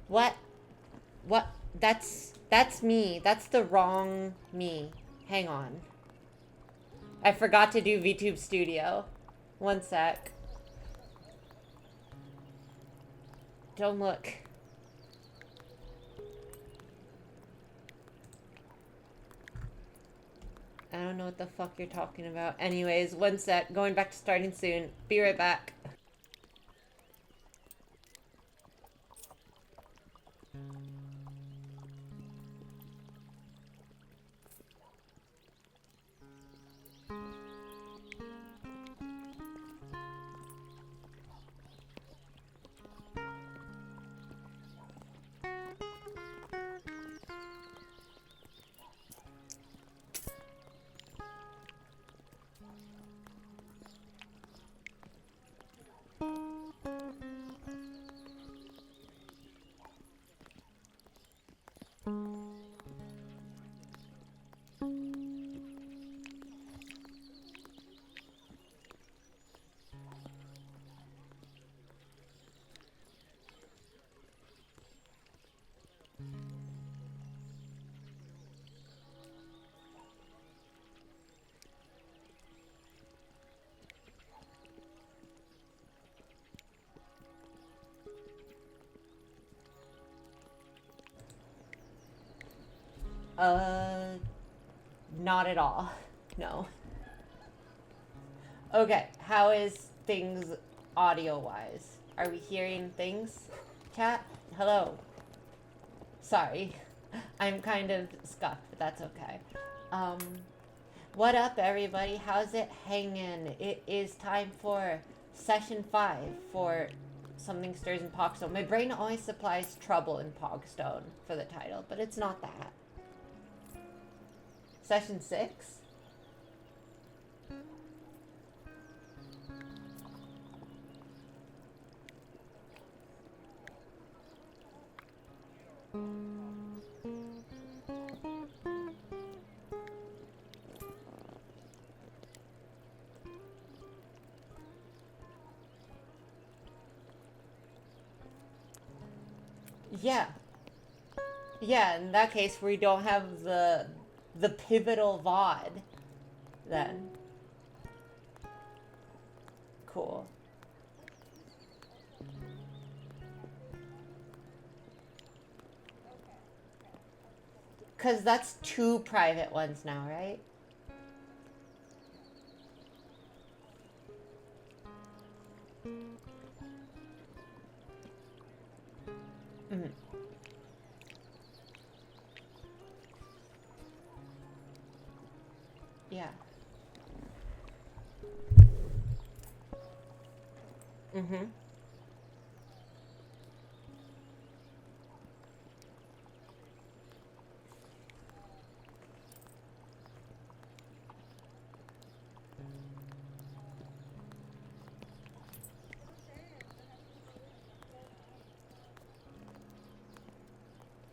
What? What? That's me. That's the wrong me. Hang on. I forgot to do VTube Studio. One sec. Don't look. I don't know what the fuck you're talking about. Anyways, one sec. Going back to starting soon. Be right back. Not at all. No. Okay, how is things audio-wise? Are we hearing things? Chat? Hello. Sorry. I'm kind of scuffed, but that's okay. What up, everybody? How's it hanging? It is time for session 5 for Something Stirs in Pogstone. My brain always supplies trouble in Pogstone for the title, but it's not that. Session 6? Yeah. Yeah, in that case, we don't have the pivotal VOD, then. Cool. Because that's 2 private ones now, right? Mm-hmm. Yeah. Mm-hmm.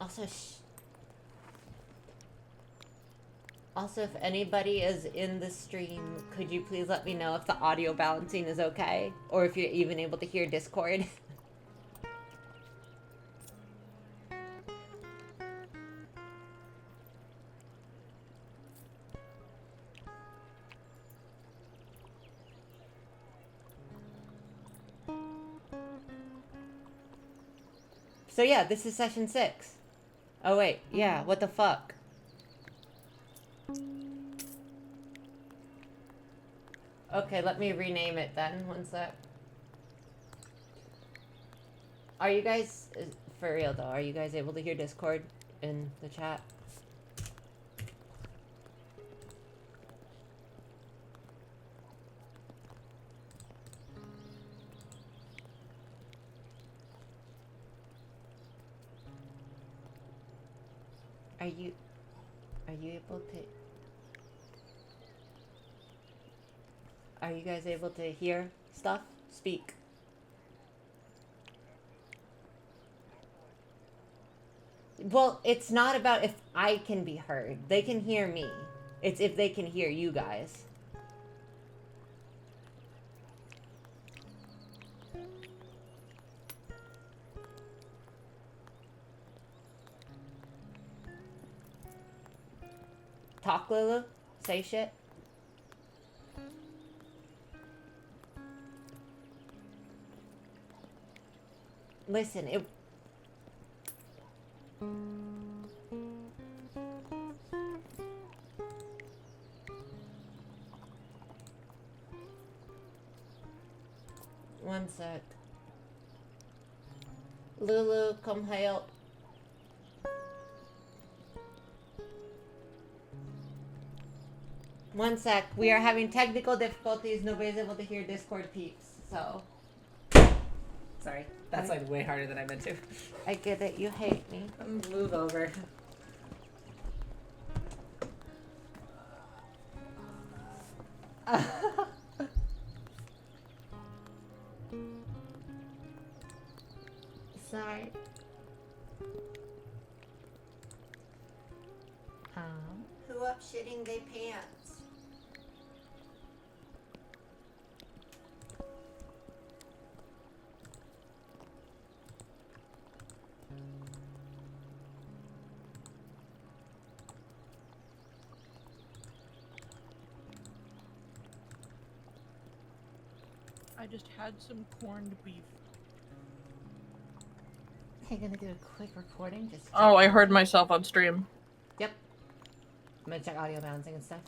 Also, also, if anybody is in the stream, could you please let me know if the audio balancing is okay? Or if you're even able to hear Discord? So yeah, this is session 6. Oh wait, yeah, what the fuck? Okay, let me rename it then. One sec. Are you guys, for real though, are you guys able to hear Discord in the chat? Are you able to, are you guys able to hear stuff? Speak. Well, it's not about if I can be heard. They can hear me. It's if they can hear you guys. Talk, Lulu. Say shit. Listen, it... One sec. Lulu, come help. One sec. We are having technical difficulties. Nobody's able to hear Discord peeps, so... Sorry. That's like way harder than I meant to. I get it. You hate me. Move over. Sorry. Who up shitting they pants? I just had some corned beef. Okay, gonna do a quick recording. Just. Oh, I heard myself on stream. Yep. I'm gonna check audio balancing and stuff.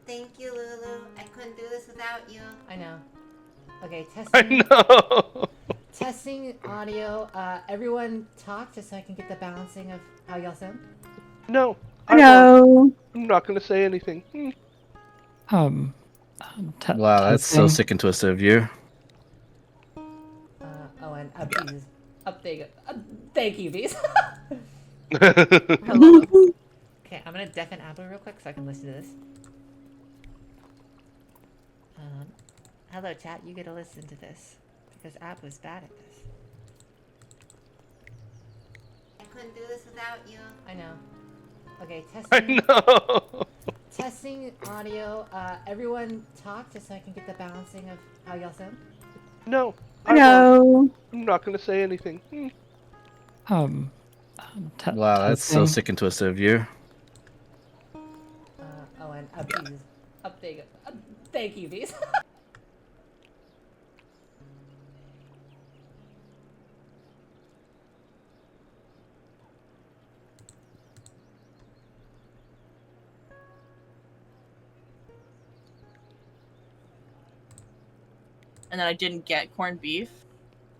Thank you, Lulu. I couldn't do this without you. I know. Okay, testing. I know. Testing audio. Everyone talk just so I can get the balancing of how y'all sound. No. No. I'm not going to say anything. Wow, that's so testing. sick and twisted of you. Oh, and bees. Thank you, bees. Hello. Okay, I'm gonna deafen Abu real quick so I can listen to this. Hello, chat. You get to listen to this because Abu's bad at this. I couldn't do this without you. I know. Okay, testing. I know. Testing audio. Everyone talk just so I can get the balancing of how y'all sound. No. No. I'm not going to say anything. Wow, that's so testing. sick and twisted of you. Oh, and bees. Thank you, bees. And then I didn't get corned beef.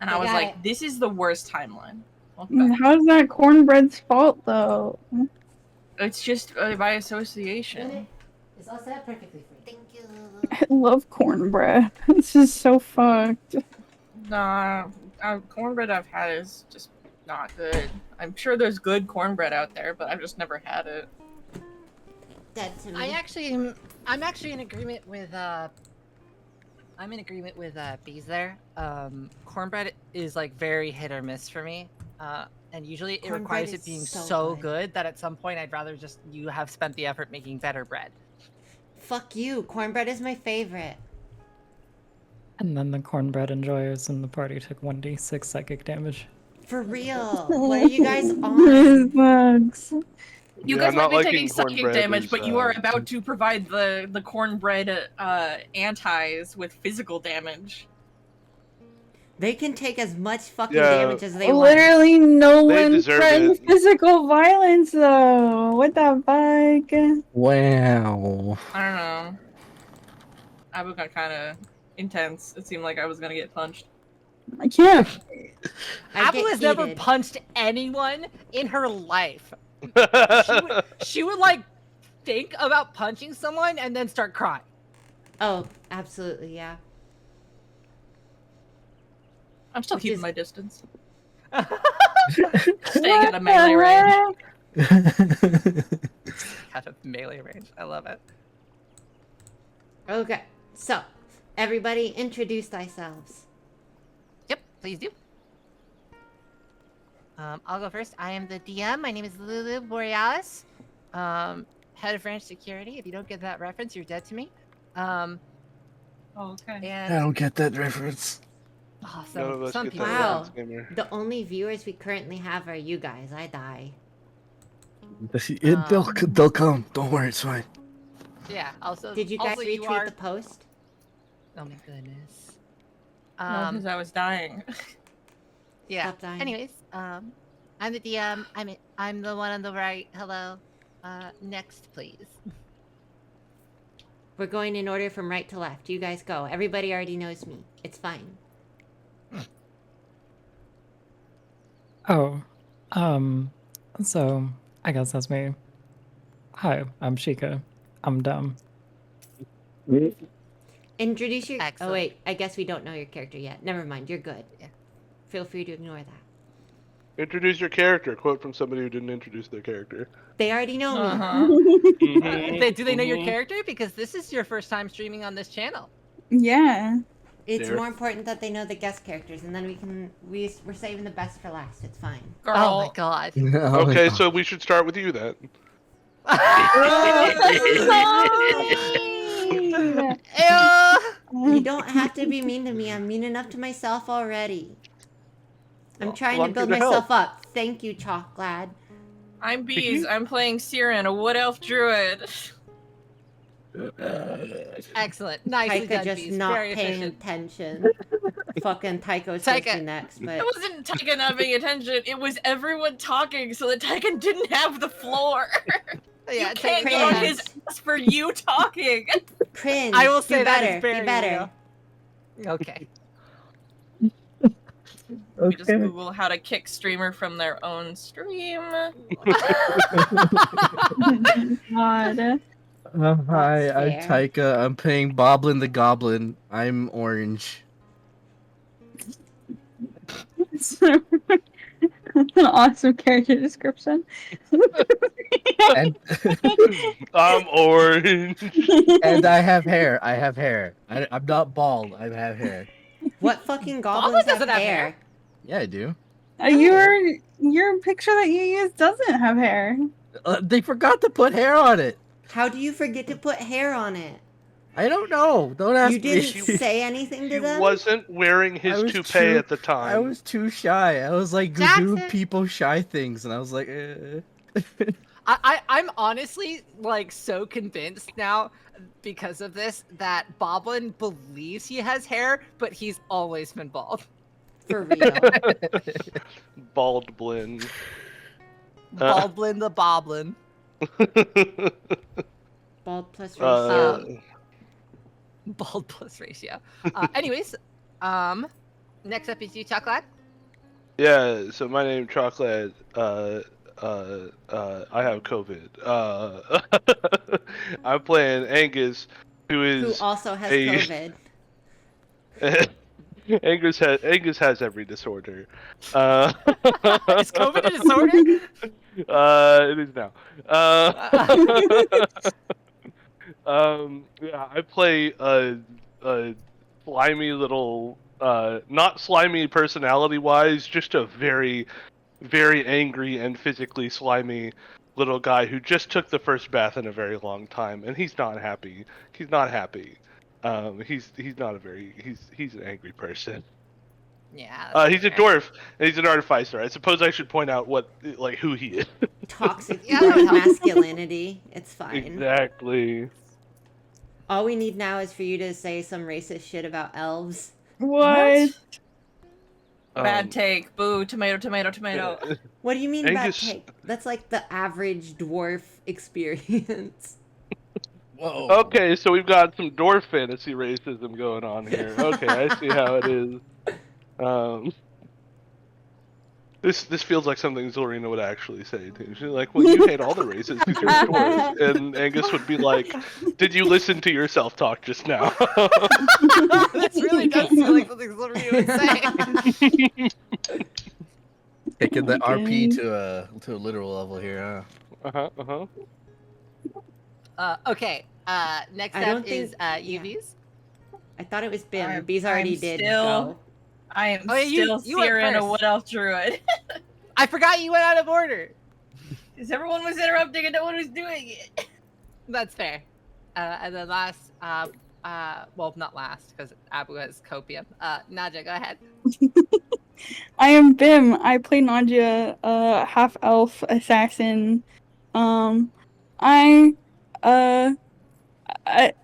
And I I was got like, it. this is the worst timeline. What the- How's that cornbread's fault, though? It's just by association. It's all set perfectly for you. Thank you, Lulu. I love cornbread. This is so fucked. Nah, cornbread I've had is just not good. I'm sure there's good cornbread out there, but I've just never had it. Dead to me. I'm actually in agreement with I'm in agreement with bees there. Cornbread is like very hit or miss for me. And usually it Cornbread requires is it being so so good. good that at some point I'd rather just you have spent the effort making better bread. Fuck you. Cornbread is my favorite. And then the cornbread enjoyers in the party took 1d6 psychic damage. For real. What are you guys on? Sucks. You Yeah, guys might not be liking taking psychic cornbread damage, is, but you are about to provide the cornbread antis with physical damage. They can take as much fucking Yeah. damage as they want. Literally no They one deserve threatens it. physical violence, though. What the fuck? Wow. I don't know. Abu got kind of intense. It seemed like I was gonna get punched. I can't. I Apple get has never heated. punched anyone in her life. She would like think about punching someone and then start crying. Oh, absolutely, yeah. I'm still Which keeping is- my distance. Staying at a melee range. Out of melee range. I love it. Okay, so everybody introduce thyselves. Yep, please do. I'll go first. I am the DM. My name is Lulu Borealis. Head of branch security. If you don't get that reference, you're dead to me. Oh, okay. I And don't get that reference. oh, None of us some get people. that Wow. reference, gamer. The only viewers we currently have are you guys. I die. They'll come. Don't worry, it's fine. Yeah. Also, Did you guys also retweet you are. the post? Oh my goodness. No, because I was dying. Yeah. Stop dying. Anyways, I'm the DM. I'm the one on the right. Hello. Next, please. We're going in order from right to left. You guys go. Everybody already knows me. It's fine. Oh, so I guess that's me. Hi, I'm Sheikah. I'm dumb. Introduce your. Excellent. Oh wait, I guess we don't know your character yet. Never mind. You're good. Yeah. Feel free to ignore that. Introduce your character. Quote from somebody who didn't introduce their character. They already know me. Uh-huh. Do they know your Mhm. character? Because this is your first time streaming on this channel. Yeah. It's There. more important that they know the guest characters, and then we're saving the best for last. It's fine. Girl. Oh my god. Okay, so we should start with you then. Ew. You don't have to be mean to me. I'm mean enough to myself already. I'm Well, trying I'm to build here to myself help. up. Thank you, Chalklad. I'm Bees. I'm playing Siren, a wood elf druid. Excellent. Nicely Taika done, just Bees. not Very paying efficient. attention. Fucking Taiko's supposed to Taika. be next, but It wasn't Tyga not paying attention. It was everyone talking so that Tyga didn't have the floor. Yeah, You can't Taika get on cringe. his ass for you talking. cringe. I will say do that better. is very Be better. real. Okay. We just Google how to kick streamer from their own stream. God. Hi, I'm That's fair. Taika. I'm playing Boblin the Goblin. I'm orange. That's an awesome character description. And I'm orange. and I have hair. I have hair. I'm not bald. I have hair. What fucking Goblin goblins doesn't have hair. hair? Yeah, I do. Your picture that you used doesn't have hair. They forgot to put hair on it. How do you forget to put hair on it? I don't know. Don't ask You didn't me. say anything to He them? wasn't wearing his I was toupee too- at the time. I was too shy. I was like Jackson. doing people shy things, and I was like, I'm honestly like so convinced now because of this that Boblin believes he has hair, but he's always been bald. For real. Bald blend. Boblin the Boblin. Bald plus ratio. Bald plus ratio. Anyways, next up is you, Chocolate. Yeah, so my name Chocolate. I have COVID. I'm playing Angus, who who is also has a- COVID. Angus has every disorder. Is COVID a disorder? It is now. Yeah, I play a slimy little, not slimy personality-wise, just a very, very angry and physically slimy little guy who just took the first bath in a very long time, and he's not happy. He's not happy. He's not a very he's an angry person. Yeah. He's a dwarf and he's an artificer. I suppose I should point out who he is. Toxic Yeah, that helps. masculinity. It's fine. Exactly. All we need now is for you to say some racist shit about elves. What? Bad take. Boo. Tomato, tomato, tomato. What do you mean Angus- bad take? That's like the average dwarf experience. Whoa. Okay, so we've got some dwarf fantasy racism going on here. Okay, I see how it is. This feels like something Zorina would actually say too. She's like, "Well, you hate all the races because you're a dwarf," and Angus would be like, "Did you listen to yourself talk just now?" This really does feel like something Zolrina would say. Taking the Okay. RP to a literal level here, huh? Okay. Next I up don't is think- yeah. UVs. I thought it was Bim. I'm- Bees already I'm did still- go. I am Oh, yeah, still you went Siren, a first. Wood Elf Druid. I forgot you went out of order. Because everyone was interrupting and no one was doing it. That's fair. And then last, well, not last because Abu has copium. Naja, go ahead. I am Bim. I play Nadia, half elf assassin. I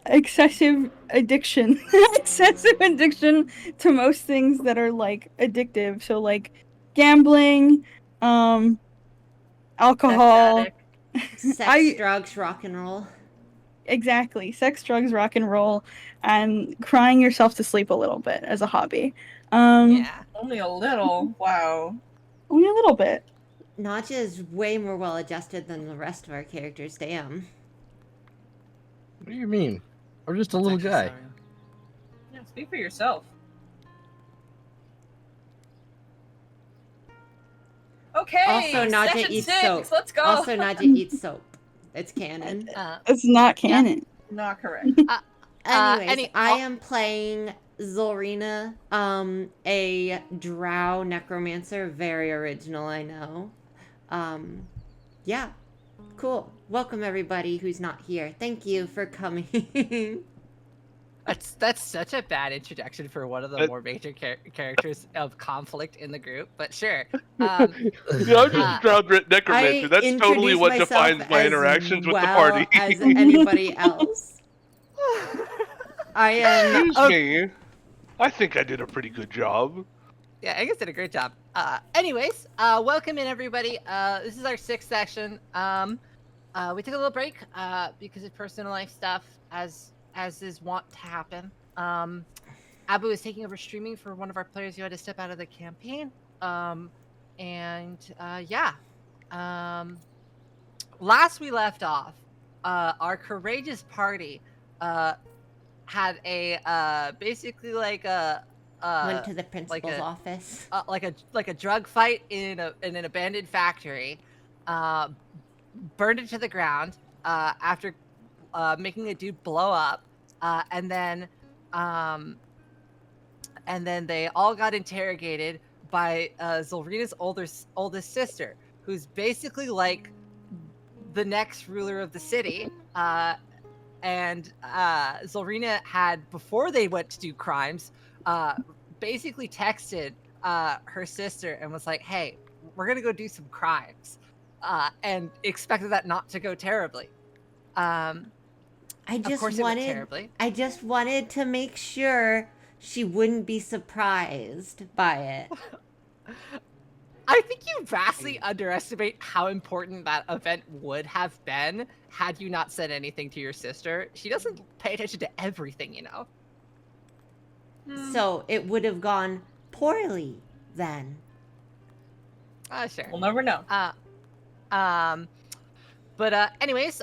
excessive addiction. Excessive addiction to most things that are like addictive. So like gambling, alcohol. Sex, drugs, rock and roll. Exactly. Sex, drugs, rock and roll, and crying yourself to sleep a little bit as a hobby. Yeah. Only a little. Wow. Only a little bit. Naja is way more well adjusted than the rest of our characters. Damn. What do you mean? I'm just a little Actually, guy. sorry. Yeah, speak for yourself. Okay. Also, Naja session eats 6, soap. Let's go. Also, Naja eats soap. It's canon. It's not canon. Not correct. Anyways, I am playing Zorina, a drow necromancer. Very original, I know. Yeah. Cool. Welcome everybody who's not here. Thank you for coming. That's such a bad introduction for one of the more major characters of conflict in the group, but sure. Yeah, I'm just drowned necromancer. I That's totally introduce what myself defines my as interactions with the well party. as anybody else. I am. Excuse me. I think I did a pretty good job. Yeah, Angus did a great job. Anyways, welcome in everybody. This is our 6th session. We took a little break because of personal life stuff, as is wont to happen. Abu is taking over streaming for one of our players who had to step out of the campaign. Last we left off, our courageous party had a basically like a went to the principal's office. like a drug fight in an abandoned factory, burned it to the ground after making a dude blow up, and then they all got interrogated by Zolrina's oldest sister, who's basically like the next ruler of the city. And Zolrina had, before they went to do crimes, basically texted her sister and was like, "Hey, we're gonna go do some crimes," and expected that not to go terribly. I Of course, it went terribly. I just wanted to make sure she wouldn't be surprised by it. I think you vastly underestimate how important that event would have been had you not said anything to your sister. She doesn't pay attention to everything, you know. So it would have gone poorly then. Sure. We'll never know. Anyways,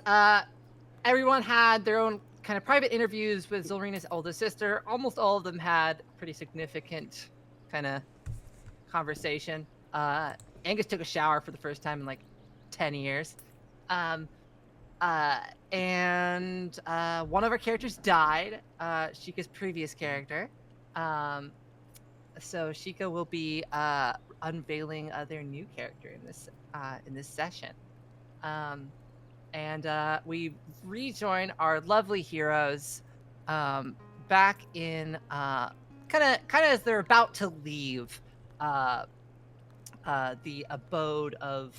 everyone had their own kind of private interviews with Zolrina's oldest sister. Almost all of them had pretty significant kind of conversation. Angus took a shower for the first time in like 10 years. And one of our characters died, Sheikah's previous character. So Sheikah will be unveiling their new character in this session. We rejoin our lovely heroes back in kind of as they're about to leave the abode of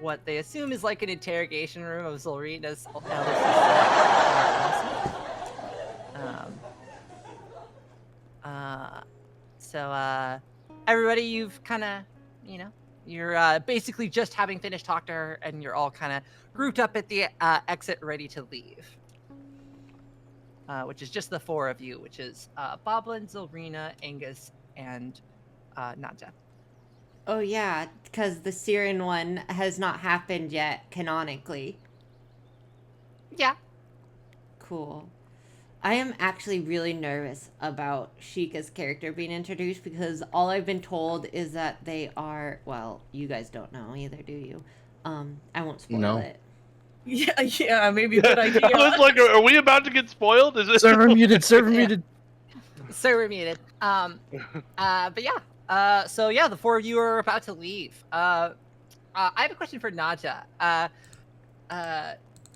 what they assume is like an interrogation room of Zolrina's elder sister. Everybody, you've kind of, you're basically just having finished talking to her, and you're all kind of grouped up at the exit, ready to leave. which is just the 4 of you, which is Boblin, Zilrina, Angus, and Nadja. Oh yeah, because the Syrian one has not happened yet canonically. Yeah. Cool. I am actually really nervous about Sheikah's character being introduced because all I've been told is that they are, well, you guys don't know either, do you? I won't spoil No. it. Yeah, maybe a good idea. I was like, are we about to get spoiled? Is it? Server muted. Server Yeah. muted. So we're muted. But yeah. So yeah, the 4 of you are about to leave. I have a question for Nadja.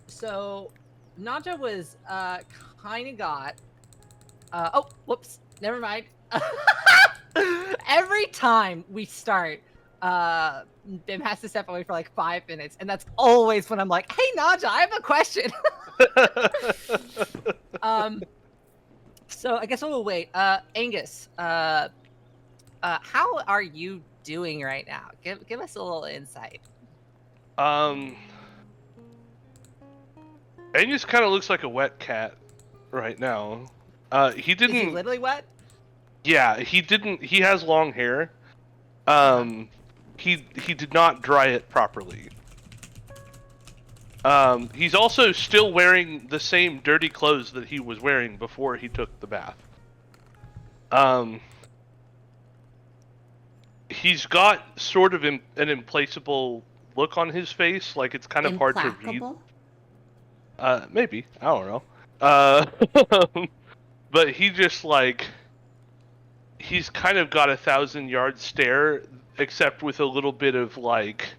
So Nadja was kind of got. Oh, whoops. Never mind. Every time we start, Bim has to step away for like 5 minutes, and that's always when I'm like, "Hey, Nadja, I have a question." So I guess we'll wait. Angus, how are you doing right now? Give us a little insight. Angus kind of looks like a wet cat right now. He Is he didn't. literally wet? Yeah, he didn't. He has long hair. He did not dry it properly. He's also still wearing the same dirty clothes that he was wearing before he took the bath. He's got sort of an implacable look on his face, like it's kind of hard to read. Implacable? Maybe. I don't know. But he just like he's kind of got a 1,000-yard stare, except with a little bit of like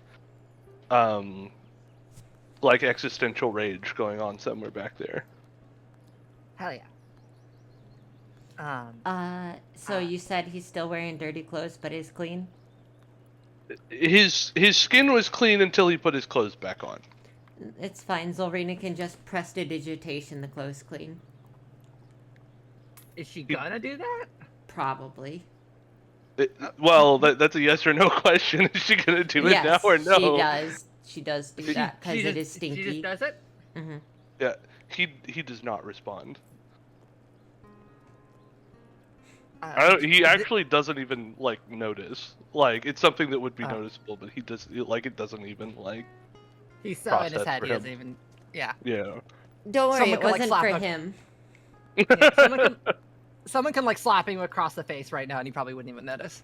existential rage going on somewhere back there. Hell yeah. So you said he's still wearing dirty clothes, but is clean? His skin was clean until he put his clothes back on. It's fine. Zolrina can just prestidigitation the clothes clean. Is she gonna do that? Probably. Well, that's a yes or no question. Is she gonna do it now or no? She does. She does do that because it is stinky. She just does it? Mm-hmm. Yeah, he does not respond. He actually doesn't even like notice. Like it's something that would be noticeable, but he does like it doesn't even like. He's so in his process head, for he doesn't him. even. Yeah. Yeah. Don't worry, Someone it can, like, wasn't slap for a- him. Yeah, someone can like slap him across the face right now, and he probably wouldn't even notice.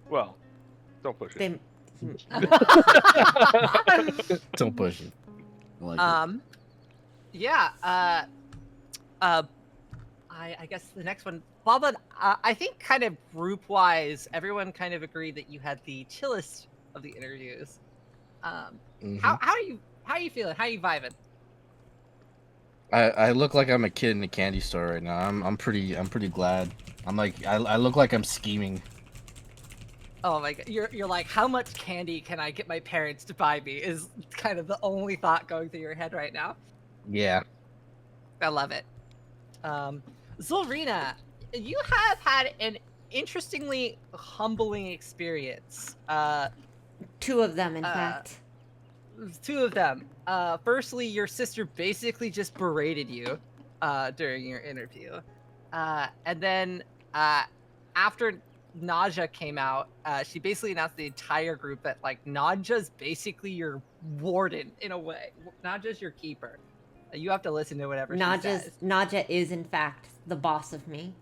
Well, don't push it. Don't push it. I like it. Yeah. I guess the next one, Boblin. I think kind of group wise, everyone kind of agreed that you had the chillest of the interviews. Mhm. How are you feeling? How are you vibing? I look like I'm a kid in a candy store right now. I'm pretty glad. I'm like I look like I'm scheming. Oh my god, you're like, how much candy can I get my parents to buy me? Is kind of the only thought going through your head right now. Yeah. I love it. Zilrina, you have had an interestingly humbling experience. 2 of them, in fact. 2 of them. Firstly, your sister basically just berated you during your interview. And then after Nadja came out, she basically announced the entire group that like Nadja's basically your warden in a way. Nadja's your keeper. You have to listen to whatever she says. Nadja is, in fact, the boss of me.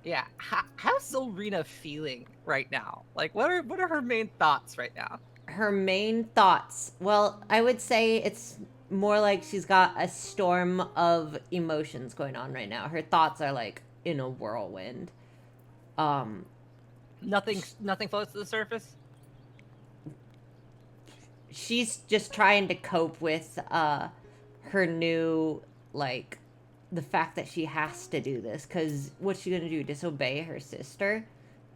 Yeah. How's Zilrina feeling right now? Like, what are her main thoughts right now? Her main thoughts. Well, I would say it's more like she's got a storm of emotions going on right now. Her thoughts are like in a whirlwind. Nothing floats to the surface? She's just trying to cope with her new, like, the fact that she has to do this. Because what's she going to do? Disobey her sister?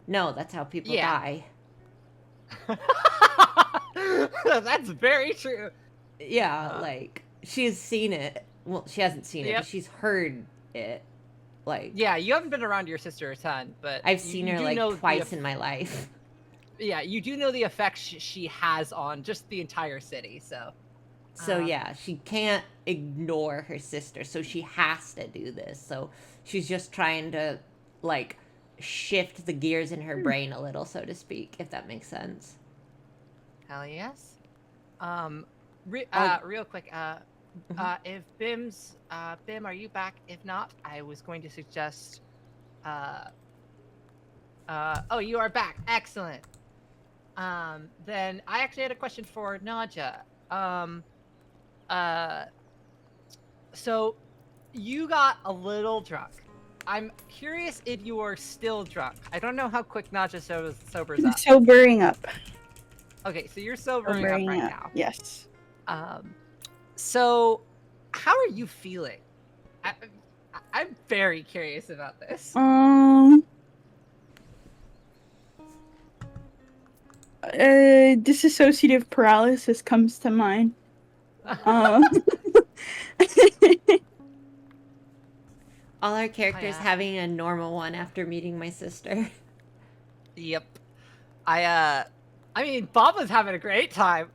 No, that's how people die. That's very true. Yeah, like, she's seen it. Well, she hasn't seen it, but she's heard it. Like, yeah, you haven't been around your sister a ton, but I've seen her, like, twice in my life. Yeah, you do know the effect she has on just the entire city, so. So yeah, she can't ignore her sister, so she has to do this. So she's just trying to like shift the gears in her brain a little, so to speak, if that makes sense. Hell yes. Real quick, if Bim, are you back? If not, I was going to suggest, oh, you are back. Excellent. Then I actually had a question for Naja. So you got a little drunk. I'm curious if you are still drunk. I don't know how quick Naja sobers up. Sobering up. Okay, so you're sobering up right now. Yes. So how are you feeling? I'm very curious about this. Dissociative paralysis comes to mind. All our characters having a normal one after meeting my sister. Yep. I mean, Bob was having a great time.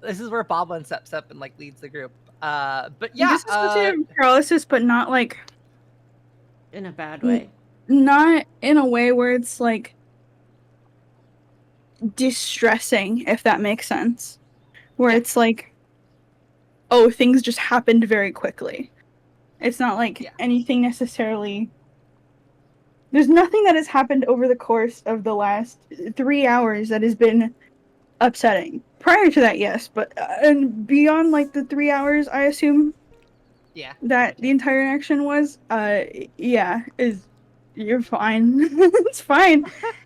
This is where Bob one steps up and like leads the group. But yeah, dissociative paralysis, but not like in a bad way. Not in a way where it's like distressing, if that makes sense. Where it's like, oh, things just happened very quickly. It's not like anything necessarily. There's nothing that has happened over the course of the last 3 hours that has been upsetting. Prior to that, yes, but and beyond like the 3 hours, I assume. Yeah. That the entire action was. You're fine. It's fine.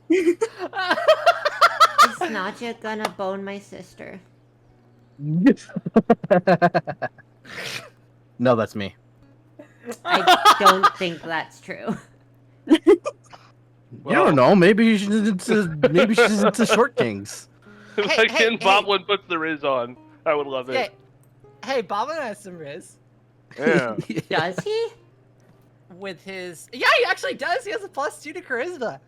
Is Naja gonna bone my sister? No, that's me. I don't think that's true. You don't know. Maybe she's into short kings. Again, Boblin puts the Riz on. I would love it. Hey, Boblin has some Riz. Yeah. Does he? With his... Yeah, he actually does. He has a +2 to charisma.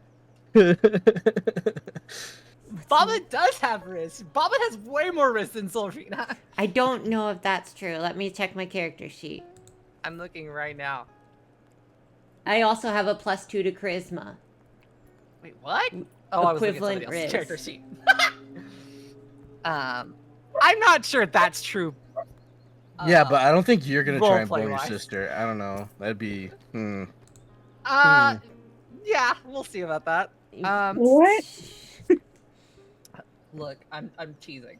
Boblin does have Riz. Boblin has way more Riz than Zolrina. I don't know if that's true. Let me check my character sheet. I'm looking right now. I also have a +2 to charisma. Wait, what? Oh, I was looking Equivalent at somebody else's Riz. character sheet. I'm not sure that's true. Yeah, but I don't think you're gonna try and bone your role-play-wise. sister. I don't know. That'd be. Yeah, we'll see about that. What? Look, I'm teasing.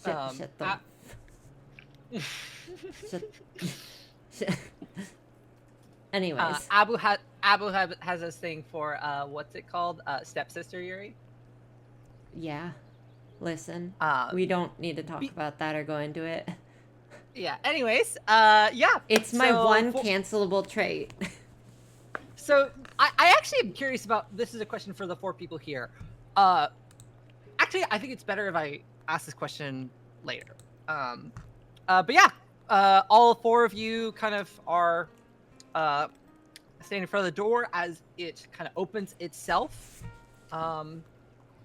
Shut the... shut... Anyways. Abu has this thing for what's it called? Stepsister Yuri. Yeah. Listen, we don't need to talk about that or go into it. Yeah. Anyways, yeah. It's my one cancelable trait. So I actually am curious about. This is a question for the 4 people here. Actually, I think it's better if I ask this question later. But yeah, all 4 of you kind of are standing in front of the door as it kind of opens itself.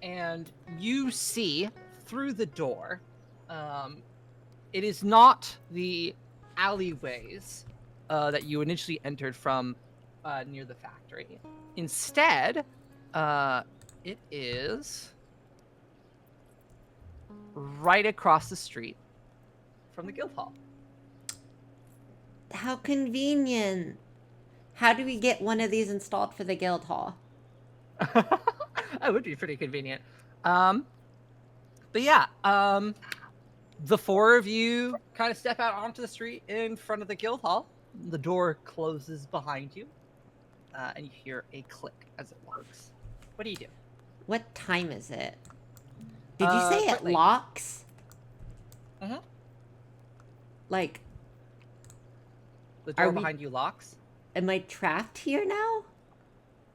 And you see through the door, it is not the alleyways that you initially entered from near the factory. Instead, it is right across the street from the guild hall. How convenient. How do we get one of these installed for the guild hall? That would be pretty convenient. But yeah, the 4 of you kind of step out onto the street in front of the guild hall. The door closes behind you, and you hear a click as it locks. What do you do? What time is it? Did you say it late. locks? Uh-huh. Like, The door Are we- behind you locks? am I trapped here now?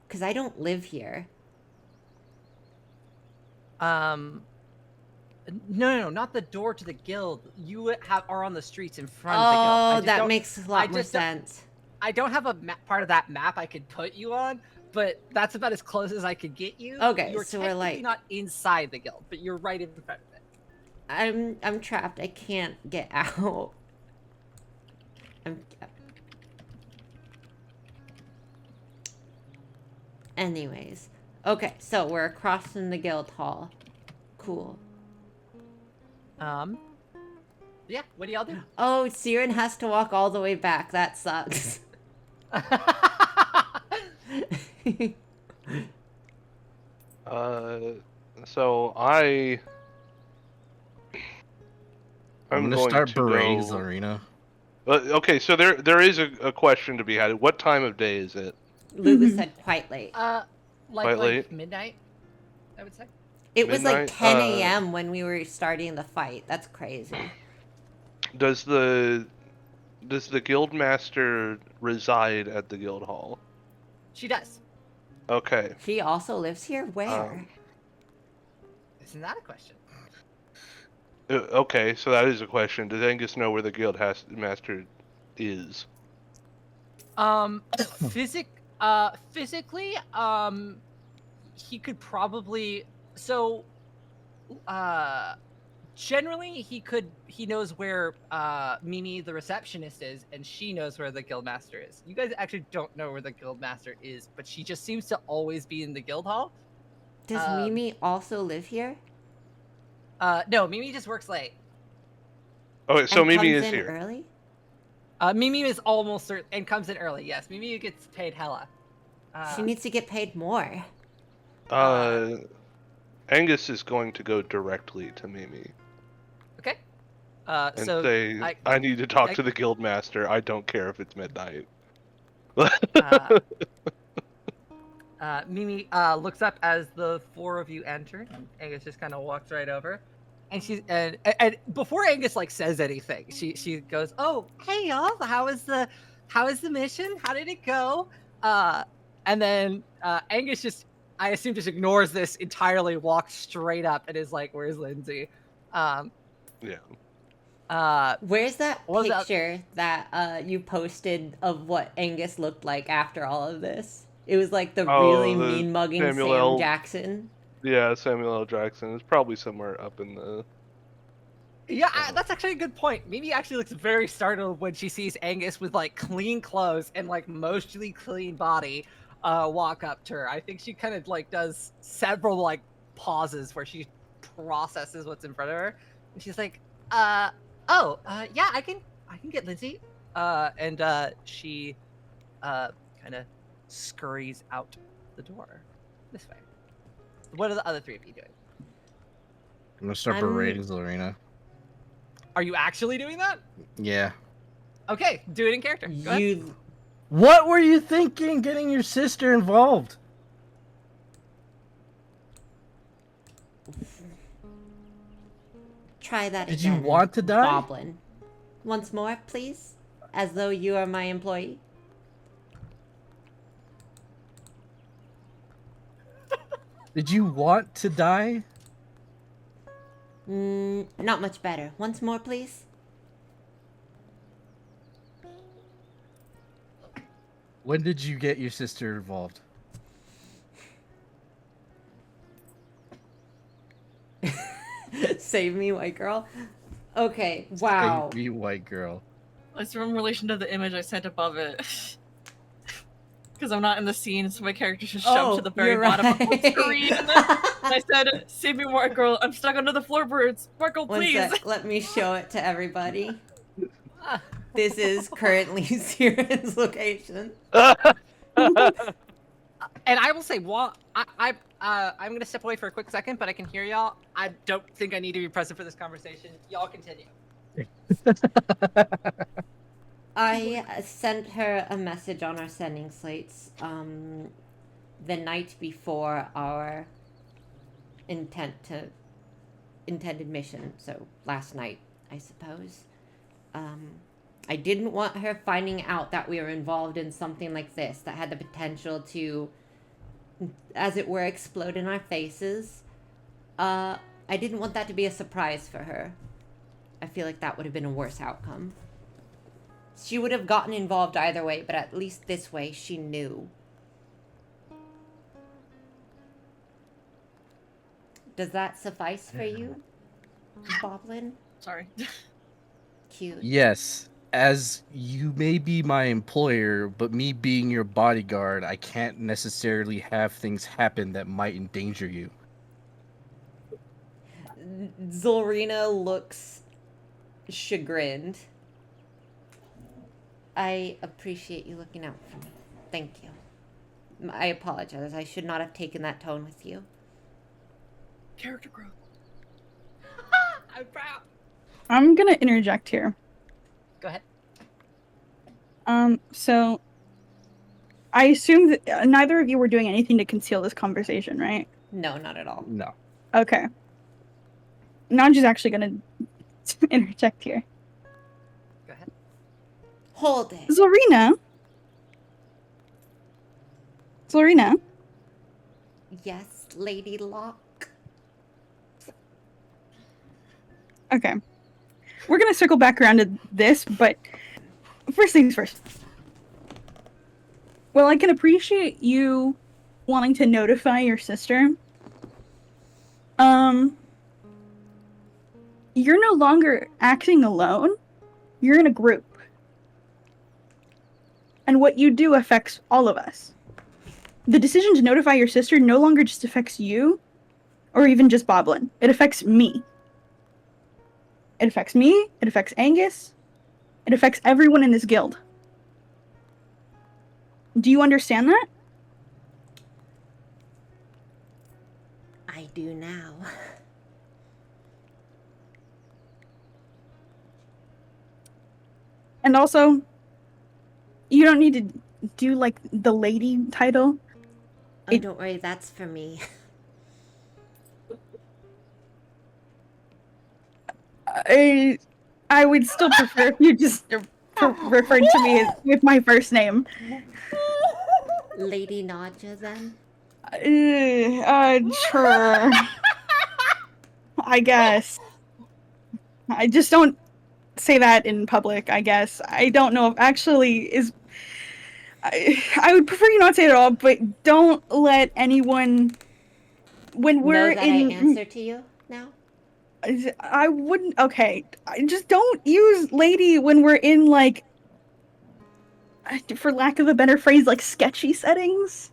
Because I don't live here. No, not the door to the guild. You are on the streets in front of the guild. I Oh, just that don't- makes a lot more just don't- sense. I don't have a part of that map I could put you on, but that's about as close as I could get you. Okay, You're so we're technically like- not inside the guild, but you're right in front of it. I'm trapped. I can't get out. Anyways. Okay, so we're across from the guild hall. Cool. Yeah, what do y'all do? Oh, Siren has to walk all the way back. That sucks. So I'm I'm gonna going start to berating go. Zarina. Okay, so there is a question to be had. What time of day is it? Lulu Mhm. said quite late. Quite late? Midnight, I would say. It was like Midnight? 10 a.m. when we were starting the fight. That's crazy. Does the guild master reside at the guild hall? She does. Okay. She also lives here? Where? Isn't that a question? Okay, so that is a question. Does Angus know where the guild master is? Physically, he could probably. So, generally, he knows where Mimi, the receptionist, is, and she knows where the guildmaster is. You guys actually don't know where the guildmaster is, but she just seems to always be in the guild hall. Does Mimi also live here? No, Mimi just works late. Okay, so And Mimi comes is in here. early? Mimi is almost certain and comes in early. Yes, Mimi gets paid hella. She needs to get paid more. Angus is going to go directly to Mimi Okay. and So say, I need to talk to the guild master. I don't care if it's midnight. Mimi looks up as the four of you enter. Angus just kind of walks right over, and she's and before Angus like says anything, she goes, "Oh, hey y'all, how is the mission? How did it go?" And then Angus just, I assume, just ignores this entirely, walks straight up, and is like, "Where's Lindsay?" Yeah. Where's that what was that? picture that you posted of what Angus looked like after all of this? It was like the really the mean mugging Samuel Sam L. Jackson. Yeah, Samuel L. Jackson is probably somewhere up in the. Yeah, that's actually a good point. Mimi actually looks very startled when she sees Angus with like clean clothes and like mostly clean body walk up to her. I think she kind of like does several like pauses where she processes what's in front of her, and she's like, yeah, I can get Lindsay." And she kind of scurries out the door this way. What are the other three of you doing? I'm gonna start berating Zarina. Are you actually doing that? Yeah. Okay, do it in character. Go ahead. What were you thinking getting your sister involved? Try that Did again. you want to die? Goblin. Once more, please. As though you are my employee. Did you want to die? Not much better. Once more, please. When did you get your sister involved? Save me, white girl. Okay, wow. Save me, white girl. It's in relation to the image I sent above it. Because I'm not in the scene, so my character just jumped to the very bottom of the screen. And I said, "Save me, white girl. I'm stuck under the floorboards. White girl, please." One sec, let me show it to everybody. This is currently Siren's location. And I will say, I'm gonna step away for a quick second, but I can hear y'all. I don't think I need to be present for this conversation. Y'all continue. I sent her a message on our sending slates the night before our intended mission, so last night, I suppose. I didn't want her finding out that we were involved in something like this that had the potential to, as it were, explode in our faces. I didn't want that to be a surprise for her. I feel like that would have been a worse outcome. She would have gotten involved either way, but at least this way she knew. Does that suffice for you? Boblin? Sorry. Cute. Yes, as you may be my employer, but me being your bodyguard, I can't necessarily have things happen that might endanger you. Zolrina looks chagrined. I appreciate you looking out for me. Thank you. I apologize. I should not have taken that tone with you. Character growth. I'm proud. I'm gonna interject here. Go ahead. So I assume that neither of you were doing anything to conceal this conversation, right? No, not at all. No. Okay. Nanji's actually gonna interject here. Go ahead. Hold it. Zolrina, Yes, Lady Locke. okay. We're gonna circle back around to this, but first things first. Well, I can appreciate you wanting to notify your sister. You're no longer acting alone. You're in a group. And what you do affects all of us. The decision to notify your sister no longer just affects you, or even just Boblin. It affects me. It affects me, it affects Angus, it affects everyone in this guild. Do you understand that? I do now. And also, you don't need to do, like, the lady title. Oh, don't worry, that's for me. I would still prefer if you just referred to me with my first name. Lady Nadja, then? Sure. I guess. I just don't say that in public, I guess. I don't know if actually is... I would prefer you not say it at all, but don't let anyone... When we're know that in... I answer to you now? I wouldn't... Okay. Just don't use lady when we're in, like... For lack of a better phrase, like, sketchy settings.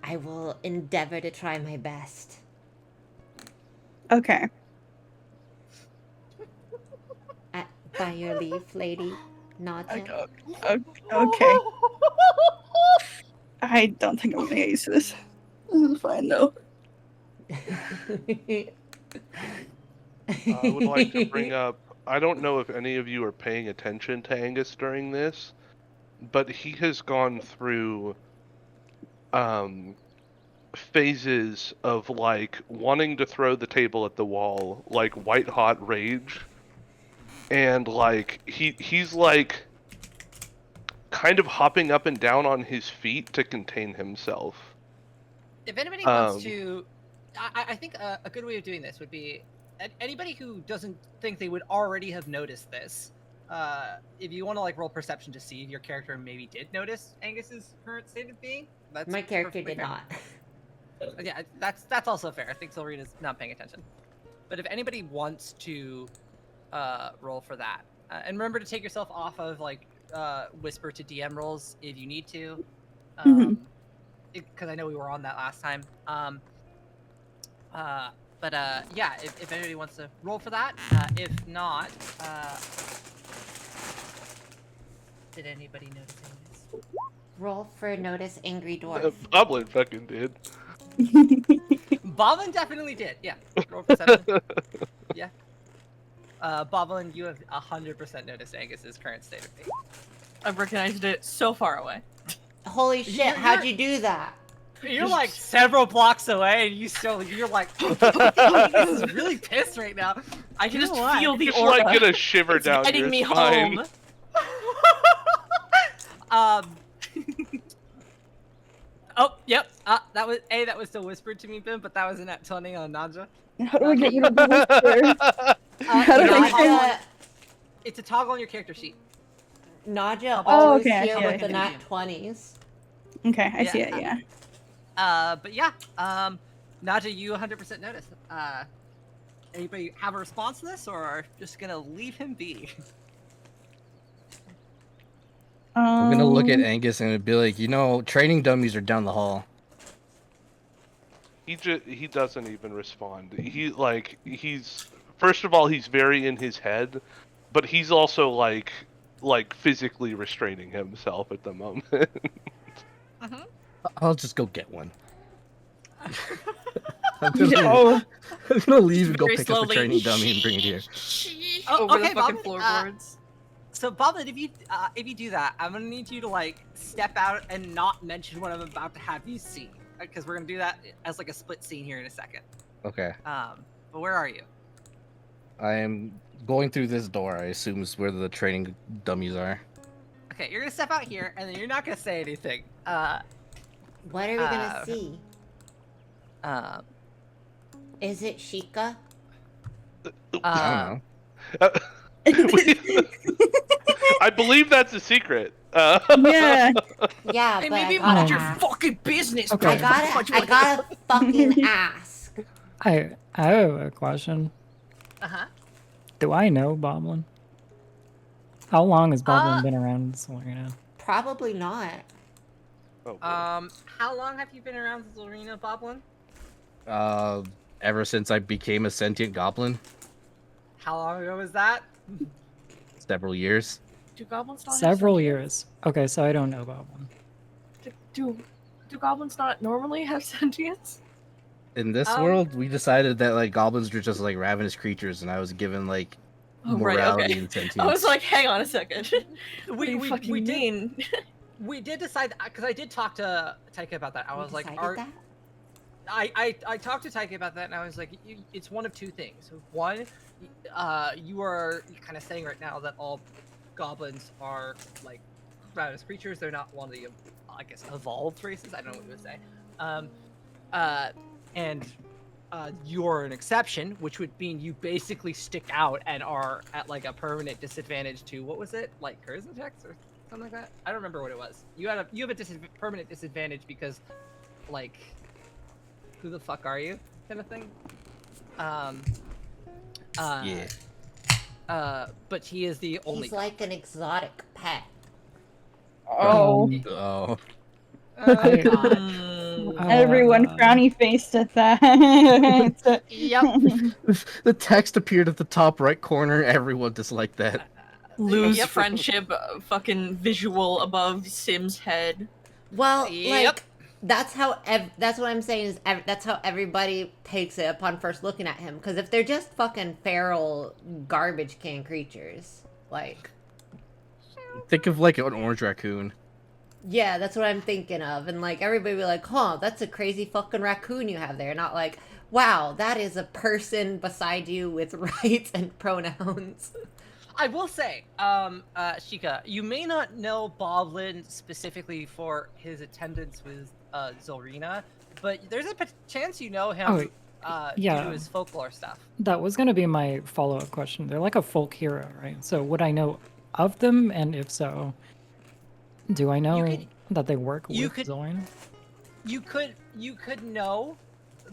I will endeavor to try my best. Okay. By your leave, Lady Nadja. Okay. I don't think I'm gonna get used to this. This is fine, though. I would like to bring up, I don't know if any of you are paying attention to Angus during this, but he has gone through phases of, like, wanting to throw the table at the wall, like white hot rage, and like he's like kind of hopping up and down on his feet to contain himself. If anybody wants to, I think a good way of doing this would be anybody who doesn't think they would already have noticed this. If you want to like roll perception to see if your character maybe did notice Angus's current state of being, that's my character perfectly did fair. not. Yeah, that's also fair. I think Zolrina's not paying attention. But if anybody wants to roll for that, and remember to take yourself off of like whisper to DM rolls if you need to, because I know we were on that last time. Yeah, if anybody wants to roll for that, if not, did anybody notice Angus? Roll for notice angry dwarf. Boblin fucking did. Boblin definitely did. Yeah. Roll perception. Yeah. Boblin, you have 100% noticed Angus's current state of being. I've recognized it so far away. Holy shit! How'd you do that? You're like several blocks away, and you're like, Angus is really pissed right now. I can just feel the Just aura. like get a shiver down heading your me spine. home. Oh, yep. That was still whispered to me, Bim, but that was in that 20 on Nadja. How do I get rid of the whisper? How do I Nadja, It's a toggle on your character sheet. Nadja Oh, always okay, I here see with it. the nat 20s. Okay, I see it, yeah. But yeah, Naja, you 100% notice. Anybody have a response to this, or just gonna leave him be? I'm gonna look at Um, Angus and be like, training dummies are down the hall. He doesn't even respond. He's first of all, he's very in his head, but he's also like physically restraining himself at the moment. I'll just go get one. I'm oh, gonna leave and go Very pick up a slowly. training dummy and bring it here. Over okay, the fucking Bobbin, floorboards. So Bobbin, if you do that, I'm gonna need you to like step out and not mention what I'm about to have you see, because we're gonna do that as like a split scene here in a second. Okay. But where are you? I am going through this door. I assume is where the training dummies are. Okay, you're gonna step out here, and then you're not gonna say anything. What are we gonna see? Is it Sheikah? I don't know. I believe that's a secret. yeah. Yeah, Hey, but maybe I gotta mind your ask. fucking business. Okay. I gotta fucking ask. I have a question. Do I know Boblin? How long has Boblin been around Solana? Probably not. Oh, boy. How long have you been around Zolrina, Boblin? Ever since I became a sentient goblin, How long ago was that? several years. Do goblins not have Several sentience? years. Okay, so I don't know Boblin. Do goblins not normally have sentience? In this Um, world, we decided that like goblins were just like ravenous creatures, and I was given like Oh, right, morality okay. and sentience. I was like, hang on a second. What do you we fucking did mean? we did decide, because I did talk to Taika about that. I was like, Decided that? I talked to Taika about that, and I was like, it's one of two things. One, you are kind of saying right now that all goblins are like ravenous creatures. They're not one of the, I guess, evolved races. I don't know what you would say. And you're an exception, which would mean you basically stick out and are at like a permanent disadvantage to, what was it, like charisma checks or something like that? I don't remember what it was. You have a permanent disadvantage because, like, who the fuck are you, kind of thing. Yeah. But he is the only. He's like an exotic pet. Oh. Oh. Oh, God. Everyone frowny faced at that. Yep. The text appeared at the top right corner. Everyone disliked that. Lose Yep. friendship, fucking visual above Sim's head. Well, Yep. like that's how that's what I'm saying is that's how everybody takes it upon first looking at him. Because if they're just fucking feral garbage can creatures, like Think of like an orange raccoon. yeah, that's what I'm thinking of, and like everybody be like, "Huh, that's a crazy fucking raccoon you have there." Not like, "Wow, that is a person beside you with rights and pronouns." I will say, Shika, you may not know Boblin specifically for his attendance with Zolrina, but there's a chance you know him due yeah. to his folklore stuff. That was going to be my follow-up question. They're like a folk hero, right? So would I know of them? And if so, do I know that they work with Zolrina? You could know,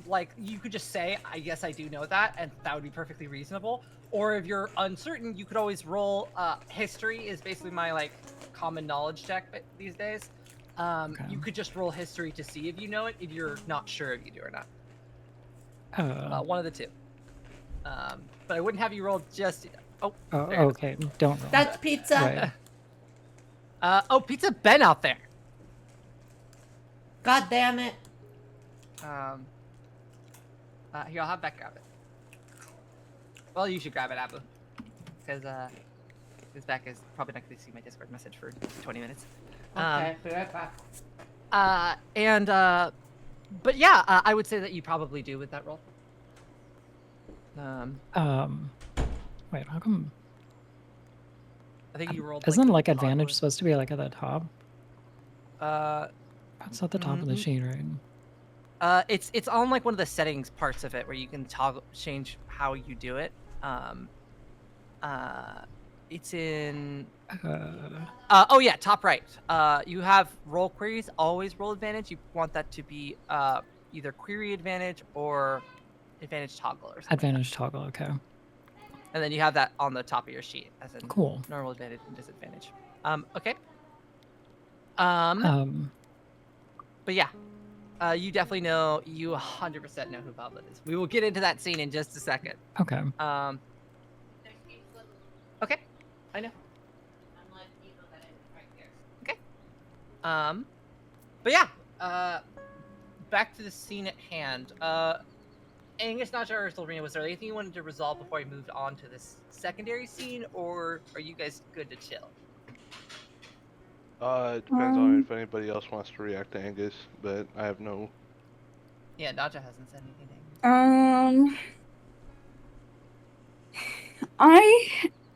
like, you could just say, I guess I do know that, and that would be perfectly reasonable. Or if you're uncertain, you could always roll, history is basically my, like, common knowledge check these days. You could just roll history to see if you know it, if you're not sure if you do or not. One of the two. But I wouldn't have you roll just... Oh, okay. Don't roll. That's pizza. Right. Pizza Ben out there. God damn it. Here, I'll have Beck grab it. Well, you should grab it, Abu. Because, Beck is probably not going to see my Discord message for 20 minutes. Okay, be right back. But yeah, I would say that you probably do with that roll. Wait, how come? I think you rolled. Isn't like the advantage hardwood. supposed to be like at the top? It's at the top of the Mhm. sheet, right? It's on like one of the settings parts of it where you can change how you do it. It's in. Oh yeah, top right. You have roll queries, always roll advantage. You want that to be either query advantage or advantage toggle or something. Advantage toggle, okay. And then you have that on the top of your sheet as in Cool. normal advantage and disadvantage. Okay. But yeah, you definitely know, you 100% know who Boblin is. We will get into that scene in just a second. Okay. Okay, I know. Okay. But yeah, back to the scene at hand. Angus, Naja, or Silverina, was there anything you wanted to resolve before we moved on to this secondary scene, or are you guys good to chill? It depends on if anybody else wants to react to Angus, but I have no. Yeah, Naja hasn't said anything to Angus.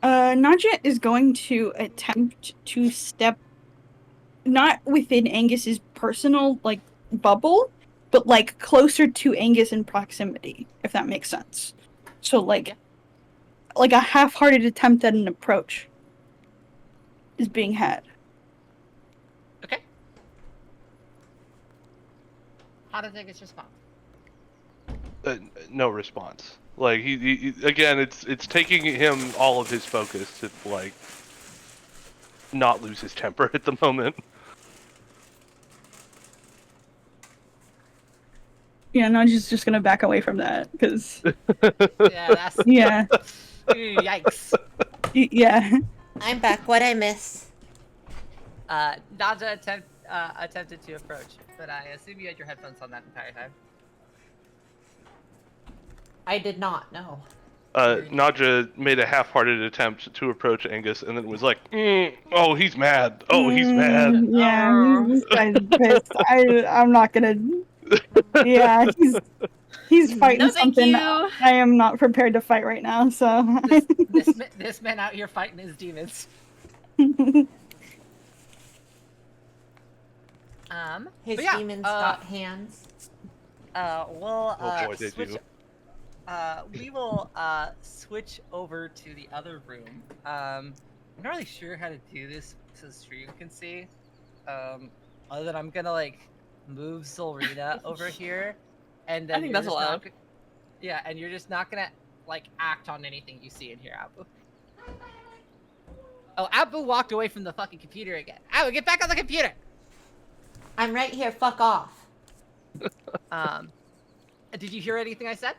Naja is going to attempt to step not within Angus's personal like bubble, but like closer to Angus in proximity, if that makes sense. So like a half-hearted attempt at an approach is being had. Okay. How does Angus respond? No response. Like he again, it's taking him all of his focus to like not lose his temper at the moment. Yeah, Naja's just gonna back away from that because Yeah, that's yeah, yikes. yeah. I'm back. What'd I miss? Naja attempted to approach, but I assume you had your headphones on that entire time. I did not know. Naja made a half-hearted attempt to approach Angus, and then was like, "Oh, he's mad. Oh, he's mad." Yeah, this guy's pissed. I'm not gonna. Yeah, he's fighting No, thank something you. I am not prepared to fight right now. So This man out here fighting his demons. His but yeah, demons got hands. We'll Oh boy, they switch. do. We will switch over to the other room. I'm not really sure how to do this so the stream can see. Other than I'm gonna like move Zolrina over here, and then I think you're that's just allowed. yeah, and you're just not gonna like act on anything you see in here, Abu. Oh, Abu walked away from the fucking computer again. Abu, get back on the computer. I'm right here. Fuck off. Did you hear anything I said?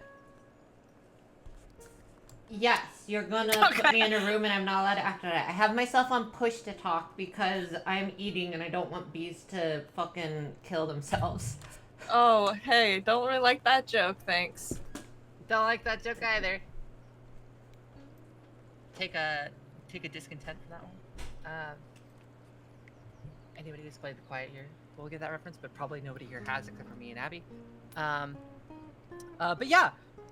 Yes, you're gonna put me in a room and I'm not allowed to act on it. I have myself on push to talk because I'm eating and I don't want bees to fucking kill themselves. Oh, hey, don't really like that joke, thanks. Don't like that joke either. Take a discontent for that one. Anybody who's played The Quiet Year will get that reference, but probably nobody here has except for me and Abby. But yeah.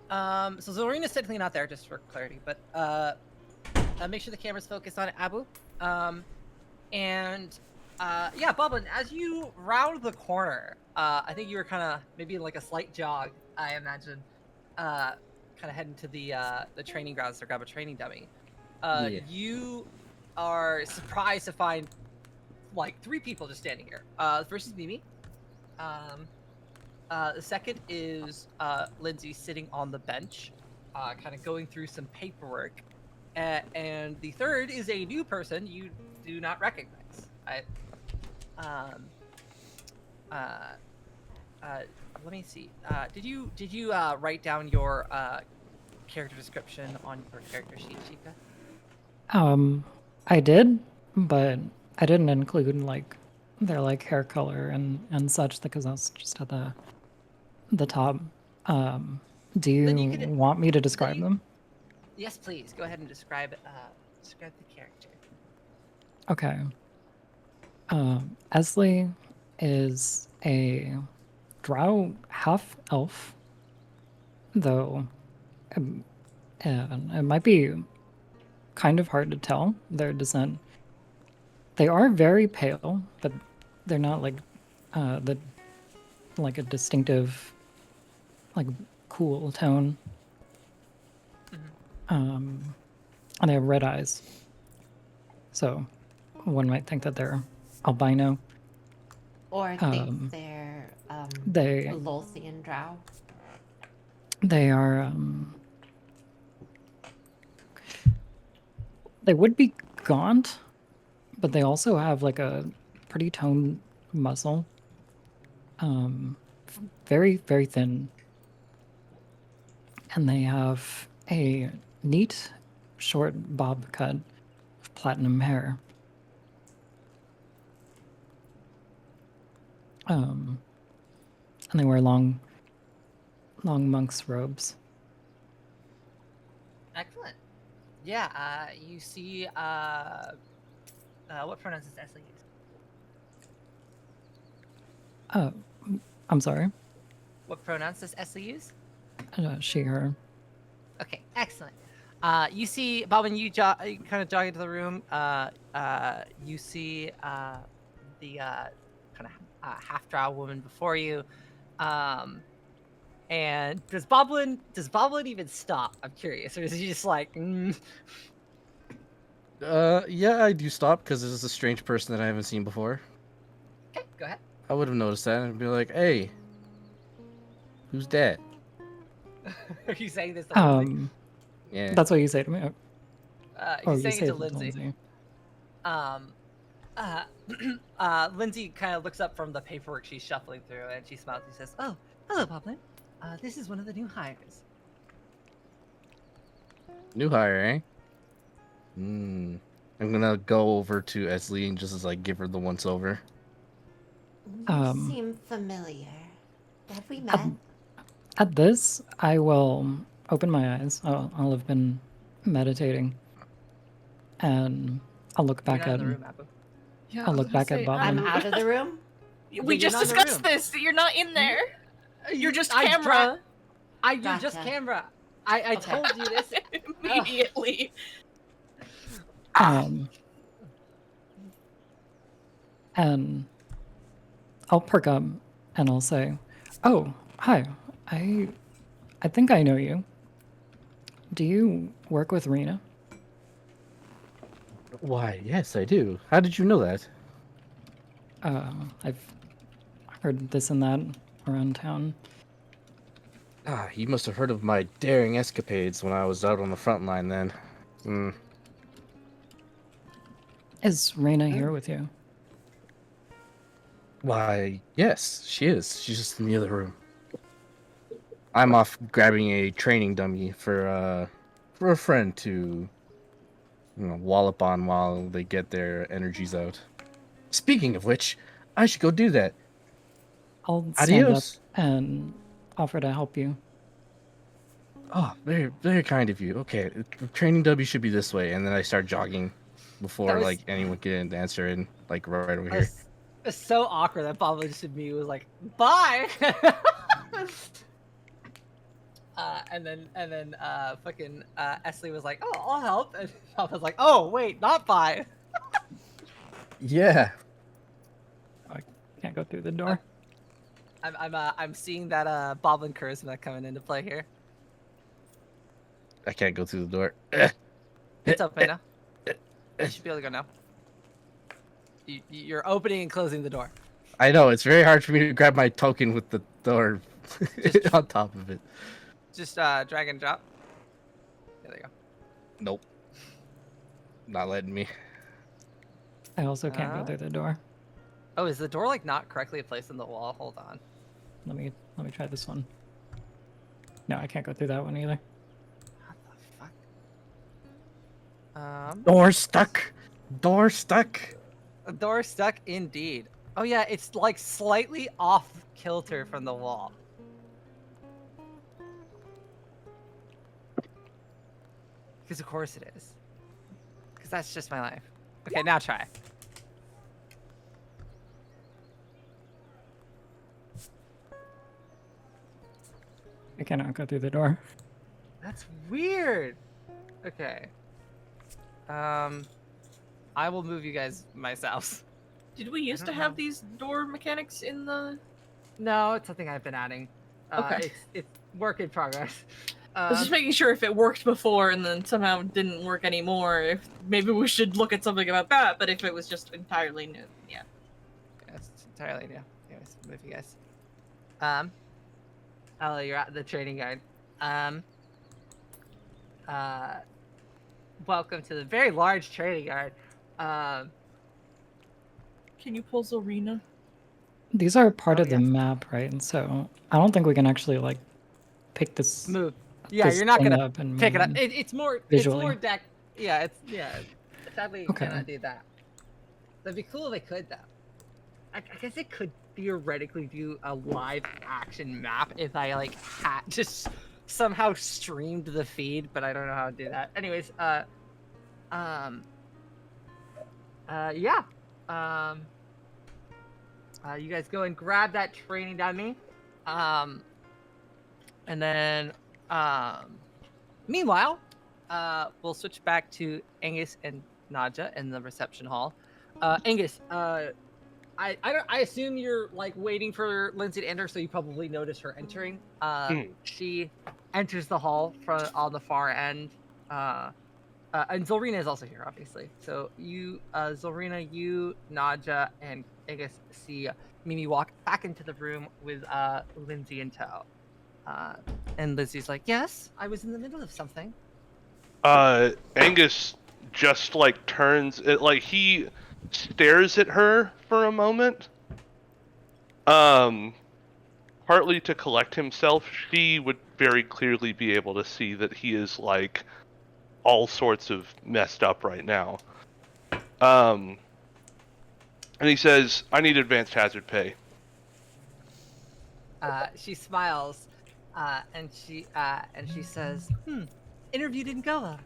So Zorina's technically not there, just for clarity, but make sure the camera's focused on Abu. Yeah, Boblin, as you round the corner, I think you were kind of maybe like a slight jog, I imagine, kind of heading to the training grounds to grab a training dummy. Yeah. You are surprised to find like 3 people just standing here. The first is Mimi. The second is Lindsay sitting on the bench, kind of going through some paperwork. And the third is a new person you do not recognize. Let me see. Did you write down your character description on your character sheet, Chica? I did, but I didn't include like their like hair color and such because that's just at the top. Do you want me to describe them? Yes, please. Go ahead and describe the character. Okay. Esley is a drow half elf, though it might be kind of hard to tell their descent. They are very pale, but they're not like like a distinctive, like cool tone. Mm-hmm. And they have red eyes. So one might think that they're albino. Or think they're They Lothian drow. they are they would be gaunt, but they also have like a pretty toned muscle. Very, very thin. And they have a neat, short bob cut of platinum hair. And they wear long monk's robes. Excellent. Yeah, you see, what pronouns does Esley use? I'm sorry. What pronouns does Esley use? She, her. Okay, excellent. You see, Bob, when you kind of jog into the room, you see the kind of half-drow woman before you. And does Boblin even stop? I'm curious, or is he just like? Yeah, I do stop because this is a strange person that I haven't seen before. Okay, go ahead. I would have noticed that and be like, "Hey, who's that?" Are you saying this to Lindsay? Yeah. That's what you say to me. He's you saying say it to it Lindsay. Lindsay kind of looks up from the paperwork she's shuffling through, and she smiles and says, "Oh, hello, Boblin. This is one of the new hires." New hire, eh? I'm gonna go over to Esley and just like give her the once over. You seem familiar. Have we met? At this, I will open my eyes. I'll have been meditating, and I'll look back You're not at. in the room, Abu. Yeah, I'll look back at Bob. I'm out of the room. We you're just not in the discussed room. this. You're not in there. You're just I camera. You're Gotcha. just camera. I Okay. told you this. Immediately. And I'll perk up and I'll say, "Oh, hi. I think I know you. Do you work with Rena?" Why, yes, I do. How did you know that? I've heard this and that around town. Ah, you must have heard of my daring escapades when I was out on the front line then. Is Rena here with you? Why, yes, she is. She's just in the other room. I'm off grabbing a training dummy for a friend to, wallop on while they get their energies out. Speaking of which, I should go do that. I'll stand Adios. up and offer to help you. Oh, very, very kind of you. Okay, the training dummy should be this way, and then I start jogging before like anyone can answer and like right over here. It's so awkward that Bob just to me was like, "Bye." And then fucking Esley was like, "Oh, I'll help," and Bob was like, "Oh, wait, not bye." Yeah. I can't go through the door. I'm seeing that Boblin charisma coming into play here. I can't go through the door. It's open now. You should be able to go now. You're opening and closing the door. I know, it's very hard for me to grab my token with the door on top of it. Just drag and drop. There you go. Nope. Not letting me. I also can't go through the door. Oh, is the door like not correctly placed in the wall? Hold on. Let me try this one. No, I can't go through that one either. What the fuck? Door stuck. Door stuck. A door stuck indeed. Oh yeah, it's like slightly off kilter from the wall. Because of course it is. Because that's just my life. Okay, now try. I cannot go through the door. That's weird. Okay. I will move you guys myself. Did we used to have these door mechanics in the? No, it's something I've been adding. Okay. It's work in progress. I was just making sure if it worked before and then somehow didn't work anymore, if maybe we should look at something about that, but if it was just entirely new, yeah. Yes, entirely new. Anyways, move you guys. Oh, you're at the training yard. Welcome to the very large training yard. Can you pull Zorina? These are part Oh, of the yes. map, right? And so I don't think we can actually like pick this. Move. Yeah, this you're not thing gonna up and pick it up. move It's more visually. deck. Yeah, sadly you Okay. cannot do that. That'd be cool if they could though. I guess it could theoretically do a live action map if I like had just somehow streamed the feed, but I don't know how to do that. Anyways, yeah. You guys go and grab that training dummy. And then meanwhile, we'll switch back to Angus and Nadja in the reception hall. Angus, I assume you're like waiting for Lindsay to enter, so you probably noticed her entering. She enters the hall from on the far end. And Zorina is also here, obviously. So you, Zorina, you, Nadja, and Angus see Mimi walk back into the room with Lindsay in tow. And Lindsay's like, "Yes, I was in the middle of something." Angus just like turns it, like he stares at her for a moment. Partly to collect himself. She would very clearly be able to see that he is like all sorts of messed up right now. And he says, "I need advanced hazard pay." She smiles, and she says, "Interview didn't go well."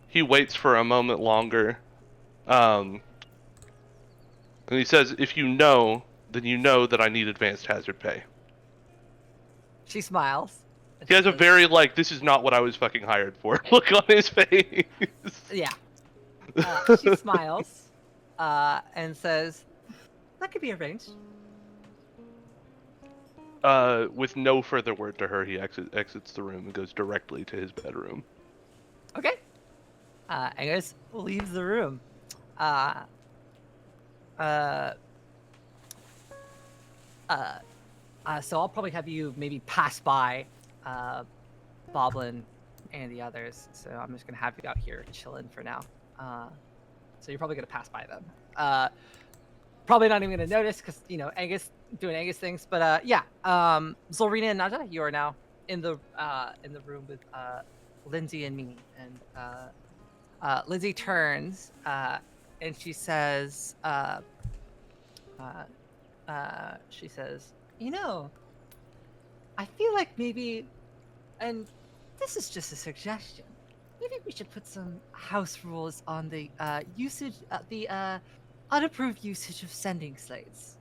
He waits for a moment longer. And he says, "If you know, then you know that I need advanced hazard pay." She smiles. He has a very, like, this is not what I was fucking hired for look on his face. Yeah. She smiles, and says, "That could be arranged." With no further word to her, he exits the room and goes directly to his bedroom. Okay. Angus leaves the room. So I'll probably have you maybe pass by Boblin and the others. So I'm just gonna have you out here chilling for now. So you're probably gonna pass by them. Probably not even gonna notice because Angus doing Angus things. But yeah, Zorina and Nadja, you are now in the room with Lindsay and me. And Lindsay turns and she says, I feel like maybe, and this is just a suggestion, maybe we should put some house rules on the usage, the unapproved usage of sending slates.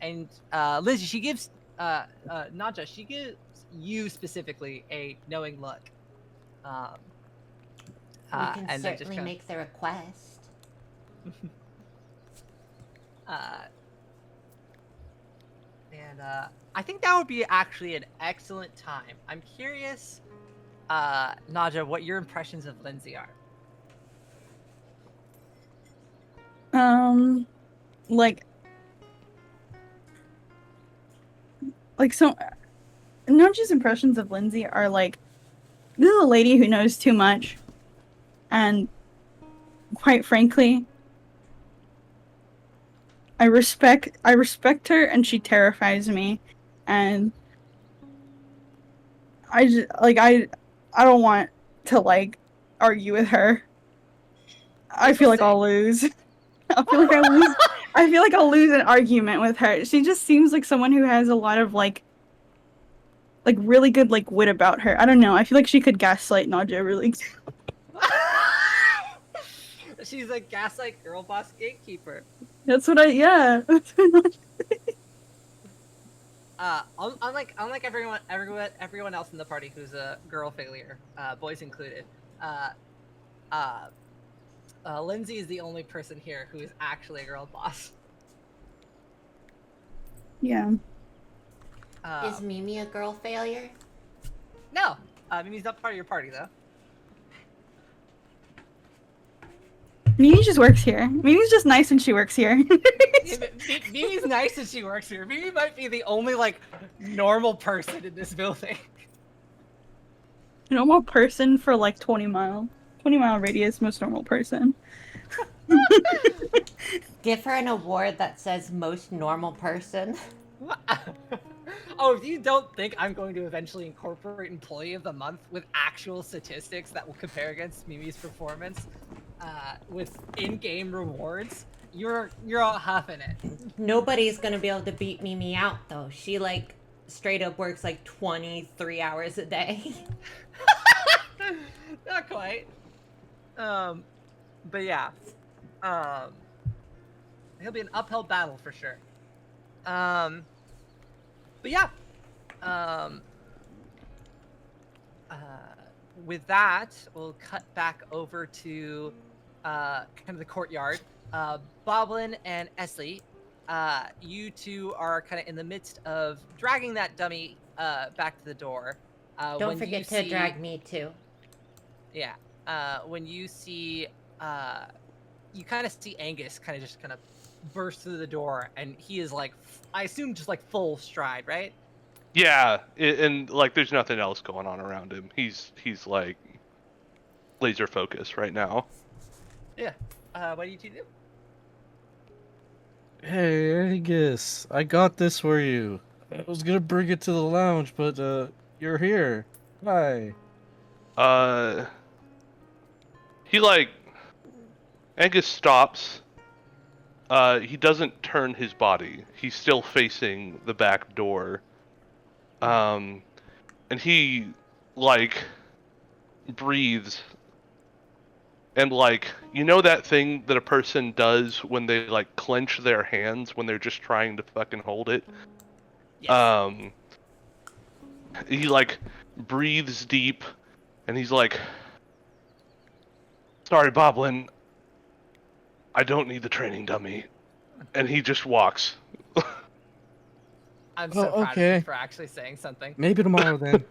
And Lindsay, she gives Nadja, she gives you specifically a knowing look. We can and then certainly make the request. I think that would be actually an excellent time. I'm curious, Nadja, what your impressions of Lindsay are. So Nudge's impressions of Lindsay are like, this is a lady who knows too much, and quite frankly, I respect her, and she terrifies me, and I don't want to like argue with her. I feel like I'll lose. I feel like I'll lose an argument with her. She just seems like someone who has a lot of like really good like wit about her. I don't know. I feel like she could gaslight Nadja really. She's a gaslight girl boss gatekeeper. That's what yeah. Unlike everyone else in the party who's a girl failure, boys included, Lindsay is the only person here who is actually a girl boss. Yeah. Is Mimi a girl failure? No, Mimi's not part of your party though. Mimi just works here. Mimi's just nice and she works here. Yeah, Mimi's nice and she works here. Mimi might be the only like normal person in this building. Normal person for like 20-mile radius, most normal person. Give her an award that says most normal person. Oh, if you don't think I'm going to eventually incorporate Employee of the Month with actual statistics that will compare against Mimi's performance with in-game rewards, you're all huffing it. Nobody's gonna be able to beat Mimi out though. She like straight up works like 23 hours a day. Not quite. But yeah. It'll be an uphill battle for sure. But yeah. With that, we'll cut back over to kind of the courtyard. Boblin and Esley, you two are kind of in the midst of dragging that dummy back to the door. Don't forget to drag me too. Yeah. When you see, you kind of see Angus kind of burst through the door, and he is like, I assume just like full stride, right? Yeah, and like there's nothing else going on around him. He's like laser focused right now. Yeah. What do you two do? Hey, Angus, I got this for you. I was gonna bring it to the lounge, but you're here. Hi. He like Angus stops. He doesn't turn his body. He's still facing the back door. And he like breathes. And like, you know that thing that a person does when they like clench their hands when they're just trying to fucking hold it? Yes. He like breathes deep and he's like, sorry, Boblin, I don't need the training dummy. And he just walks. I'm so proud of okay. you for actually saying something. Maybe tomorrow then.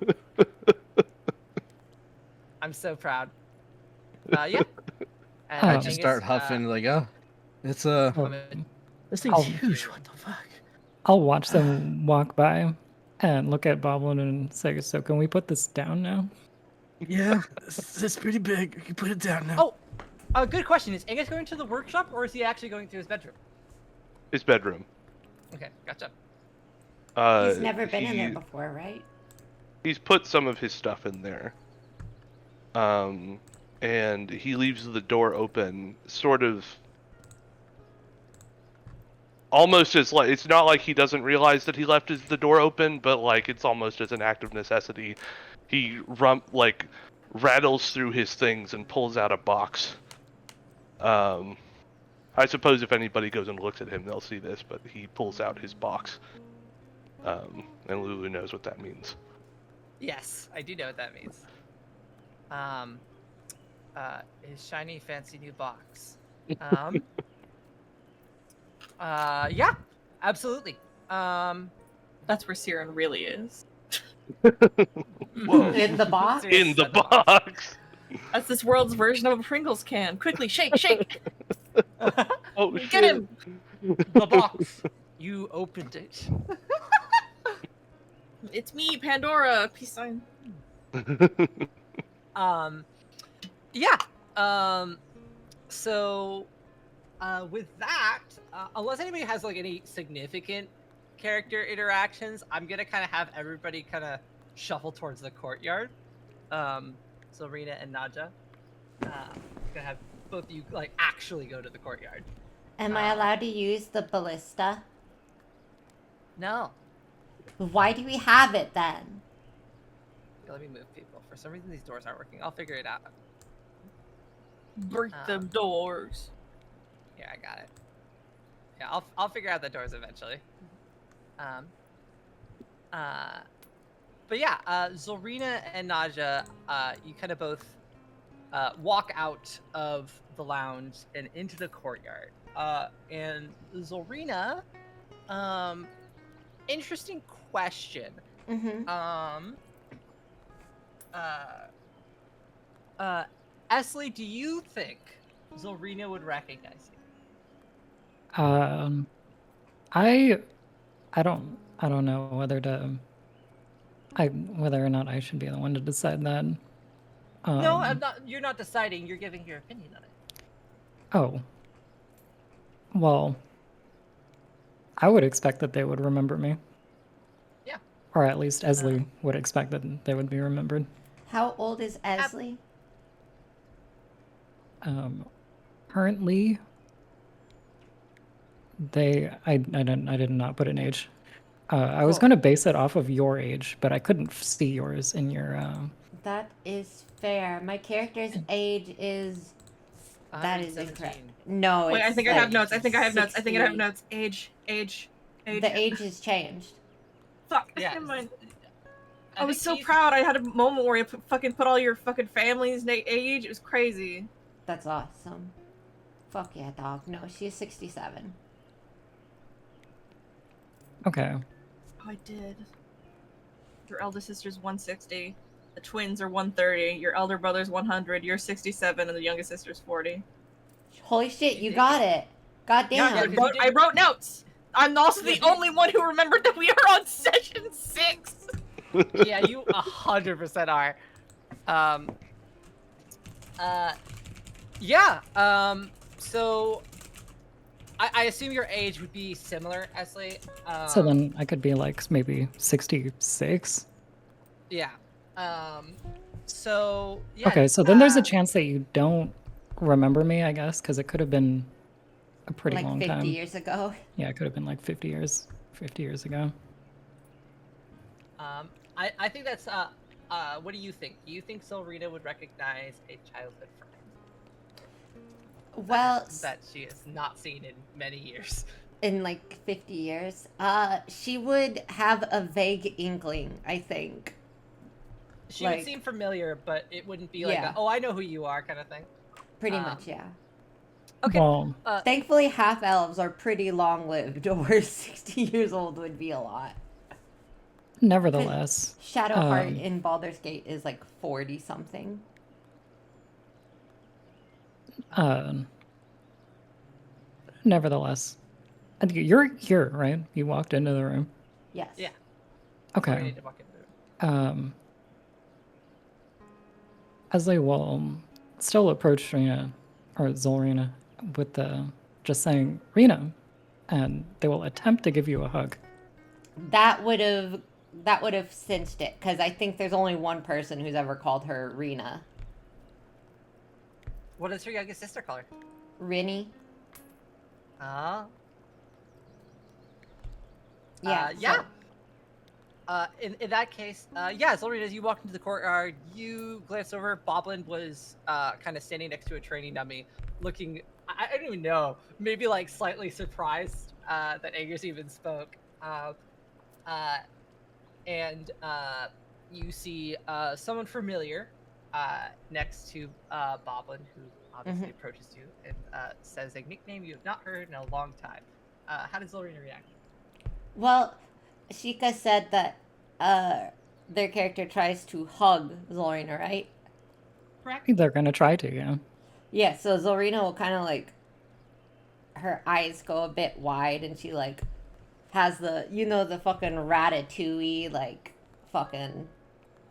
I'm so proud. Yeah. And I Angus, just start huffing like, oh, it's Oh, this thing's I'll- huge. What the fuck? I'll watch them walk by and look at Boblin and say, so can we put this down now? Yeah, it's pretty big. You can put it down now. Oh, good question. Is Angus going to the workshop, or is he actually going to his bedroom? His bedroom. Okay, gotcha. He's never been in there before, right? He's put some of his stuff in there. And he leaves the door open, sort of almost as like, it's not like he doesn't realize that he left the door open, but like it's almost as an act of necessity. He rattles through his things and pulls out a box. I suppose if anybody goes and looks at him, they'll see this, but he pulls out his box. And Lulu knows what that means. Yes, I do know what that means. His shiny, fancy new box. Yeah, absolutely. That's where Siren really is. Whoa. In the box? In the box! That's this world's version of a Pringles can. Quickly, shake, shake! Oh shit! Get him! The box. You opened it. It's me, Pandora. Peace sign. Yeah. So, with that, unless anybody has like any significant character interactions, I'm gonna kind of have everybody kind of shuffle towards the courtyard. So Rena and Naja, gonna have both of you like actually go to the courtyard. Am I allowed to use the ballista? No. Why do we have it then? Okay, let me move people. For some reason, these doors aren't working. I'll figure it out. Break them doors. Yeah, I got it. Yeah, I'll figure out the doors eventually. But yeah, Zorina and Naja, you kind of both walk out of the lounge and into the courtyard. And Zorina, interesting question. Mm-hmm. Esley, do you think Zolrina would recognize you? I don't know whether or not I should be the one to decide that. No, I'm not. You're not deciding. You're giving your opinion on it. Oh. Well, I would expect that they would remember me. Yeah. Or at least Esley would expect that they would be remembered. How old is Esley? Currently, I did not put an age. I was Cool. going to base it off of your age, but I couldn't see yours in your. That is fair. My character's age is. That is 117. incorrect. No, Wait, it's I think I have notes. I think I have notes. I think I have 60. notes. Age. The age has changed. Fuck. Yeah. Never mind. I I was think so he's- proud. I had a moment where you put all your fucking family's age. It was crazy. That's awesome. Fuck yeah, dog. No, she's 67. Okay. Oh, I did. Your eldest sister's 160. The twins are 130. Your elder brother's 100. You're 67, and the youngest sister's 40. Holy shit, You you did got it. God damn. Yeah, because you I wrote notes. I'm also the Yeah, you- only one who remembered that we are on session 6. Yeah, you 100% are. Yeah. So, I assume your age would be similar, Esley. So then I could be like maybe 66. Yeah. So yeah. Okay, so then there's a chance that you don't remember me, I guess, because it could have been a pretty Like long 50 time. years ago. Yeah, it could have been like 50 years ago. I think that's what do you think? Do you think Zolrina would recognize a childhood friend Well, that she has not seen in many years? in like 50 years, she would have a vague inkling, I think. She Like- would seem familiar, but it wouldn't be like, Yeah. oh, I know who you are, kind of thing. Pretty Um, much, yeah. Okay. Well, Thankfully, half elves are pretty long lived, or 60 years old would be a lot. nevertheless, Shadowheart in Baldur's Gate is like 40 something. nevertheless, I think you're here, right? You walked into the room. Yes. Yeah. Okay. We need to walk into it. Esley will still approach Rena or Zolrina with the just saying Rena, and they will attempt to give you a hug. That would have cinched it, because I think there's only one person who's ever called her Rena. What does her youngest sister call her? Rinny? Uh, Yeah. yeah. so- In that case, yeah, Zolrina, as you walked into the courtyard, you glanced over. Boblin was kind of standing next to a training dummy, looking, I don't even know, maybe like slightly surprised that Agers even spoke. And you see someone familiar next to Boblin, who obviously approaches you and says a nickname you have not heard in a long time. How does Zolrina react? Well, Sheikah said that their character tries to hug Zolrina, right? Correct? They're gonna try to, yeah. Yeah, so Zolrina will kind of like, her eyes go a bit wide, and she like has the, the fucking ratatouille, like, fucking.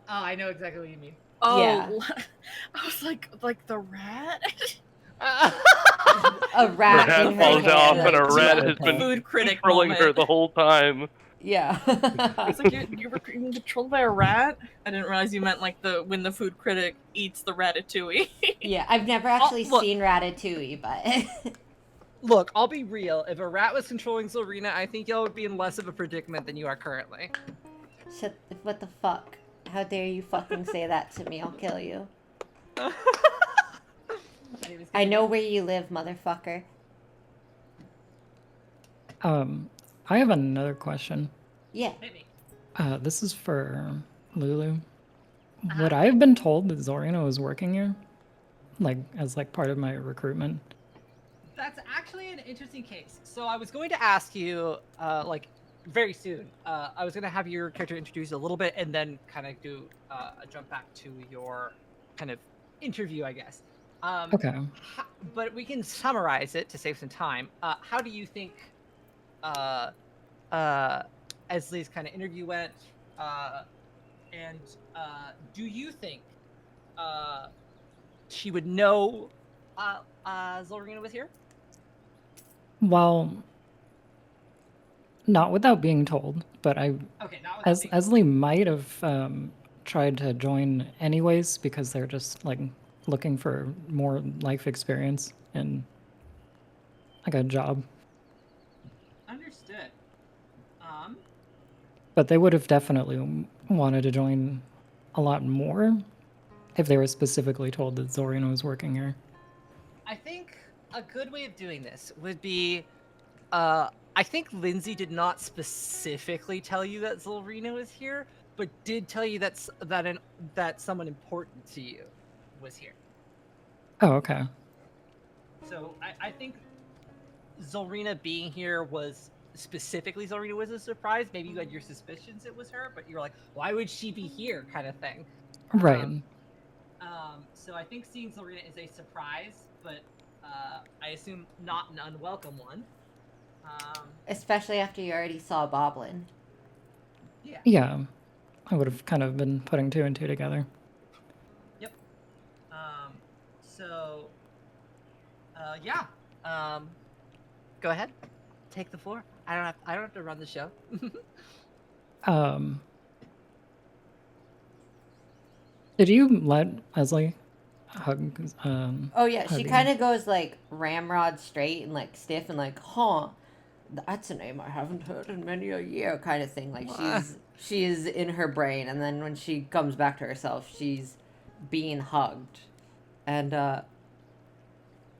Oh, I know exactly what you mean. Oh, Yeah. I was like the rat. A rat Rat in her falls off, hand. and a rat Yeah. has been Food critic controlling her moment. the whole time. Yeah. It's like you were being controlled by a rat. I didn't realize you meant like when the food critic eats the ratatouille. Yeah, I've never actually look. seen Ratatouille, but Look, I'll be real. If a rat was controlling Zolrina, I think y'all would be in less of a predicament than you are currently. what the fuck? How dare you fucking say that to me? I'll kill you. I know where you live, motherfucker. I have another question. Yeah. Maybe. This is for Lulu. Would I have been told that Zolrina was working here? Like, as like part of my recruitment? That's actually an interesting case. So I was going to ask you, very soon. I was gonna have your character introduced a little bit, and then kind of do a jump back to your kind of interview, I guess. Okay. But we can summarize it to save some time. How do you think uh, Esley's kind of interview went? And do you think she would know Zolrina was here? Well, not without being told, but Okay, not as Esley might have tried to join anyways because they're just like looking for more life experience and like a job. Understood. But they would have definitely wanted to join a lot more if they were specifically told that Zoriana was working here. I think a good way of doing this would be, I think Lindsay did not specifically tell you that Zolrina was here, but did tell you that someone important to you was here. Oh, okay. So I think Zolrina being here was specifically Zolrina was a surprise. Maybe you had your suspicions it was her, but you're like, why would she be here, kind of thing. Right. So I think seeing Zolrina is a surprise, but I assume not an unwelcome one. Especially after you already saw Boblin. Yeah. Yeah. I would have kind of been putting two and two together. Yep. So, yeah. Go ahead. Take the floor. I don't have to run the show. Did you let Esley hug? Oh yeah, she hug kind of goes like ramrod straight and like stiff and like, huh, that's a name I haven't heard in many a year, kind of thing. Like she's in her brain, and then when she comes back to herself, she's being hugged, and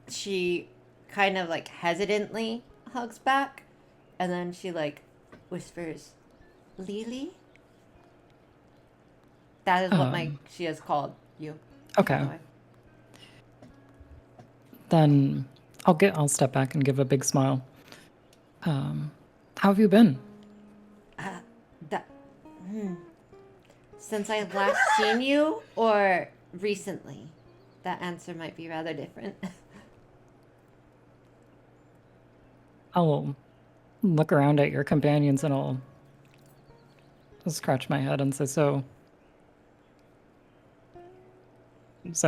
she kind of like hesitantly hugs back, and then she like whispers, "Lily." That is what she has called you. Okay. By the way. Then I'll step back and give a big smile. How have you been? Since I last seen you, or recently? That answer might be rather different. I'll look around at your companions and I'll scratch my head and say, so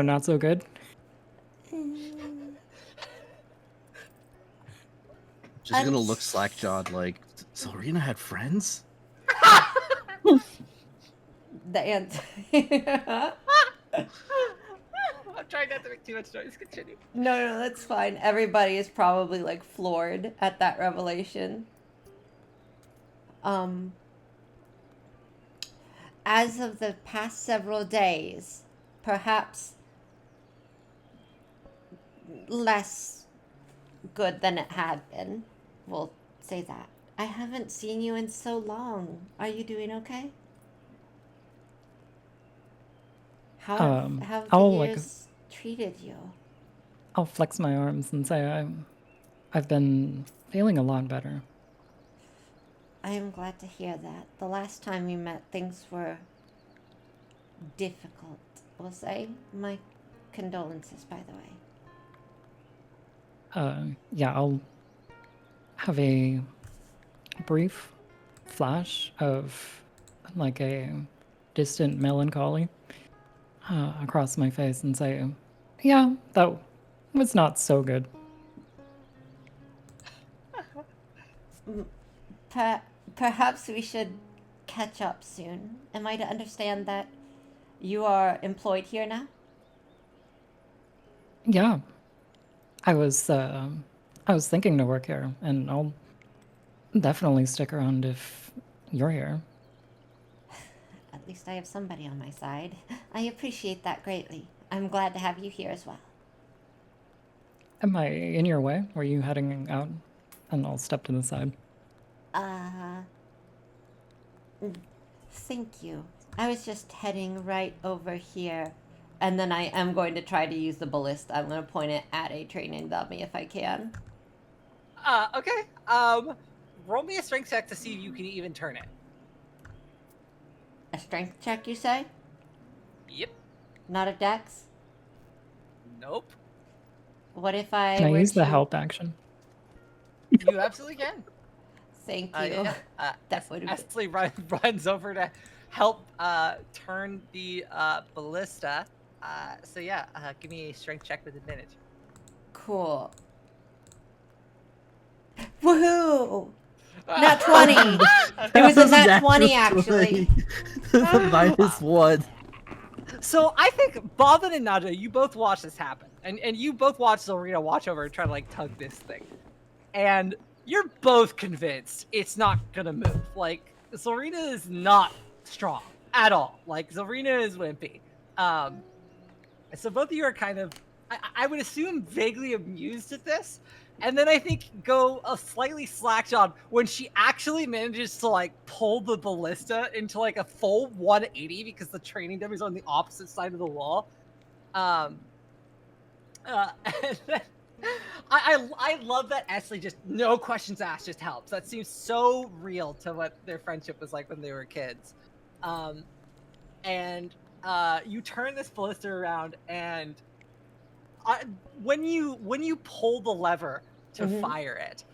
not so good? Just gonna look slack-jawed like, Zolrina had friends? The answer. I'm trying not to make too much noise. Continue. No, that's fine. Everybody is probably like floored at that revelation. As of the past several days, perhaps less good than it had been. We'll say that. I haven't seen you in so long. Are you doing okay? How have the years treated you? I'll flex my arms and say I've been feeling a lot better. I am glad to hear that. The last time we met, things were difficult, we'll say. My condolences, by the way. Yeah, I'll have a brief flash of like a distant melancholy across my face and say, yeah, that was not so good. Perhaps we should catch up soon. Am I to understand that you are employed here now? Yeah. I was thinking to work here, and I'll definitely stick around if you're here. At least I have somebody on my side. I appreciate that greatly. I'm glad to have you here as well. Am I in your way? Were you heading out? And I'll step to the side. Thank you. I was just heading right over here. And then I am going to try to use the ballista. I'm going to point it at a training dummy if I can. Okay. roll me a strength check to see if you can even turn it. A strength check, you say? Yep. Not a dex? Nope. What if I Can I were use the to- help action? You absolutely can. Thank you. Yeah. That would have Esley runs over to help turn the ballista. So yeah, give me a strength check with advantage. cool. Woohoo! Nat 20! It was a nat 20, actually. -1. So I think Bobbin and Naja, you both watch this happen, and you both watch Zorina watch over and try to like tug this thing, and you're both convinced it's not gonna move. Like Zorina is not strong at all. Like Zorina is wimpy. So both of you are kind of, I would assume, vaguely amused at this. And then I think go a slightly slack-jawed when she actually manages to like pull the ballista into like a full 180 because the training dummy's on the opposite side of the wall. And then, I love that Esley just no questions asked, just helps. That seems so real to what their friendship was like when they were kids. And you turn this ballista around, and when you pull the lever to fire it,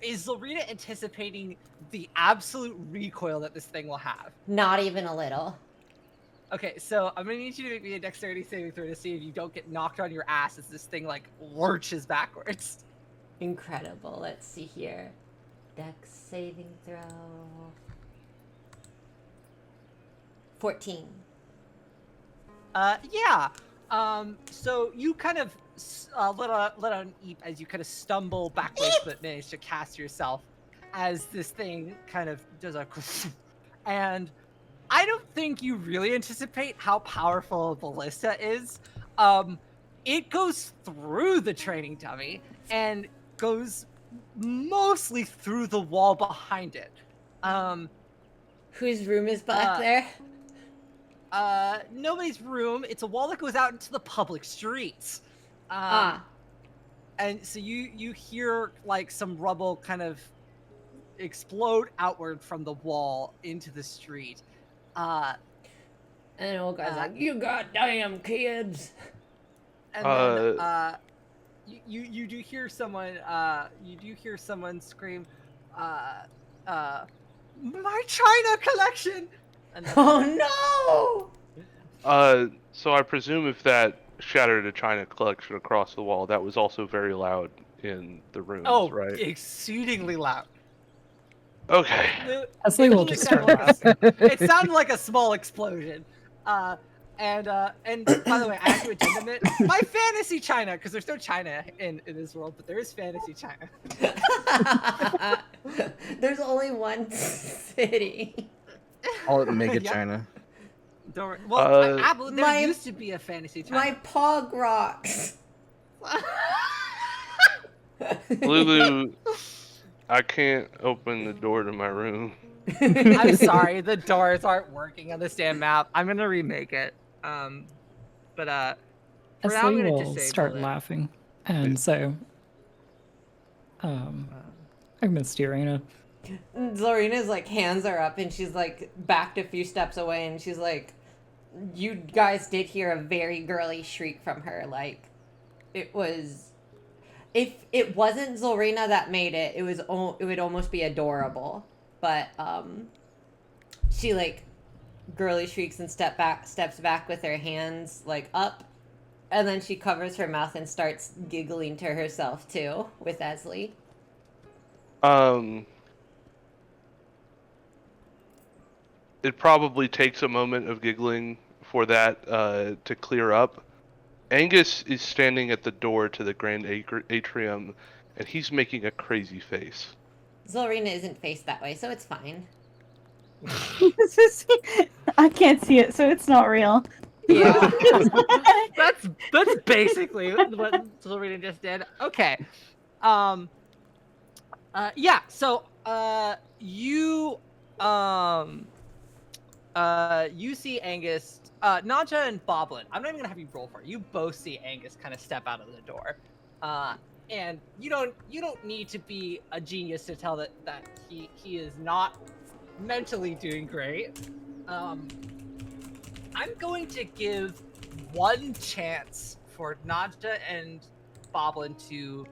is Zorina anticipating the absolute recoil that this thing will have? Not even a little. Okay, so I'm gonna need you to make me a dexterity saving throw to see if you don't get knocked on your ass as this thing like lurches backwards. Incredible. Let's see here. Dex saving throw. 14. Yeah. So you kind of let out an eep as you kind of stumble backwards, but manage to cast yourself as this thing kind of does a, and I don't think you really anticipate how powerful a ballista is. It goes through the training dummy and goes mostly through the wall behind it. Whose room is back there? Nobody's room. It's a wall that goes out into the public streets. And so you hear like some rubble kind of explode outward from the wall into the street. And an old guy's like, "You goddamn kids!" And then you do hear someone scream, "My China collection!" And then, Oh no! So I presume if that shattered a china collection across the wall, that was also very loud in the rooms, right? Exceedingly loud. Okay. Esley will just start laughing. It sounded like a small explosion. And by the way, I have to addendum it. My fantasy China, because there's no China in this world, but there is fantasy China. There's only one city. Call it Mega Yeah. China. Don't worry. Well, there my- used to be a fantasy China. My pog rocks. Lulu, I can't open the door to my room. I'm sorry, the doors aren't working on this damn map. I'm gonna remake it. For now, I'm Esley gonna will disable start it. laughing, and so, I missed Urena. Zorina's like hands are up and she's like backed a few steps away and she's like, "You guys did hear a very girly shriek from her. Like, it was, if it wasn't Zorina that made it, it would almost be adorable. But she like girly shrieks and steps back with her hands like up, and then she covers her mouth and starts giggling to herself too with Esley. It probably takes a moment of giggling for that to clear up. Angus is standing at the door to the grand atrium, and he's making a crazy face. Zorina isn't faced that way, so it's fine. I can't see it, so it's not real. Yeah. That's basically what Zorina just did. Okay. Yeah. So you you see Angus, Naja and Boblin. I'm not even gonna have you roll for it. You both see Angus kind of step out of the door, and you don't need to be a genius to tell that he is not mentally doing great. I'm going to give one chance for Nadja and Boblin to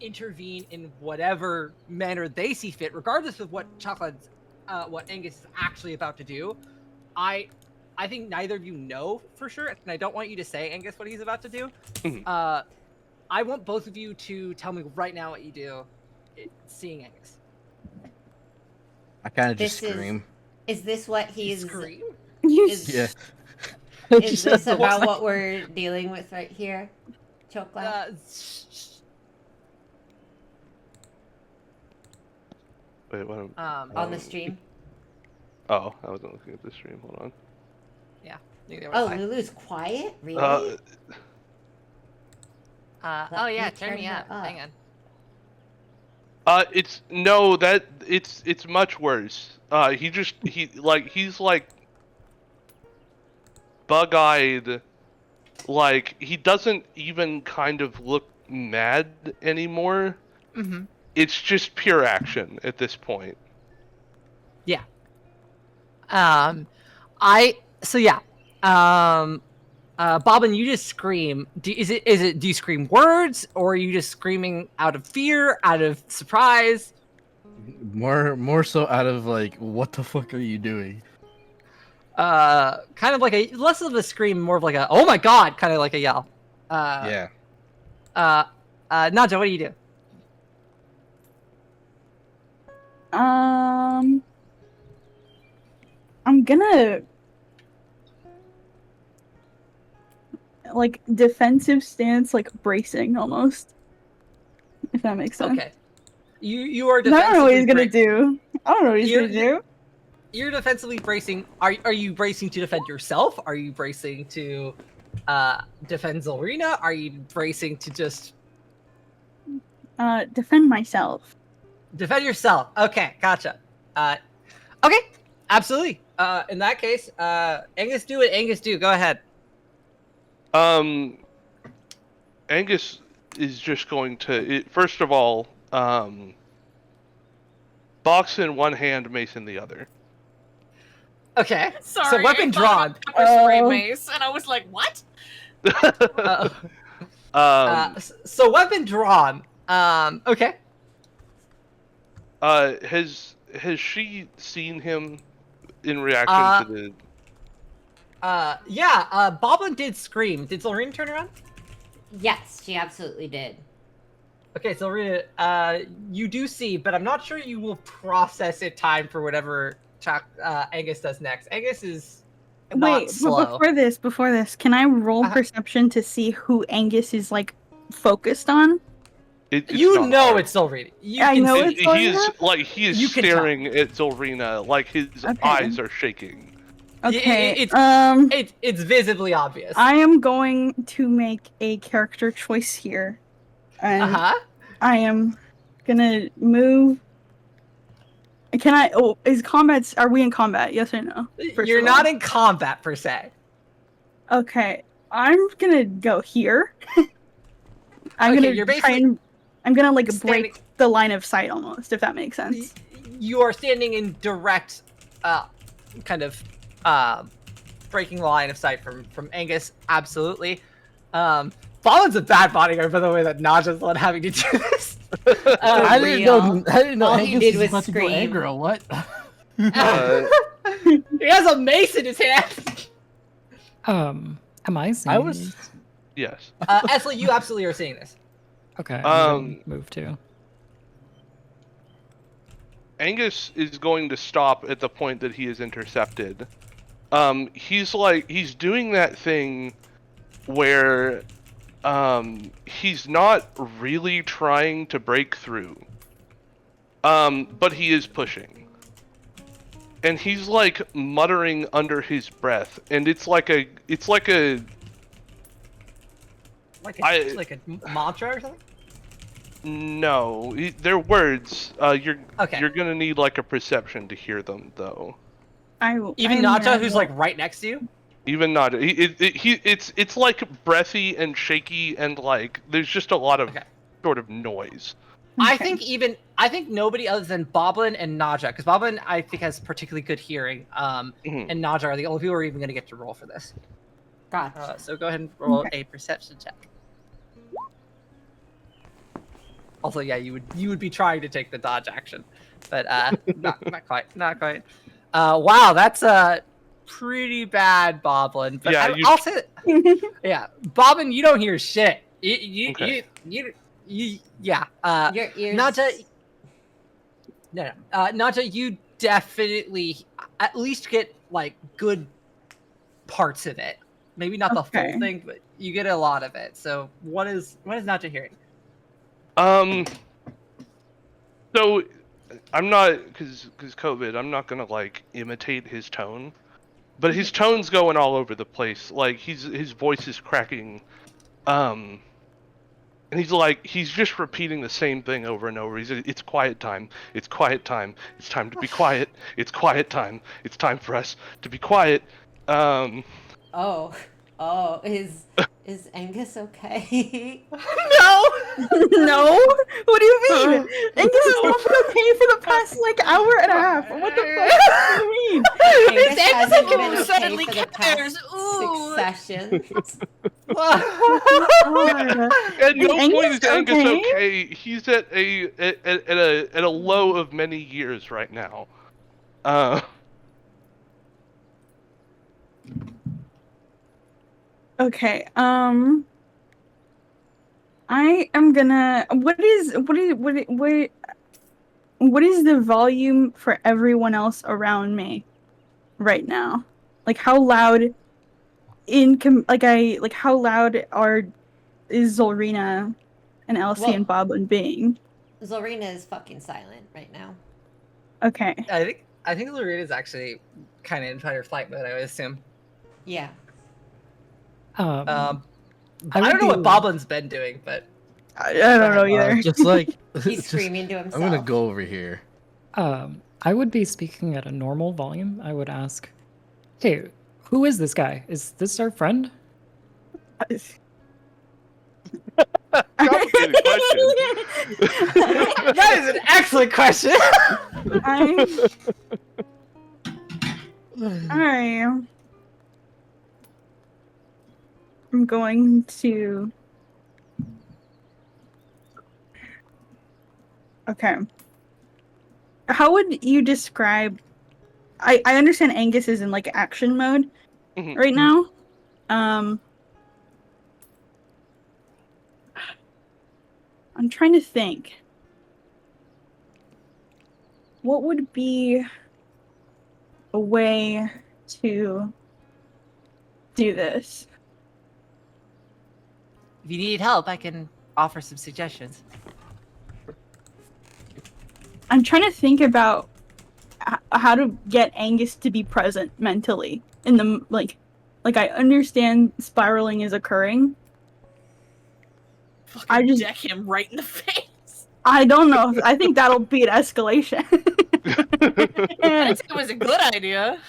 intervene in whatever manner they see fit, regardless of what what Angus is actually about to do. I think neither of you know for sure, and I don't want you to say, Angus, what he's about to do. I want both of you to tell me right now what you do, seeing Angus. I kind of just scream. Is this what he's... Scream? Yeah. Is this about what we're dealing with right here, Chokla? Wait, what? On the stream? Oh, I wasn't looking at the stream. Hold on. Yeah. Oh, Lulu's quiet? Really? Oh yeah, turn me up. Hang on. It's much worse. He's like bug-eyed. Like, he doesn't even kind of look mad anymore. Mm-hmm. It's just pure action at this point. Yeah. Bobbin, you just scream. Do you scream words, or are you just screaming out of fear, out of surprise? More so out of like, what the fuck are you doing? Kind of like less of a scream, more of like a oh my god, kind of like a yell. Yeah. Nadja, what do you do? I'm gonna like defensive stance, like bracing almost. If that makes sense. Okay. You are I don't know what defensively he's gonna do. I don't know what he's gonna do. You're defensively bracing. Are you bracing to defend yourself? Are you bracing to defend Zolrina? Are you bracing to just defend myself? defend yourself? Okay, gotcha. Okay, absolutely. In that case, Angus, do it. Angus, do. Go ahead. Angus is just going to first of all, box in one hand, mace in the other. Okay. Sorry, So weapon I thought drawn. it was pepper spray mace, and I was like, what? So weapon drawn. Okay. Has she seen him in reaction to the? Yeah. Boblin did scream. Did Zolrina turn around? Yes, she absolutely did. Okay, Zolrina, you do see, but I'm not sure you will process it time for whatever Angus does next. Angus is not slow. But before this, can I roll perception to see who Angus is like focused on? You know it's Zolrina. I know it's Zolrina? He is staring at Zolrina, like his eyes are shaking. Okay. It's visibly obvious. I am going to make a character choice here. And I am gonna move. Can I? Oh, are we in combat? Yes or no? You're not in combat per se. Okay, I'm gonna go here. I'm gonna like break the line of sight almost, if that makes sense. You are standing in direct, kind of, breaking the line of sight from Angus. Absolutely. Fallen's a bad bodyguard, by the way, that Nadja's not having to do this. I didn't know All he Angus did was was about to go scream. aggro. What? He has a mace in his hand. Am I seeing these? Yes. Esley, you absolutely are seeing this. Okay, I'm gonna move too. Angus is going to stop at the point that he is intercepted. He's doing that thing where he's not really trying to break through. But he is pushing. And he's like muttering under his breath, and it's like a mantra or something? No, they're words. You're Okay. You're gonna need like a perception to hear them, though. Even Nadja, who's like right next to you? Even not it's like breathy and shaky and like there's just a lot of Okay. sort of noise. I Okay. think nobody other than Boblin and Naja, because Boblin I think has particularly good hearing. Mhm. And Naja are the only people who are even going to get to roll for this. Gotcha. So go ahead and roll Okay. a perception check. Also, yeah, you would be trying to take the dodge action, but not quite. Wow, that's a pretty bad Boblin. But Yeah, I'll say, yeah, Boblin, you don't hear shit. Okay. Yeah. Your ears. Naja, no. Naja, you definitely at least get like good parts of it. Maybe not the full Okay. thing, but you get a lot of it. So what is Naja hearing? So I'm not because COVID. I'm not gonna like imitate his tone, but his tone's going all over the place. Like his voice is cracking, and he's just repeating the same thing over and over. It's quiet time. It's quiet time. It's time to be quiet. It's quiet time. It's time for us to be quiet. Um, Oh, is Angus okay? No. No? What do you mean? Angus has not been okay for the past like hour and a half. What the fuck do you mean? Angus hasn't been okay suddenly for the cares. past Ooh. 6 sessions. God. at no Is point is Angus Angus okay? okay. He's at a low of many years right now. Okay. I am gonna. What is the volume for everyone else around me right now? Like how loud how loud is Zolrina and Elsie Well, and Boblin being? Zorina is fucking silent right now. Okay. I think Lorena's actually kind of in fight or flight mode. I would assume. Yeah. I I don't would know what be- Boblin's been doing, but I don't know ahead. either. Just like He's just- screaming to I'm himself. gonna go over here. I would be speaking at a normal volume. I would ask, "Hey, who is this guy? Is this our friend?" Complicated question. That is an excellent question. I'm going to. Okay. How would you describe? I understand Angus is in like action mode Mhm. right now. I'm trying to think. What would be a way to do this? If you need help, I can offer some suggestions. I'm trying to think about how to get Angus to be present mentally in the like I understand spiraling is occurring. Fucking deck him right in the face. I don't know. I think that'll be an escalation. I'd say it was a good idea.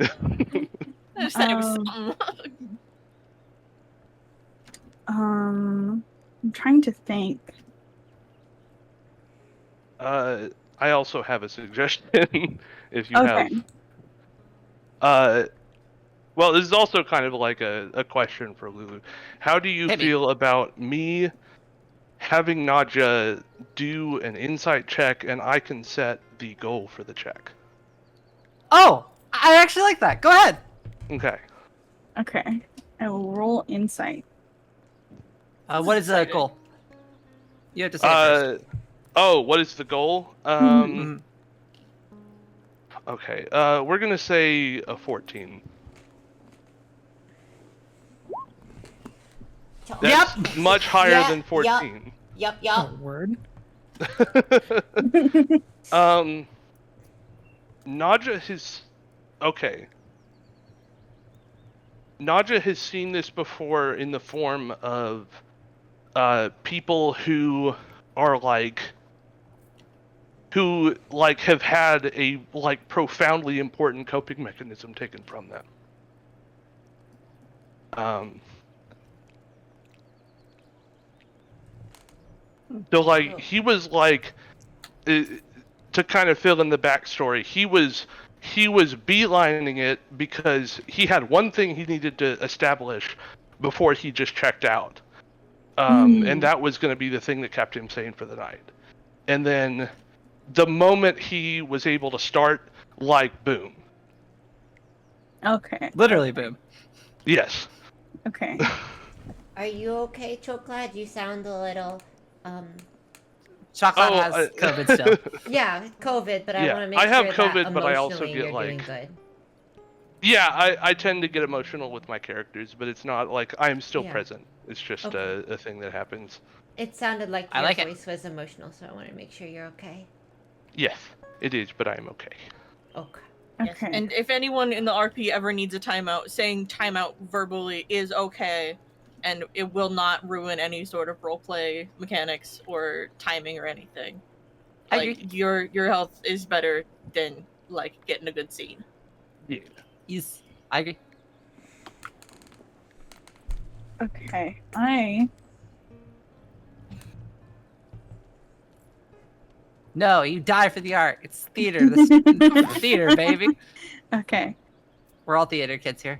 I said it was something. I'm trying to think. I also have a suggestion if you Okay. have. Well, this is also kind of like a question for Lulu. How do you Hit me. feel about me having Nadja do an insight check and I can set the goal for the check? Oh, I actually like that. Go ahead. Okay. Okay. I will roll insight. What is the goal? You have to say it first. Oh, what is the goal? Mhm. Okay. We're gonna say a 14. That's much higher than 14. Yup. Oh, word. Nadja has. Okay. Nadja has seen this before in the form of people who are who have had a profoundly important coping mechanism taken from them. So like he was like, to kind of fill in the backstory, he was beelining it because he had one thing he needed to establish before he just checked out, and that was going to be the thing that kept him sane for the night. And then the moment he was able to start, like, boom. Okay. Literally, okay. boom. Yes. Okay. Are you okay, Chocolate? You sound a little, Chocolate has COVID still. yeah, COVID, but I Yeah, want to make I have sure that COVID, but I also emotionally get, you're doing like- good. Yeah, I tend to get emotional with my characters, but it's not like I'm still Yeah. present. It's just Okay. a thing that happens. It sounded like I your like it. voice was emotional, so I want to make sure you're okay. Yes, it is, but I'm okay. Okay. Yes. Okay. And if anyone in the RP ever needs a timeout, saying timeout verbally is okay, and it will not ruin any sort of roleplay mechanics or timing or anything. I Like agree. your health is better than like getting a good scene. Yeah. Yes, I agree. Okay. No, you die for the art. It's theater. This for the theater, baby. Okay. We're all theater kids here.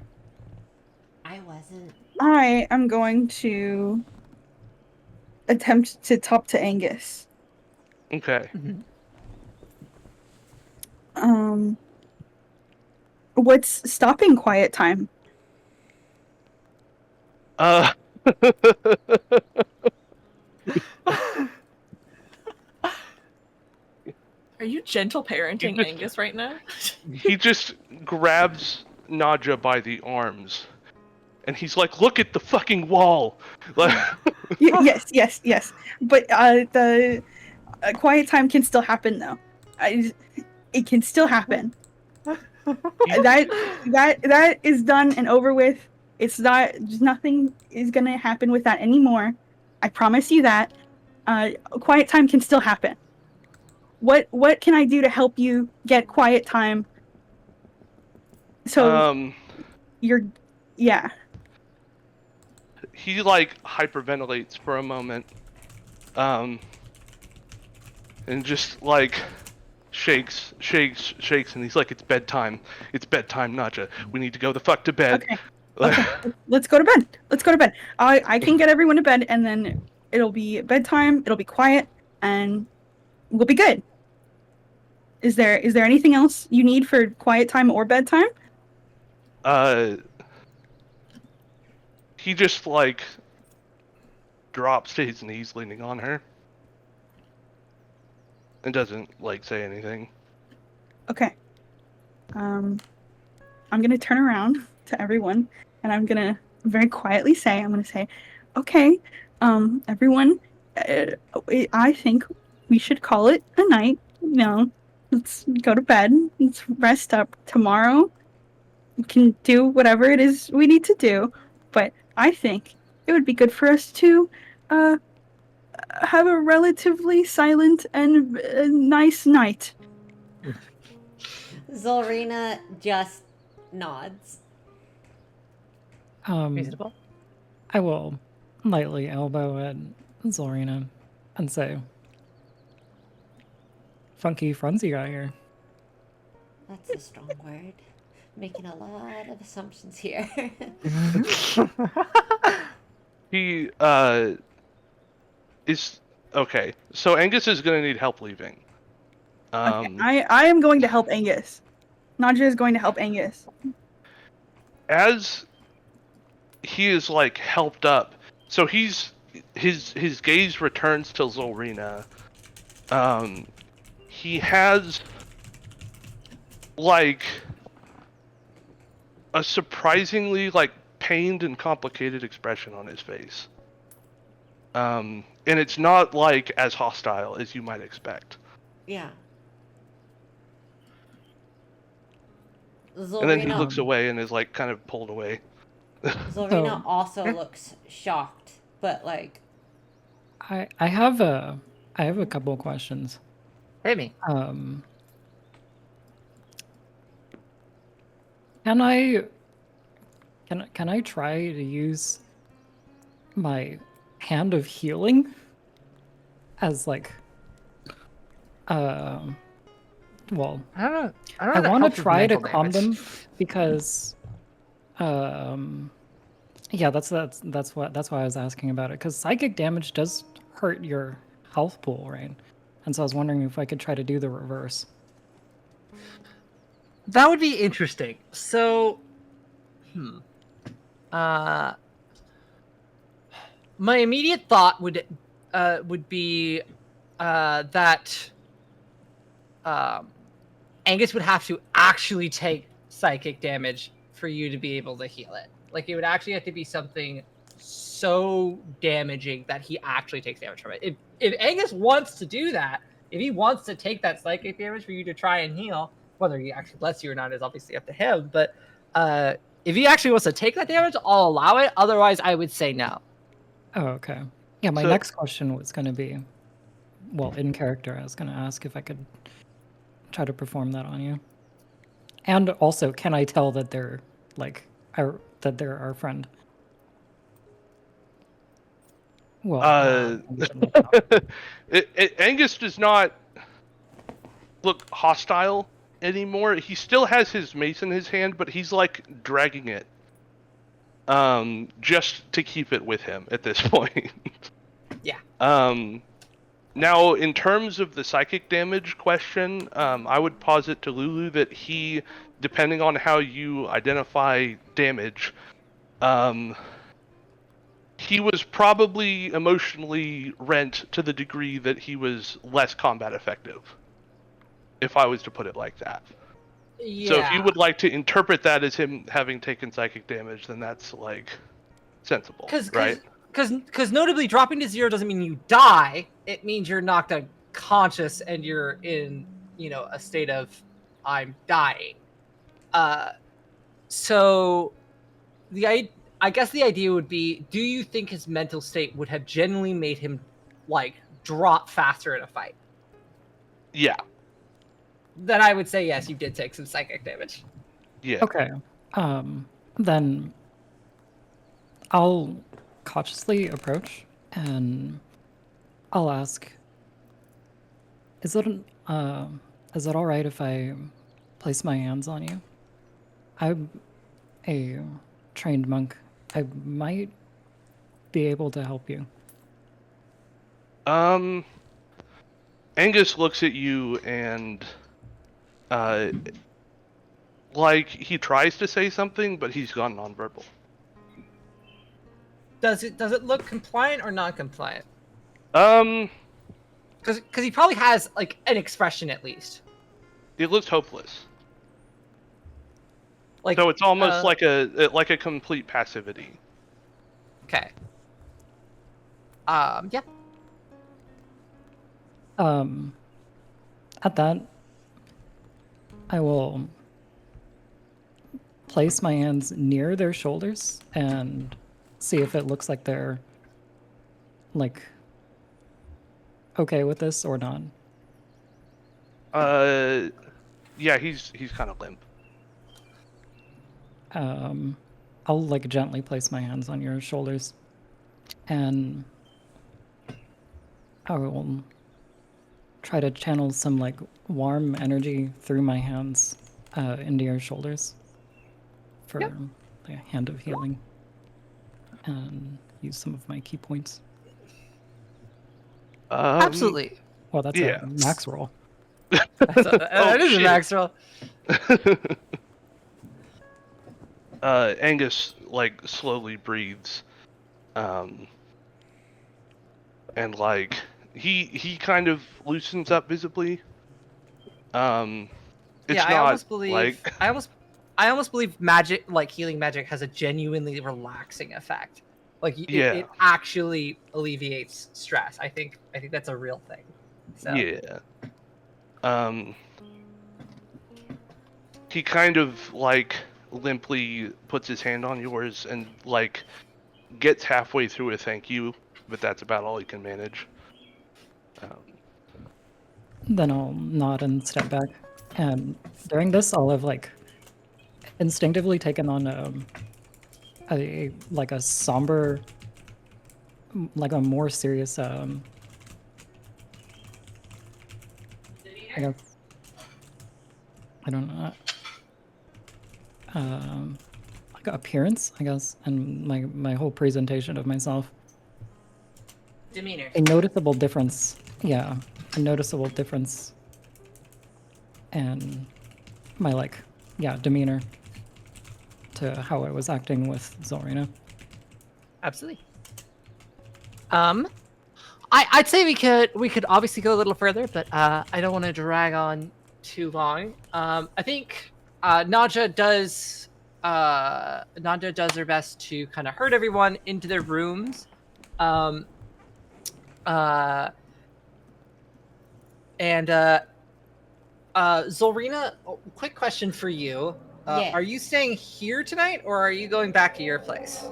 I wasn't. I am going to attempt to talk to Angus. Okay. What's stopping quiet time? Uh. Are you gentle parenting just- Angus right now? He just grabs Nadja by the arms, and he's like, "Look at the fucking wall!" Like, Yes. But the quiet time can still happen, though. It can still happen. That is done and over with. It's not. Nothing is gonna happen with that anymore. I promise you that. Quiet time can still happen. What can I do to help you get quiet time? So you're, yeah. he like hyperventilates for a moment, and just like shakes, and he's like, "It's bedtime. It's bedtime, Nadja. We need to go the fuck to bed." Okay. Let's go to bed. I can get everyone to bed, and then it'll be bedtime. It'll be quiet, and we'll be good. Is there anything else you need for quiet time or bedtime? He just like drops to his knees, leaning on her, and doesn't like say anything. Okay. I'm gonna turn around to everyone, and I'm gonna very quietly say, okay, everyone, I think we should call it a night. Let's go to bed. Let's rest up. Tomorrow, we can do whatever it is we need to do. But I think it would be good for us to, have a relatively silent and nice night. Zolrina just nods. Reasonable. I will lightly elbow at Zorina and say, "Funky frenzy guy here." That's a strong word. Making a lot of assumptions here. He is okay. So Angus is gonna need help leaving. Okay. I am going to help Angus. Nadja is going to help Angus. As he is like helped up, so his gaze returns to Zolrina. He has like a surprisingly like pained and complicated expression on his face. And it's not like as hostile as you might expect. Yeah. And then he Zolrina, looks away and is like kind of pulled away. Zolrina So- also looks shocked, but like, I have a couple questions. Hit me. Can I Can I try to use my hand of healing as like well, I don't know. I don't I know. want to try to calm them because yeah, that's why I was asking about it, because psychic damage does hurt your health pool, right? And so I was wondering if I could try to do the reverse. That would be interesting. So, my immediate thought would be that Angus would have to actually take psychic damage for you to be able to heal it. Like, it would actually have to be something so damaging that he actually takes damage from it. If Angus wants to do that, if he wants to take that psychic damage for you to try and heal, whether he actually lets you or not is obviously up to him. But if he actually wants to take that damage, I'll allow it. Otherwise, I would say no. Oh, okay. Yeah, my So- next question was going to be, well, in character, I was going to ask if I could try to perform that on you. And also, can I tell that they're like that they're our friend? Well, Angus does not look hostile anymore. He still has his mace in his hand, but he's like dragging it, just to keep it with him at this point. Yeah. Now, in terms of the psychic damage question, I would posit to Lulu that he, depending on how you identify damage, he was probably emotionally rent to the degree that he was less combat effective, if I was to put it like that. Yeah. So if you would like to interpret that as him having taken psychic damage, then that's, like, sensible, right? Because notably, dropping to 0 doesn't mean you die. It means you're knocked unconscious and you're in, a state of I'm dying. So I guess the idea would be, do you think his mental state would have genuinely made him like drop faster in a fight? Yeah. Then I would say yes, you did take some psychic damage. Yeah. okay. Then I'll cautiously approach and I'll ask, is it all right if I place my hands on you? I'm a trained monk. I might be able to help you. Angus looks at you and, like, he tries to say something, but he's gone nonverbal. Does it look compliant or non-compliant? Because Because he probably has like an expression at least. it looks hopeless. Like, So it's almost like a complete passivity. Okay. Yeah. At that, I will place my hands near their shoulders and see if it looks like they're like okay with this or not. Yeah, he's kind of limp. I'll like gently place my hands on your shoulders and I will try to channel some like warm energy through my hands into your shoulders for the hand of healing and use some of my key points. Absolutely. Well, that's yeah. a max roll. That is a max roll. Angus like slowly breathes, and like he kind of loosens up visibly. It's Yeah, not I almost believe like I almost believe magic, like healing magic, has a genuinely relaxing effect. Like it actually alleviates stress. I think that's a real thing. So. Yeah. He kind of like limply puts his hand on yours and like gets halfway through a thank you, but that's about all he can manage. Then I'll nod and step back. And during this, I'll have like instinctively taken on like a somber, like a more serious I guess I don't know. Like appearance, I guess, and my whole presentation of myself. Demeanor. A noticeable difference. Yeah, a noticeable difference in my demeanor to how I was acting with Zorina. Absolutely. I'd say we could obviously go a little further, but I don't want to drag on too long. I think Nadja does her best to kind of herd everyone into their rooms. Zorina, quick question for you. Yeah. Are you staying here tonight, or are you going back to your place?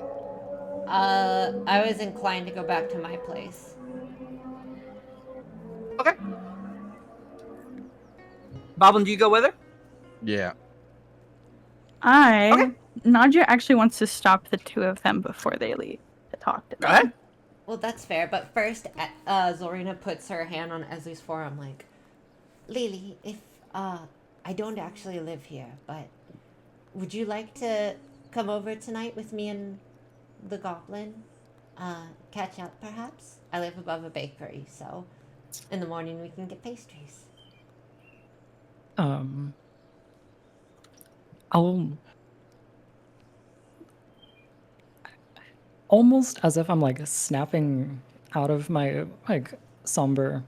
I was inclined to go back to my place. Okay. Boblin, do you go with her? Yeah. Nadia actually wants to stop the two of them before they leave to talk to them. Go ahead. Well, that's fair, but first, Zorina puts her hand on Esley's forearm, like, Lily, if, I don't actually live here, but would you like to come over tonight with me and the goblin? Catch up, perhaps? I live above a bakery, so in the morning we can get pastries. I'll almost as if I'm like snapping out of my like somber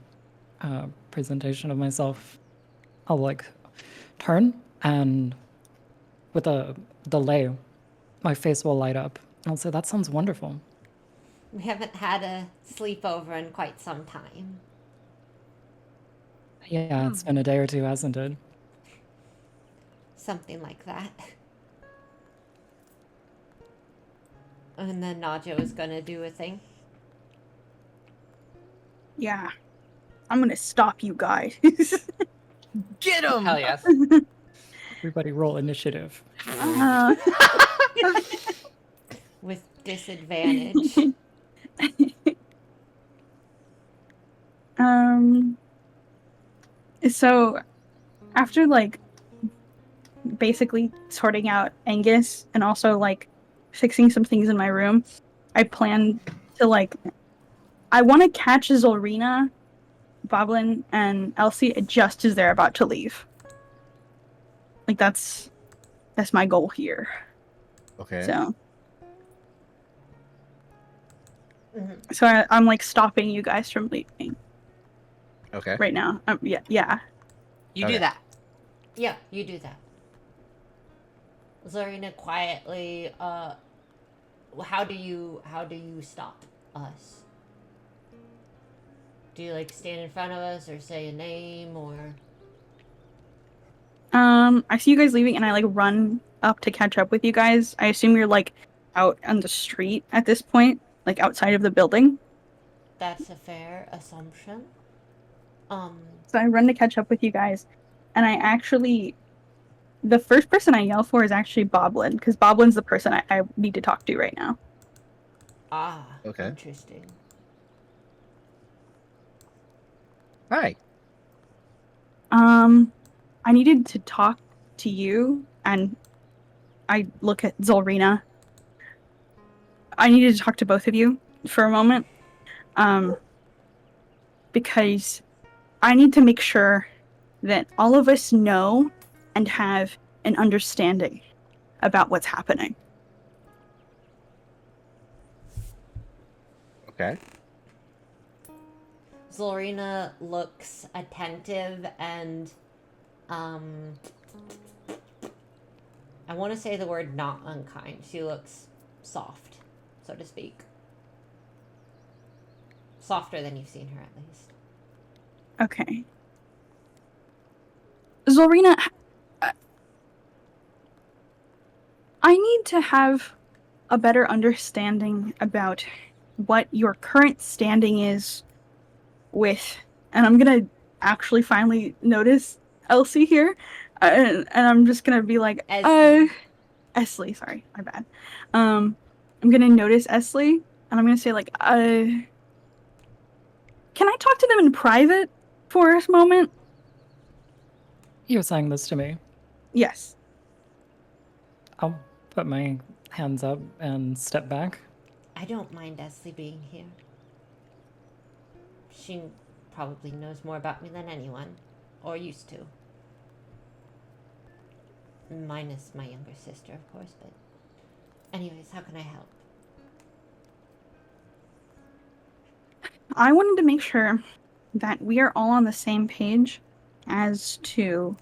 presentation of myself. I'll like turn and with a delay, my face will light up. And I'll say, "That sounds wonderful." We haven't had a sleepover in quite some time. Yeah, it's been a day or two, hasn't it? Something like that. And then Naja was gonna do a thing. Yeah. I'm gonna stop you guys. Get him! Hell yes. Everybody roll initiative. With disadvantage. So after like basically sorting out Angus and also like fixing some things in my room, I plan to like I want to catch Zorina, Boblin, and Elsie just as they're about to leave. Like that's my goal here. Okay. So Mm-hmm. so I'm like stopping you guys from leaving Okay. right now. Yeah. You Okay. do that. Yeah, you do that. Zorina quietly, how do you stop us? Do you like stand in front of us or say a name or? I see you guys leaving and I like run up to catch up with you guys. I assume you're like out on the street at this point, like outside of the building. That's a fair assumption. So I run to catch up with you guys, and I actually, the first person I yell for is actually Boblin, because Boblin's the person I need to talk to right now. Okay. Interesting. Hi. I needed to talk to you, and I look at Zorina. I needed to talk to both of you for a moment, because I need to make sure that all of us know and have an understanding about what's happening. Okay. Zorina looks attentive and, I want to say the word not unkind. She looks soft, so to speak. Softer than you've seen her, at least. Okay. Zorina, I need to have a better understanding about what your current standing is with, and I'm gonna actually finally notice Elsie here, and I'm just gonna be like, Esley. Esley, sorry, my bad. I'm gonna notice Esley, and I'm gonna say like, can I talk to them in private for a moment? You're saying this to me. Yes. I'll put my hands up and step back. I don't mind Esley being here. She probably knows more about me than anyone, or used to. Minus my younger sister, of course, but... Anyways, how can I help? I wanted to make sure that we are all on the same page as to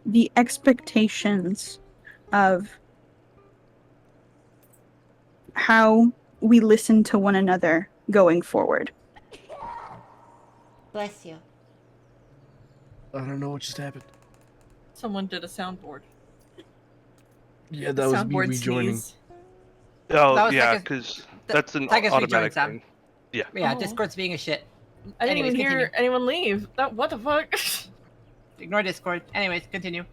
the expectations of how we listen to one another going forward. Bless you. I don't know what just happened. Someone did a soundboard. Yeah, that was me Soundboard rejoining. sneeze. Oh, That was yeah, like a- because that's an Tychus rejoined, automatic Sam. thing. Yeah, Oh. Discord's being a shit. I didn't Anyways, even hear continue. anyone leave. What the fuck? Ignore Discord. Anyways, continue.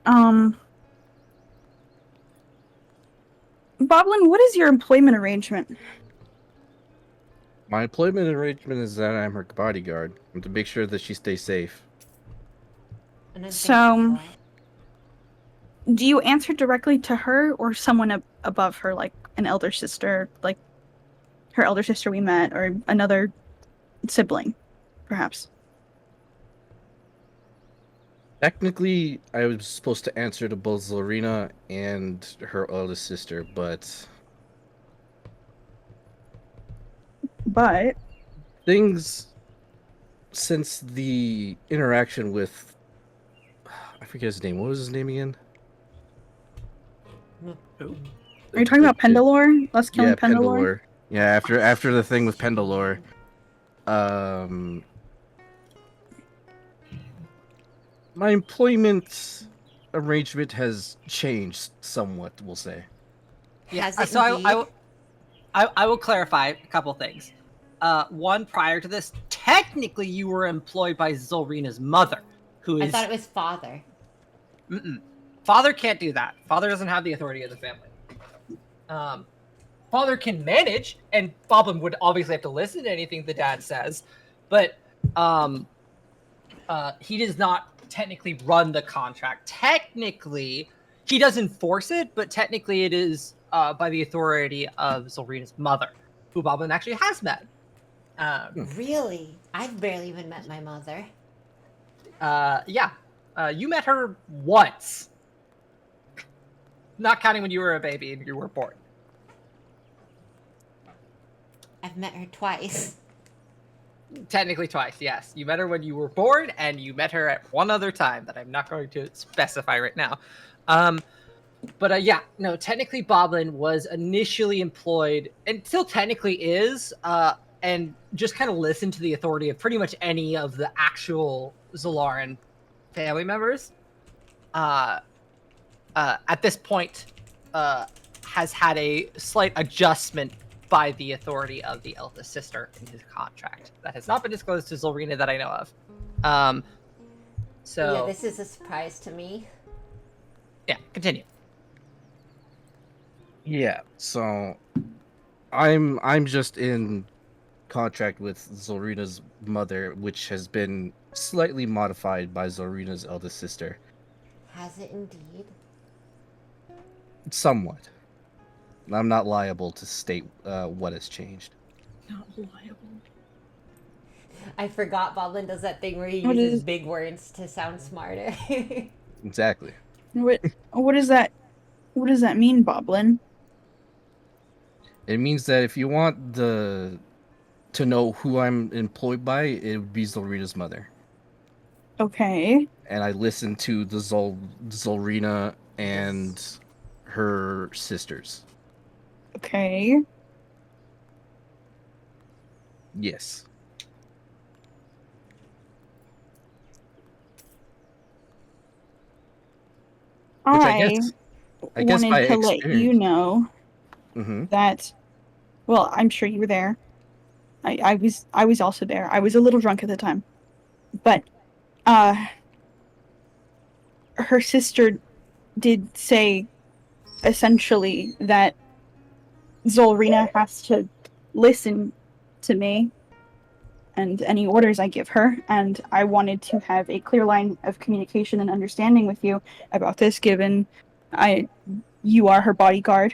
Boblin, what is your employment arrangement? My employment arrangement is that I'm her bodyguard. I'm to make sure that she stays safe. And I'm So, thankful for it. do you answer directly to her or someone above her, like an elder sister, like her elder sister we met, or another sibling, perhaps? Technically, I was supposed to answer to both Zorina and her eldest sister, but things since the interaction with I forget his name. What was his name again? Who? Are you talking about Pendalore? Let's kill Yeah, Pendalore? Yeah, after the thing with Pendalore, my employment arrangement has changed somewhat, we'll say. Yeah, Has it so indeed? I will clarify a couple things. One, prior to this, technically you were employed by Zolrina's mother, who is... I thought it was father. Father can't do that. Father doesn't have the authority of the family. Father can manage, and Boblin would obviously have to listen to anything the dad says, but he does not technically run the contract. Technically, he does enforce it, but technically it is by the authority of Zolrina's mother, who Boblin actually has met. Really? I've barely even met my mother. Yeah. You met her once. Not counting when you were a baby and you were born. I've met her twice. Technically twice, yes. You met her when you were born, and you met her at one other time that I'm not going to specify right now. But yeah, no, technically Boblin was initially employed, and still technically is, and just kind of listened to the authority of pretty much any of the actual Zolaran family members. At this point, has had a slight adjustment by the authority of the eldest sister in his contract. That has not been disclosed to Zolrina that I know of. So Yeah, this is a surprise to me. yeah, continue. Yeah, so I'm just in contract with Zorina's mother, which has been slightly modified by Zorina's eldest sister. Has it indeed? Somewhat. I'm not liable to state what has changed. Not reliable. I forgot Boblin does that thing where he What uses is- big words to sound smarter. Exactly. What does that mean, Boblin? It means that if you want to know who I'm employed by, it would be Zorina's mother. Okay. And I listen to the Zorina and her sisters. Okay. Yes. I guess wanted by to let you know that, well, I'm sure you were there. I was also there. I was a little drunk at the time. But her sister did say essentially that Zolrina has to listen to me and any orders I give her, and I wanted to have a clear line of communication and understanding with you about this, given you are her bodyguard,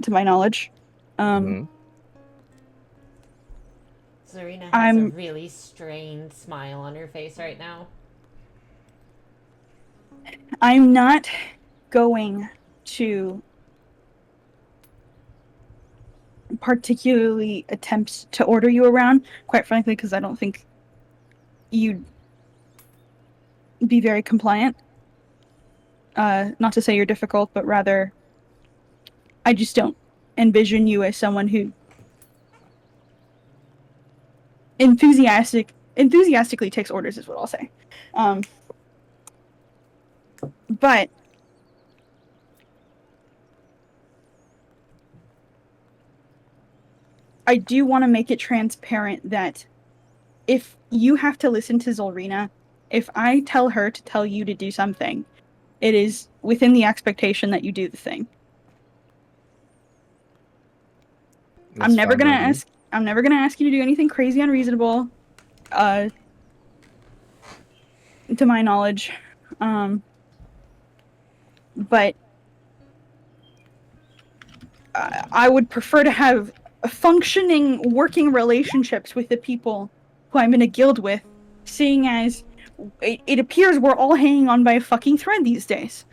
to my knowledge. Zarina has a really strained smile on her face right now. I'm not going to particularly attempt to order you around, quite frankly, because I don't think you'd be very compliant. Not to say you're difficult, but rather I just don't envision you as someone who enthusiastically takes orders, is what I'll say. But I do want to make it transparent that if you have to listen to Zolrina, if I tell her to tell you to do something, it is within the expectation that you do the thing. I'm never gonna ask you to do anything crazy unreasonable, to my knowledge. But I would prefer to have functioning working relationships with the people who I'm in a guild with, seeing as it appears we're all hanging on by a fucking thread these days.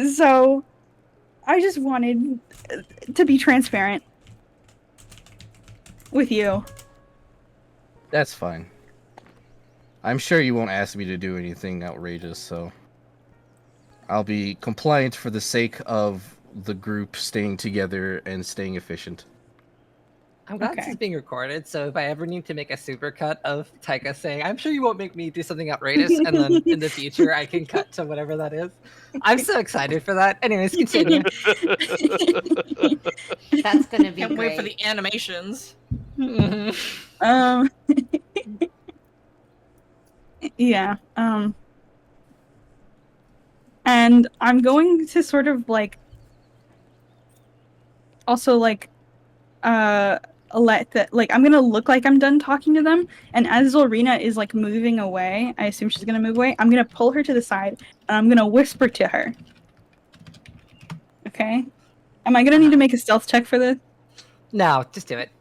So I just wanted to be transparent with you. That's fine. I'm sure you won't ask me to do anything outrageous, so I'll be compliant for the sake of the group staying together and staying efficient. I'm glad this is being recorded, so if I ever need to make a supercut of Taika saying, I'm sure you won't make me do something outrageous, and then in the future I can cut to whatever that is. I'm so excited for that. Anyways, continue. That's gonna be Can't great. wait for the animations. Yeah. And I'm going to sort of like also like let that, like, I'm gonna look like I'm done talking to them, and as Zolrina is like moving away, I assume she's gonna move away, I'm gonna pull her to the side and I'm gonna whisper to her. Okay? Am I gonna need to make a stealth check for this? No, just do it.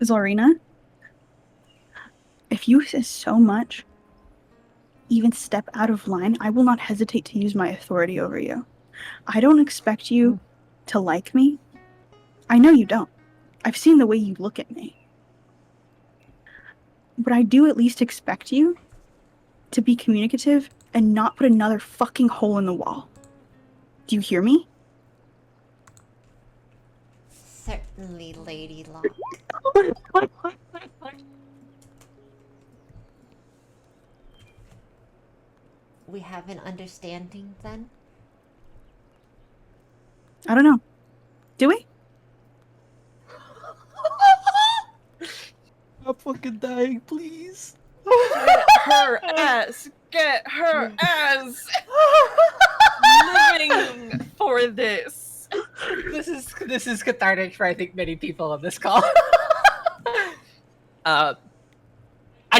Zolrina, if you so much even step out of line, I will not hesitate to use my authority over you. I don't expect you to like me. I know you don't. I've seen the way you look at me. But I do at least expect you to be communicative and not put another fucking hole in the wall. Do you hear me? Certainly, Lady Locke. We have an understanding then? I don't know. Do we? I'm fucking dying, please. Get her ass! Get her ass! Living for this. This is cathartic for I think many people on this call. I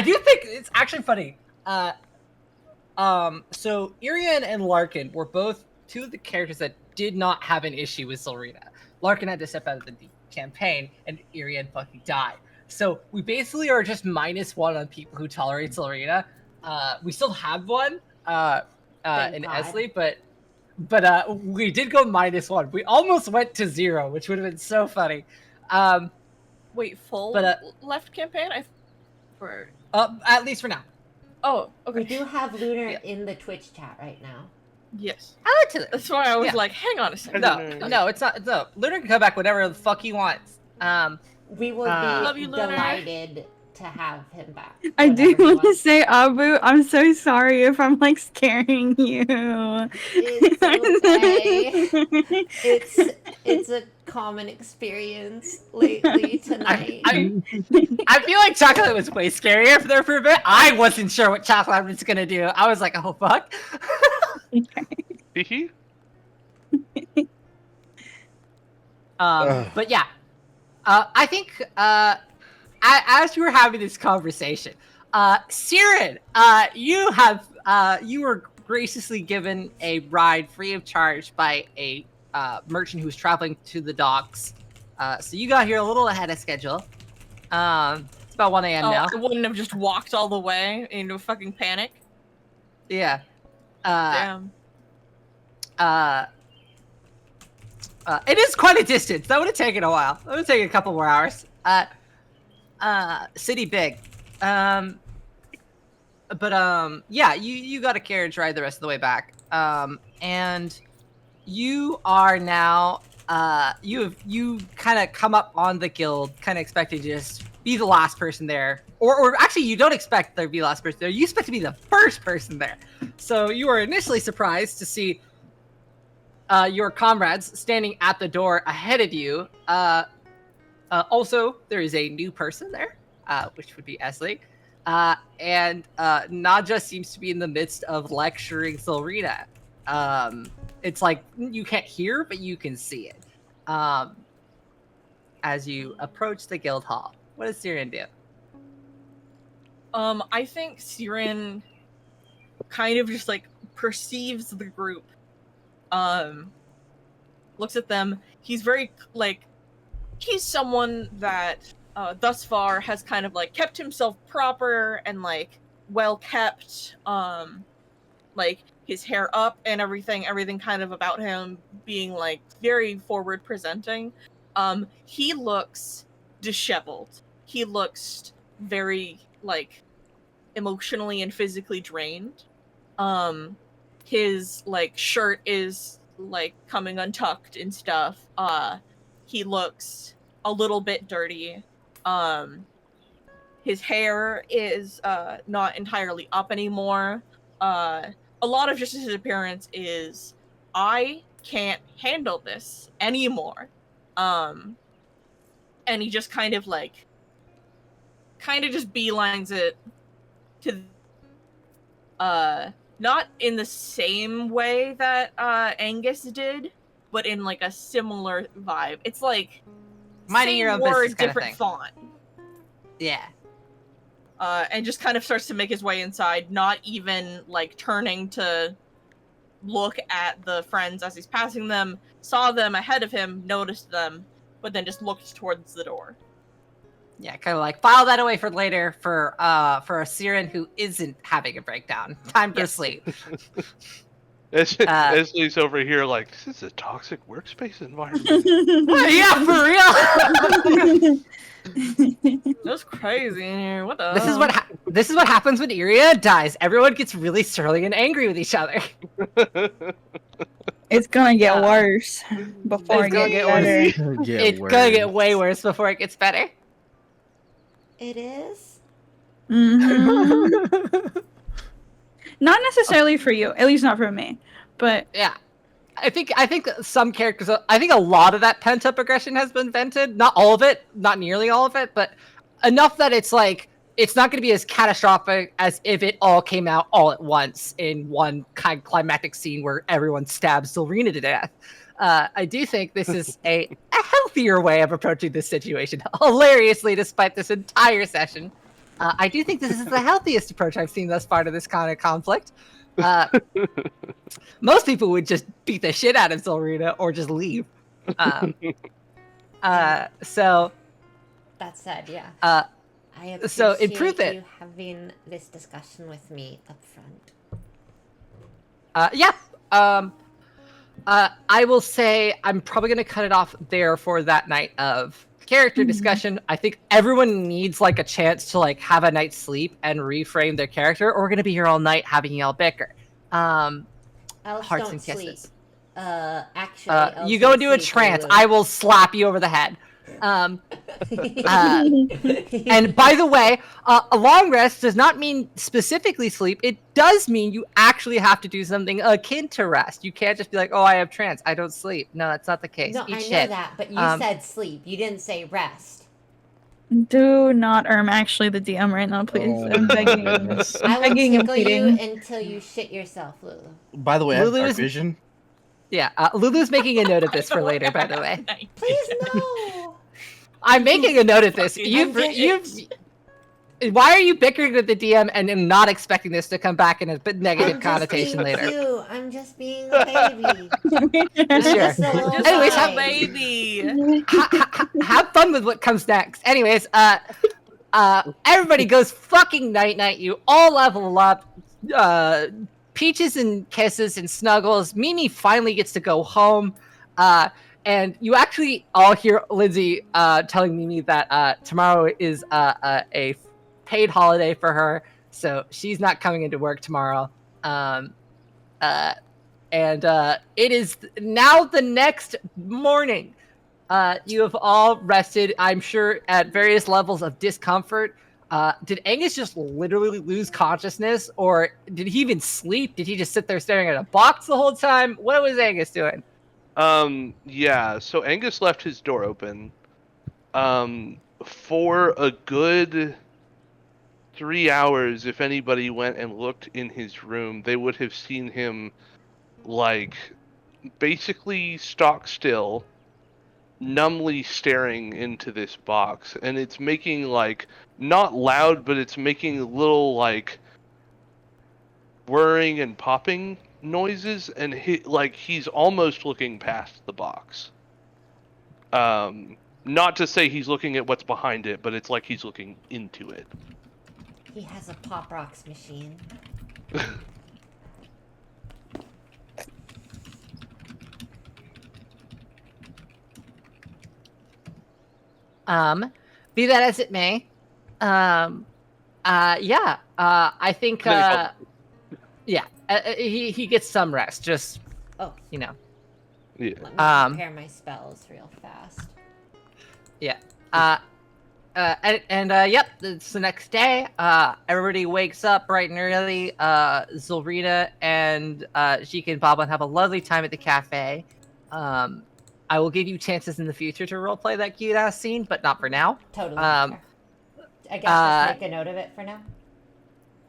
do think it's actually funny. So Irian and Larkin were both two of the characters that did not have an issue with Zolrina. Larkin had to step out of the campaign, and Irian fucking died. So we basically are just -1 on people who tolerate Zolrina. We still have one in God. Esley, but we did go -1. We almost went to 0, which would have been so funny. Wait, full But, left campaign? For at least for now. oh, okay. We do have Lunar in the Twitch chat right now. Yes. I like to. That's why I was Yeah. like, hang on a second. No, it's not. No, Lunar can come back whenever the fuck he wants. We will Love be you, Lunar. delighted to have him back. I do whenever he want to wants. say, Abu, I'm so sorry if I'm like scaring you. It's okay. It's a common experience lately tonight. I feel like Chocolate was way scarier there for a bit. I wasn't sure what Chocolate was gonna do. I was like, oh fuck. Hee. But yeah, I think as we were having this conversation, Siren, you were graciously given a ride free of charge by a merchant who was traveling to the docks. So you got here a little ahead of schedule. It's about 1 a.m. now. I wouldn't have just walked all the way into a fucking panic. Yeah. Damn. It is quite a distance. That would have taken a while. That would have taken a couple more hours. City big. Yeah, you got a carriage ride the rest of the way back. And you are now, you kind of come up on the guild, kind of expecting to just be the last person there. Or actually, you don't expect there to be the last person there. You expect to be the first person there. So you are initially surprised to see your comrades standing at the door ahead of you. Also, there is a new person there, which would be Esley. And Nadja seems to be in the midst of lecturing Silrina. It's like you can't hear, but you can see it. As you approach the guild hall, what does Siren do? I think Siren kind of just like perceives the group. Looks at them. He's very like, he's someone that thus far has kind of like kept himself proper and like well kept, like his hair up and everything kind of about him being like very forward presenting. He looks disheveled. He looks very like emotionally and physically drained. His like shirt is like coming untucked and stuff. He looks a little bit dirty. His hair is not entirely up anymore. A lot of just his appearance is, I can't handle this anymore. And he just kind of just beelines it to not in the same way that Angus did, but in like a similar vibe. It's like Minding same your own word, business kind of different thing. font. Yeah. And just kind of starts to make his way inside, not even like turning to look at the friends as he's passing them, saw them ahead of him, noticed them, but then just looked towards the door. Yeah, kind of like file that away for later for a Siren who isn't having a breakdown. Time to sleep. Esley's over here like, this is a toxic workspace environment. Yeah, for real. That's crazy in here. What the? This is what happens when Iria dies. Everyone gets really surly and angry with each other. It's gonna get worse before It's it gonna gets get worse. better. It's gonna get way worse before it gets better. It is? Mm-hmm. Not necessarily for you, at least not for me. But Yeah. I think some characters, I think a lot of that pent up aggression has been vented. Not all of it, not nearly all of it, but enough that it's like, it's not going to be as catastrophic as if it all came out all at once in one kind of climactic scene where everyone stabs Silrina to death. I do think this is a healthier way of approaching this situation. Hilariously, despite this entire session, I do think this is the healthiest approach I've seen thus far to this kind of conflict. Most people would just beat the shit out of Silrina or just leave. So That said, yeah. Uh, I appreciate so improve it. you having this discussion with me up front. Yeah. I will say I'm probably going to cut it off there for that night of character discussion. I think everyone needs like a chance to like have a night's sleep and reframe their character, or we're going to be here all night having y'all bicker. Elves Hearts don't and sleep. kisses. Actually, elves You go don't into a sleep, trance. Lulu. I will slap you over the head. And by the way, a long rest does not mean specifically sleep. It does mean you actually have to do something akin to rest. You can't just be like, oh, I have trance, I don't sleep. No, that's not the case. No, Eat I know shit. that, but you said sleep. You didn't say rest. Do not. I'm actually the DM right now, please. Oh I'm my begging. goodness. I I'm will begging and tickle you pleading. until you shit yourself, Lulu. By the way, I have Lulu dark is- vision. Yeah, Lulu's making a note of this for later, by the way. Please no. I'm making a note of this. You've why are you bickering with the DM and not expecting this to come back in a negative connotation later? Cute. I'm just being a baby. Sure. Just a little Anyways, guy. baby. Have fun with what comes next. Anyways, everybody goes fucking night. You all level up. Peaches and kisses and snuggles. Mimi finally gets to go home. And you actually all hear Lindsay telling Mimi that tomorrow is a paid holiday for her, so she's not coming into work tomorrow. And it is now the next morning. You have all rested, I'm sure, at various levels of discomfort. Did Angus just literally lose consciousness, or did he even sleep? Did he just sit there staring at a box the whole time? What was Angus doing? Yeah, so Angus left his door open. For a good 3 hours, if anybody went and looked in his room, they would have seen him, like, basically stock still, numbly staring into this box. And it's making, like, not loud, but it's making little, like, whirring and popping noises, and he's almost looking past the box. Not to say he's looking at what's behind it, but it's like he's looking into it. He has a Pop Rocks machine. Be that as it may, I think, he gets some rest, just, you know. Yeah. Let me prepare my spells real fast. Yeah. Yep, it's the next day. Everybody wakes up bright and early. Zulrina and Jika and Boblin have a lovely time at the cafe. I will give you chances in the future to roleplay that cute-ass scene, but not for now. Totally fair. I guess just make a note of it for now.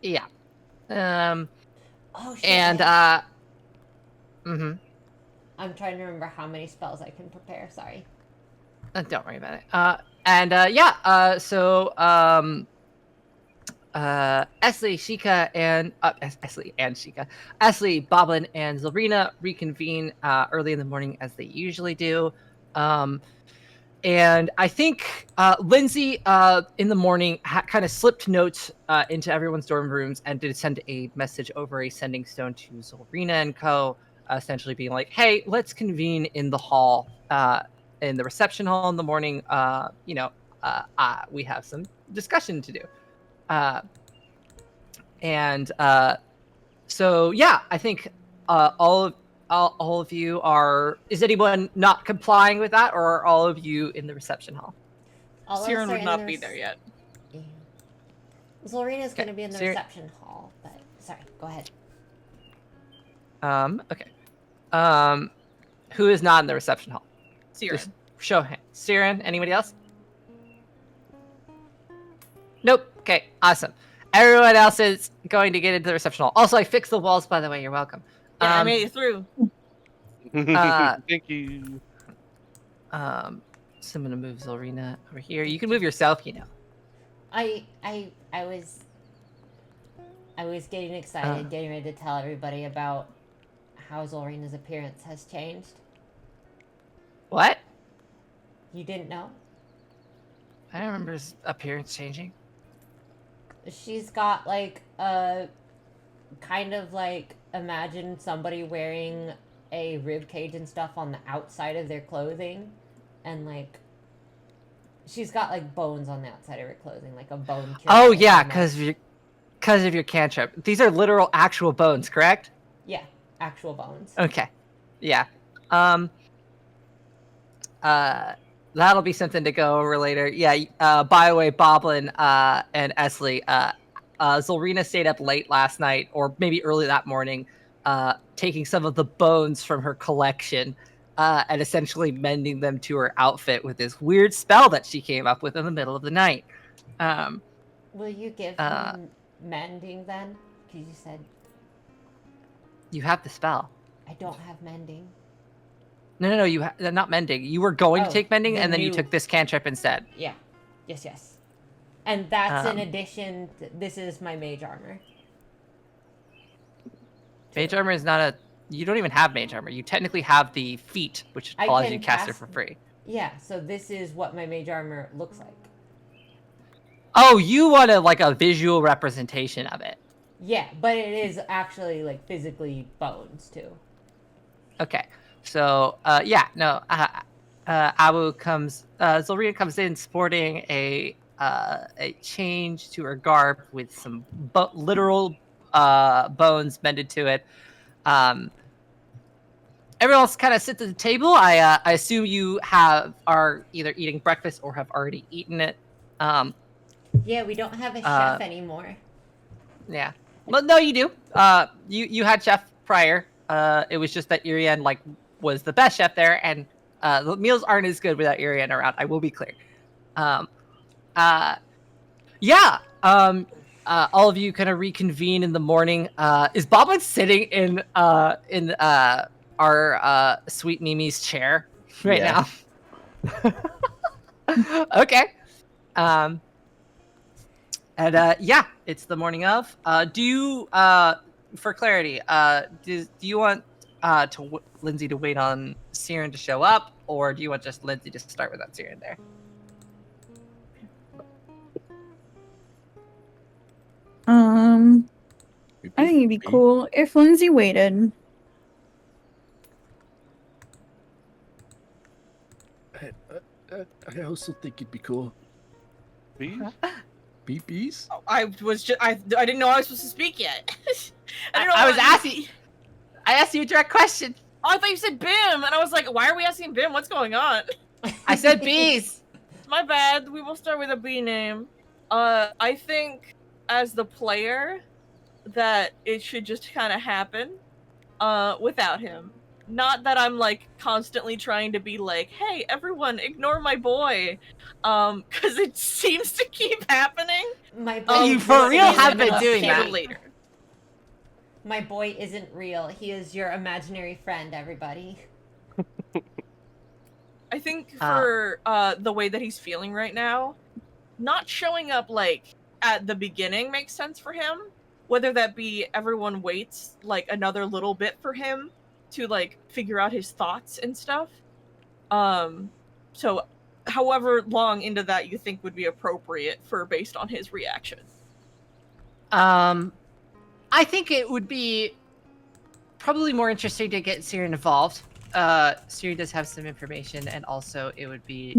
Yeah. Oh, shit. And, I'm trying to remember how many spells I can prepare, sorry. Don't worry about it. Esley, Shika, and Esley, Boblin, and Zulrina reconvene early in the morning as they usually do. And I think Lindsay in the morning kind of slipped notes into everyone's dorm rooms and did send a message over a sending stone to Zulrina and co, essentially being like, hey, let's convene in the hall, in the reception hall in the morning. We have some discussion to do. So yeah, I think all of you are. Is anyone not complying with that, or are all of you in the reception hall? Siren would not be there yet. Yeah. Zulrina's going to be in the reception hall, but sorry, go ahead. Okay. Who is not in the reception hall? Siren. Just show hands. Siren. Anybody else? Nope. Okay. Awesome. Everyone else is going to get into the reception hall. Also, I fixed the walls, by the way. You're welcome. Yeah, I made it through. Thank you. So I'm gonna move Zulrina over here. You can move yourself, you know. I was getting excited, getting ready to tell everybody about how Zulrina's appearance has changed. What? You didn't know? I don't remember his appearance changing. She's got like a kind of like, imagine somebody wearing a rib cage and stuff on the outside of their clothing, and like she's got like bones on the outside of her clothing, like a bone. Oh yeah, because of your cantrip. These are literal actual bones, correct? Yeah, actual bones. Okay. Yeah. That'll be something to go over later. Yeah. By the way, Boblin and Esley, Zolrina stayed up late last night, or maybe early that morning, taking some of the bones from her collection and essentially mending them to her outfit with this weird spell that she came up with in the middle of the night. Will you give him mending then? Because you said You have the spell. I don't have mending. No. Not mending. You were going to take mending, and then you new- took this cantrip instead. Yeah. Yes. And that's in addition. This is my mage armor. Mage armor is not a. You don't even have mage armor. You technically have the feat, which I allows can you to cast it cast- for free. Yeah. So this is what my mage armor looks like. Oh, you want a visual representation of it. Yeah, but it is actually like physically bones too. Okay. So, Abu comes, Zolrina comes in sporting a change to her garb with some literal bones mended to it. Everyone else kind of sits at the table. I assume you are either eating breakfast or have already eaten it. Yeah, we don't have a chef anymore. Yeah. Well, no, you do. You had chef prior. It was just that Irian was the best chef there, and the meals aren't as good without Irian around. I will be clear. All of you kind of reconvene in the morning. Is Boblin sitting in our sweet Mimi's chair right now? Okay. It's the morning of. Do you, for clarity, do you want Lindsay to wait on Siren to show up, or do you want just Lindsay to start without Siren there? I think it'd be cool if Lindsay waited. I also think it'd be cool. Bees? Bees? I didn't know I was supposed to speak yet. I asked you a direct question. Oh, I thought you said Bim, and I was like, why are we asking Bim? What's going on? I said bees. My bad. We will start with a B name. I think as the player that it should just kind of happen without him. Not that I'm constantly trying to be like, hey, everyone, ignore my boy. Because it seems to keep happening. My boy, You for real have been I'll doing say it that. later. My boy isn't real. He is your imaginary friend, everybody. I think for the way that he's feeling right now, not showing up at the beginning makes sense for him. Whether that be everyone waits another little bit for him to figure out his thoughts and stuff. So however long into that you think would be appropriate for based on his reaction. I think it would be probably more interesting to get Siren involved. Siren does have some information, and also it would be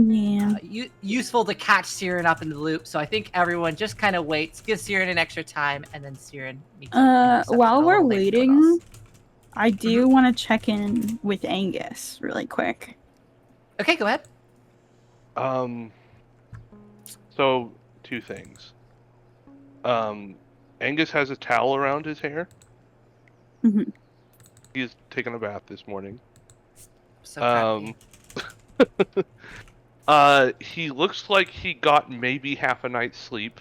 useful to catch Siren up in the loop. So I think everyone just kind of waits, gives Siren an extra time, and then Siren meets up. While we're waiting, I do want to check in with Angus really quick. Okay, go ahead. So two things. Angus has a towel around his hair. Mhm. He's taken a bath this morning. So He looks like he got maybe half a night's sleep.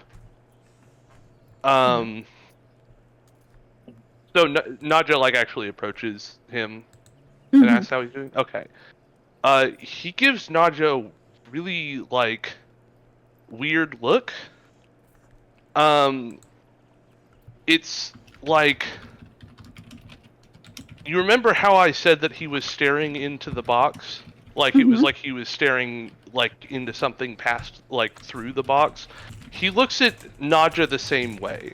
So Nadja actually approaches him and asks how he's doing. Okay. He gives Nadja a really weird look. It's you remember how I said that he was staring into the box? It was like he was staring into something past through the box. He looks at Nadja the same way.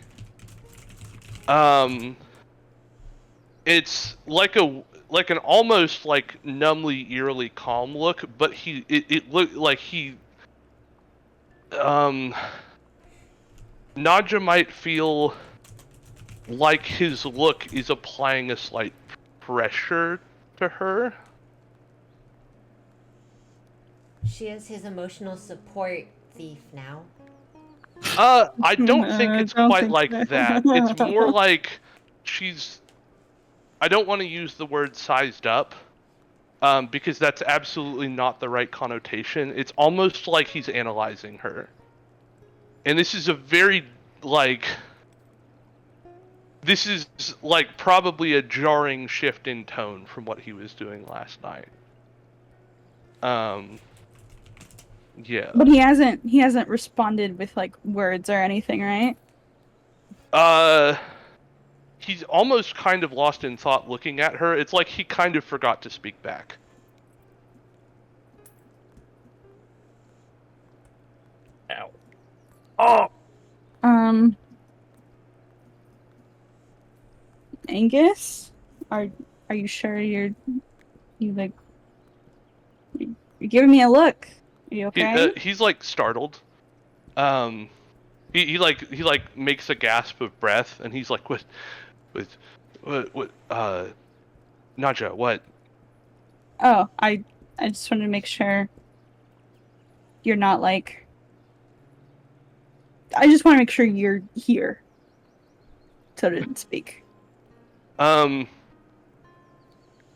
It's an almost numbly, eerily calm look, but it looked like he Nadja might feel like his look is applying a slight pressure to her. She is his emotional support thief now. I don't think I it's don't quite think like so. that. It's more like she's. I don't want to use the word sized up, because that's absolutely not the right connotation. It's almost like he's analyzing her. And this is a very, like. This is, like, probably a jarring shift in tone from what he was doing last night. Yeah. But he hasn't responded with like words or anything, right? He's almost kind of lost in thought looking at her. It's like he kind of forgot to speak back. Ow. Oh! Angus? Are you sure you're giving me a look? Are you okay? He's like startled. He makes a gasp of breath, and he's like, what, Naja, what? Oh, I just wanted to make sure you're not like. I just want to make sure you're here. So to speak.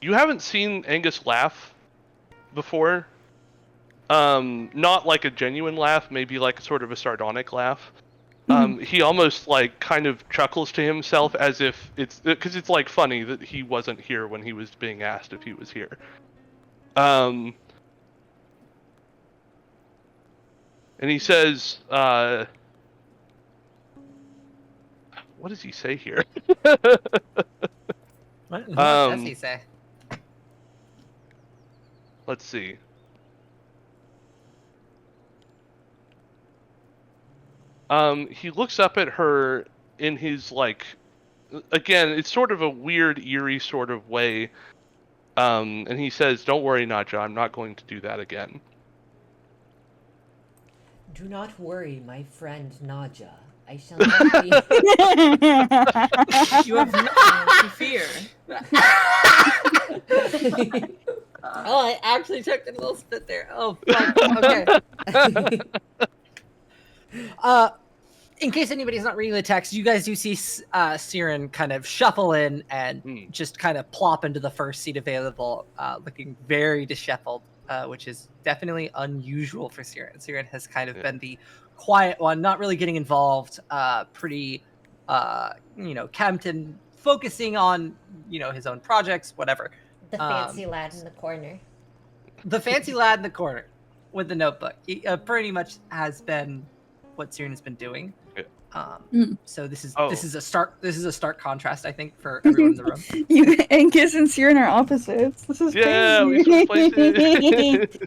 You haven't seen Angus laugh before. Not like a genuine laugh, maybe like sort of a sardonic laugh. He almost like kind of chuckles to himself as if because it's like funny that he wasn't here when he was being asked if he was here. And he says, what does he say here? What does he say? Let's see. He looks up at her in his, like, again, it's sort of a weird, eerie sort of way. And he says, "Don't worry, Naja, I'm not going to do that again." Do not worry, my friend Naja. I shall not be. You have nothing to fear. Oh, I actually took a little spit there. Oh, fuck. Okay. In case anybody's not reading the text, you guys do see Siren kind of shuffle in and just kind of plop into the first seat available, looking very disheveled, which is definitely unusual for Siren. Siren has kind of been the quiet one, not really getting involved, pretty, camped and focusing on, his own projects, whatever. The fancy lad in the corner. The fancy lad in the corner with the notebook. He pretty much has been what Siren has been doing. So this is a stark contrast, I think, for everyone in the room. You Angus and Siren are opposites. This is Yeah, we crazy. switched places.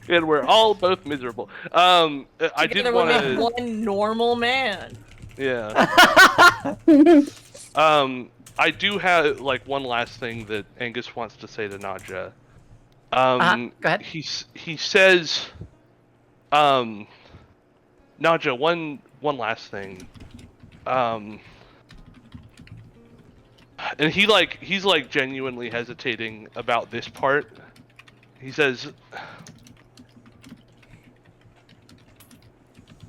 And we're all both miserable. I did want to. One normal man. Yeah. I do have like one last thing that Angus wants to say to Naja. Go ahead. He says, Naja, one last thing. And he's genuinely hesitating about this part. He says,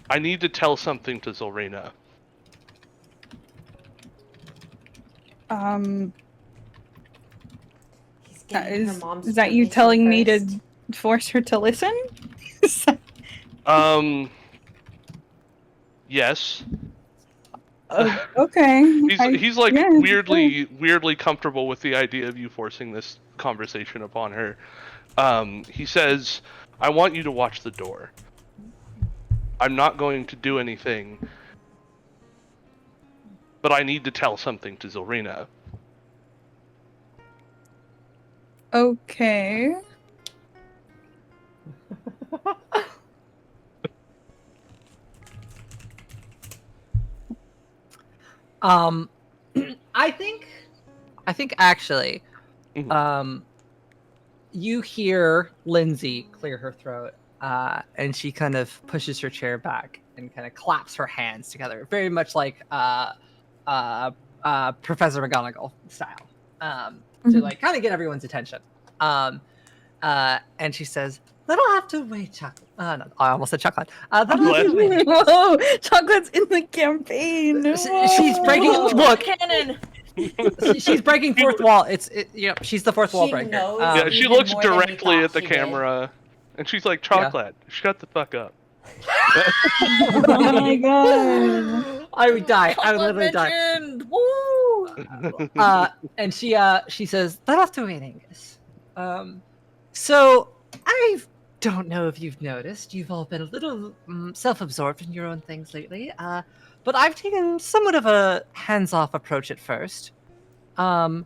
I need to tell something to Zolrina. He's getting her mom's Is that you permission telling me first. to force her to listen? Yes. Okay. He's weirdly comfortable with the idea of you forcing this conversation upon her. He says, I want you to watch the door. I'm not going to do anything, but I need to tell something to Zolrina. Okay. I think actually, Mhm. You hear Lindsay clear her throat, and she kind of pushes her chair back and kind of claps her hands together, very much like Professor McGonagall style, to like kind of get everyone's attention. And she says, "That'll have to wait, chocolate." No, I almost said chocolate. That'll have to wait. Whoa, chocolate's in the campaign. She's breaking. Whoa, Look, cannon. she's breaking fourth wall. She's the fourth wall She breaker. knows Yeah, she even looks more than we directly thought at the she did. camera, and she's like, "Chocolate, shut the fuck up." Oh my god. I would die. I would Chocolate literally die. mentioned. Woo! And she says, "That'll have to wait, Angus." So I don't know if you've noticed, you've all been a little self-absorbed in your own things lately. But I've taken somewhat of a hands-off approach at first. Give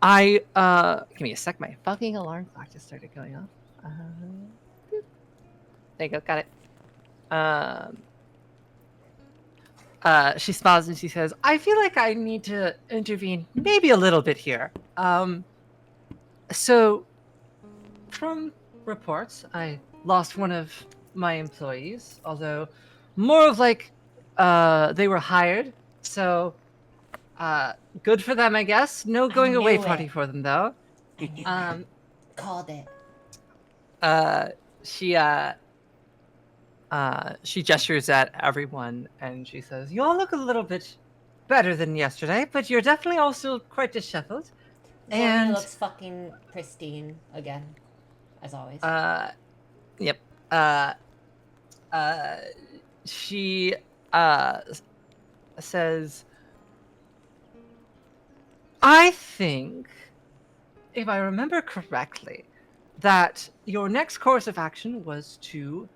me a sec. My fucking alarm clock just started going off. There you go. Got it. She smiles and she says, "I feel like I need to intervene maybe a little bit here. So, from reports, I lost one of my employees, although more of like they were hired. So, good for them, I guess. No going away knew party it. for them, though. I knew it. Called it. She gestures at everyone and she says, "You all look a little bit better than yesterday, but you're definitely also quite disheveled." Zorni And looks fucking pristine again, as always. Yep. She says, "I think, if I remember correctly, that your next course of action was to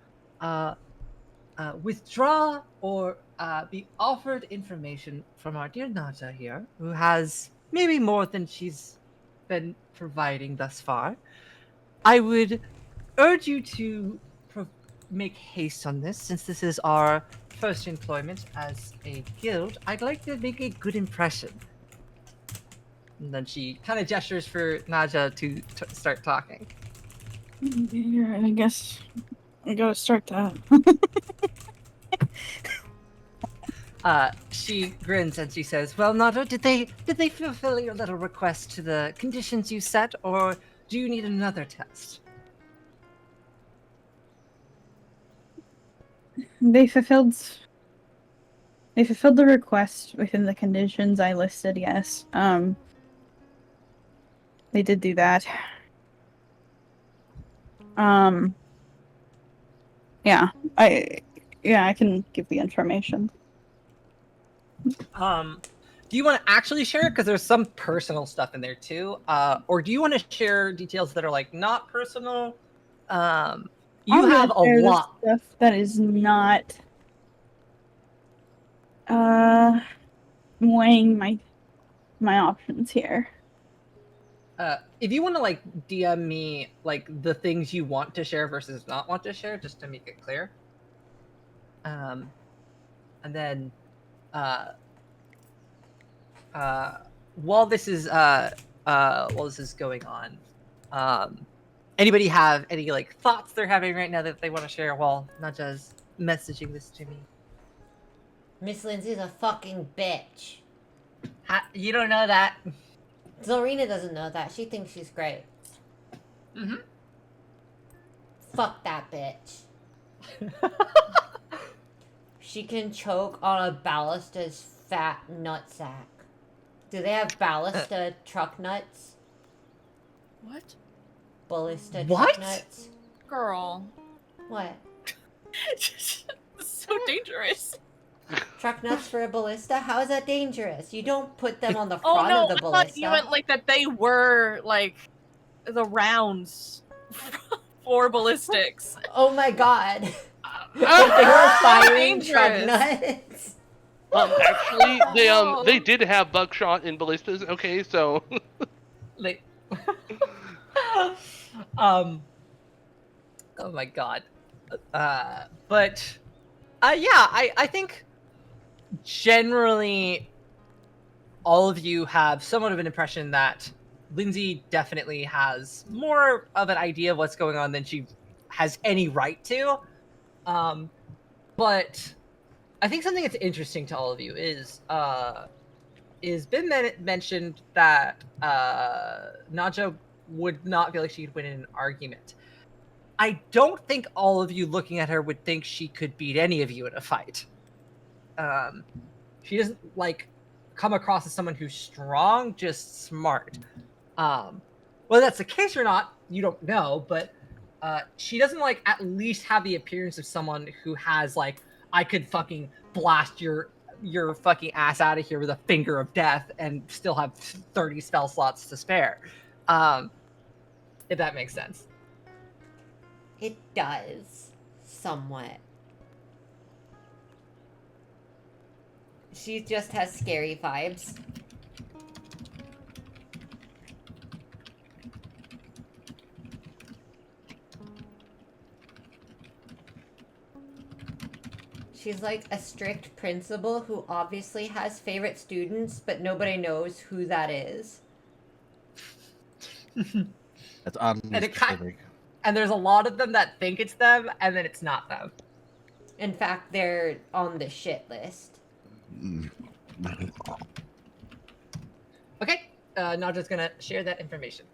withdraw or be offered information from our dear Naja here, who has maybe more than she's been providing thus far. I would urge you to make haste on this, since this is our first employment as a guild. I'd like to make a good impression." And then she kind of gestures for Naja to start talking. Yeah, I guess I gotta start that. She grins and she says, "Well, Naja, did they fulfill your little request to the conditions you set, or do you need another test?" They fulfilled the request within the conditions I listed, yes. They did do that. Yeah, I can give the information. Do you want to actually share it? Because there's some personal stuff in there too. Or do you want to share details that are like not personal? You I'm have gonna a share the lot. stuff that is not weighing my options here. If you want to like DM me like the things you want to share versus not want to share, just to make it clear. And then while this is going on, anybody have any like thoughts they're having right now that they want to share while Naja's messaging this to me? Miss Lindsay's a fucking bitch. You don't know that. Zorina doesn't know that. She thinks she's great. Mm-hmm. Fuck that bitch. She can choke on a ballista's fat nutsack. Do they have ballista truck nuts? What? Ballista What? truck nuts? Girl. What? It's so dangerous. Truck nuts for a ballista? How is that dangerous? You don't put them on the Oh front no, of the I thought ballista. you meant like that they were like the rounds for ballistics. Oh my god. They were firing truck Dangerous. nuts. Actually, they did have buckshot in ballistas. Okay, so Like, oh my god. But yeah, I think generally all of you have somewhat of an impression that Lindsay definitely has more of an idea of what's going on than she has any right to. But I think something that's interesting to all of you is been mentioned that Naja would not feel like she could win in an argument. I don't think all of you looking at her would think she could beat any of you in a fight. She doesn't like come across as someone who's strong, just smart. Whether that's the case or not, you don't know, but she doesn't like at least have the appearance of someone who has like, I could fucking blast your fucking ass out of here with a finger of death and still have 30 spell slots to spare. If that makes sense. It does, somewhat. She just has scary vibes. She's like a strict principal who obviously has favorite students, but nobody knows who that is. That's oddly And specific. And there's a lot of them that think it's them, and then it's not them. In fact, they're on the shit list. Okay, Naja's gonna share that information.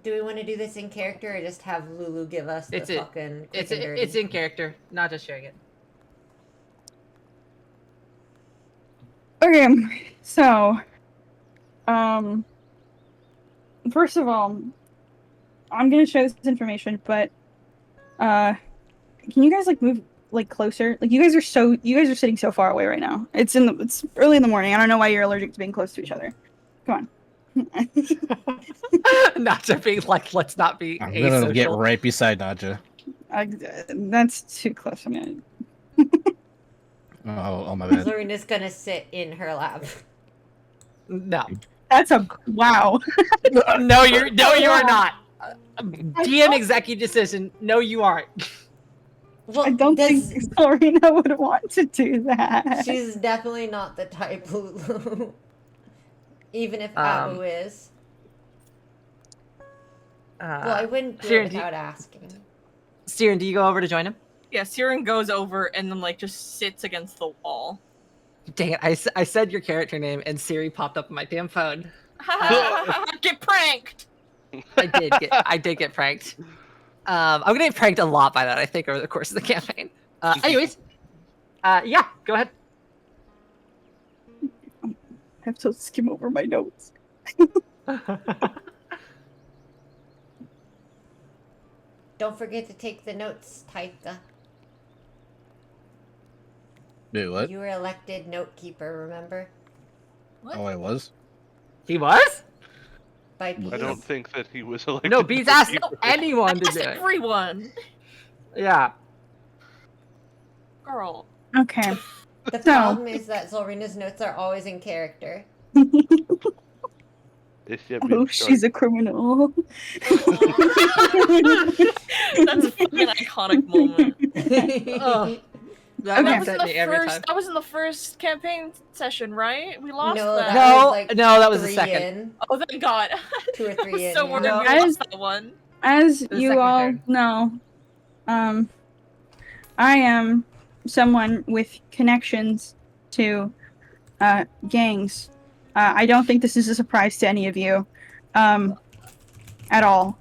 Do we want to do this in character or just have Lulu give us the fucking quick and dirty? It's in character, not just sharing it. Okay, so, first of all, I'm gonna share this information, but, can you guys, like, move, like, closer? Like, you guys are sitting so far away right now. It's early in the morning. I don't know why you're allergic to being close to each other. Come on. Naja being like, let's not be I'm asocial. gonna get right beside Naja. That's too close. I'm gonna... Oh, my bad. Lorena's gonna sit in her lap. No. That's a... Wow. No, you are not. DM executive decision. No, you aren't. Well, I don't think Lorena would want to do that. She's definitely not the type Lulu. Even if Abu is. Well, I wouldn't do it without asking. Steeren, do you go over to join him? Yeah, Siren goes over and then like just sits against the wall. Dang it, I said your character name and Siri popped up on my damn phone. Get pranked! I did get pranked. I'm gonna get pranked a lot by that, I think, over the course of the campaign. Anyways, yeah, go ahead. I have to skim over my notes. Don't forget to take the notes, Taika. Wait, what? You were elected note keeper, remember? What? Oh, I was? He was? By Bees. I don't think that he was elected. No, Bees asked anyone to That's do it. everyone! Yeah. Girl. Okay. The problem is that Zolrina's notes are always in character. Oh, she's a criminal. That's a fucking iconic moment. Oh, that Okay. upset me every time. That was in the first campaign session, right? We lost No, that. that No, was like no, that was the 3 second. in. Oh, thank God. 2 or 3 I was in. so yeah. worried No. we lost that one. As The you second all turn. know, I am someone with connections to gangs. I don't think this is a surprise to any of you at all.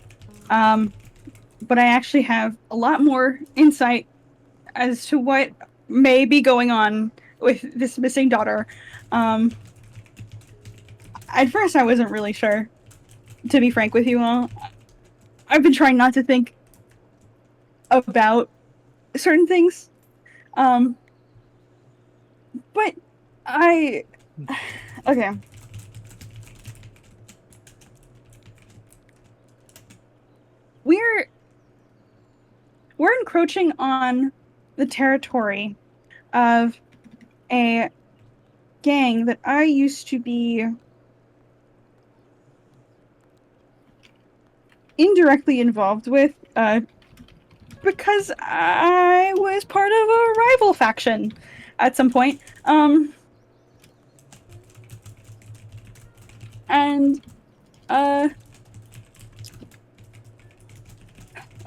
But I actually have a lot more insight as to what may be going on with this missing daughter. At first, I wasn't really sure, to be frank with you all. I've been trying not to think about certain things. But okay. We're encroaching on the territory of a gang that I used to be indirectly involved with, because I was part of a rival faction at some point.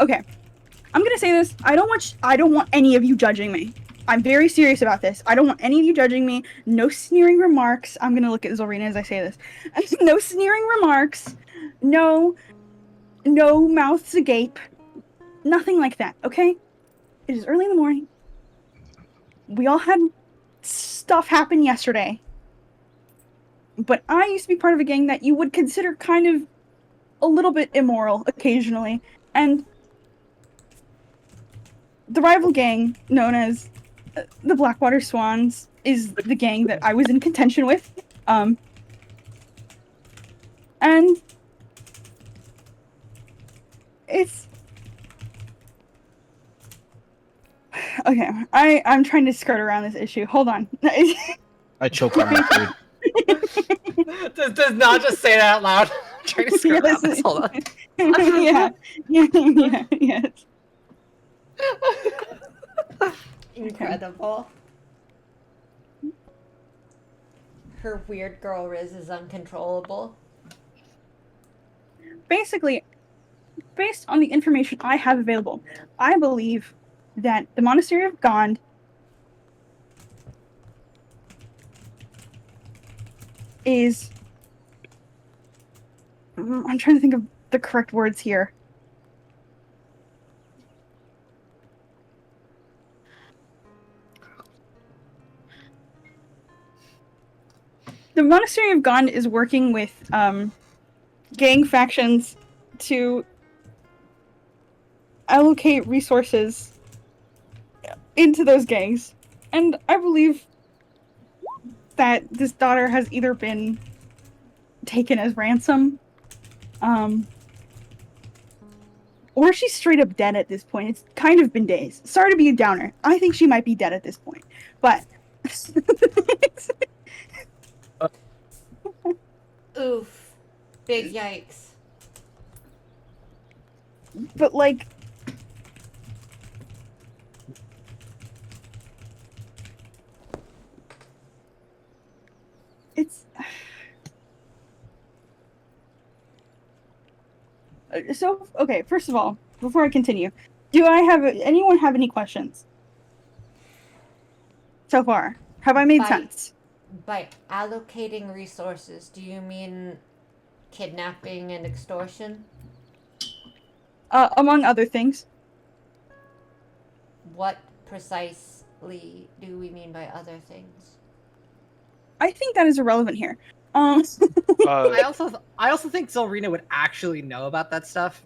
Okay. I'm gonna say this. I don't want any of you judging me. I'm very serious about this. I don't want any of you judging me. No sneering remarks. I'm gonna look at Zorina as I say this. No sneering remarks. No mouths agape. Nothing like that, okay? It is early in the morning. We all had stuff happen yesterday. But I used to be part of a gang that you would consider kind of a little bit immoral occasionally. And the rival gang, known as the Blackwater Swans, is the gang that I was in contention with. And it's okay. I'm trying to skirt around this issue. Hold on. I choke on my food. does not just say that out loud. I'm trying to skirt around this. Hold on. yeah. Incredible. Her weird girl Riz is uncontrollable. Basically, based on the information I have available, I believe that the Monastery of Gond is... I'm trying to think of the correct words here. The Monastery of Gond is working with gang factions to allocate resources into those gangs. And I believe that this daughter has either been taken as ransom, or she's straight up dead at this point. It's kind of been days. Sorry to be a downer. I think she might be dead at this point. But... Oof. Big yikes. But, like... It's... So, okay, first of all, before I continue, anyone have any questions? So far. Have I made sense? By allocating resources, do you mean kidnapping and extortion? Among other things. What precisely do we mean by other things? I think that is irrelevant here. I also think Zolrina would actually know about that stuff.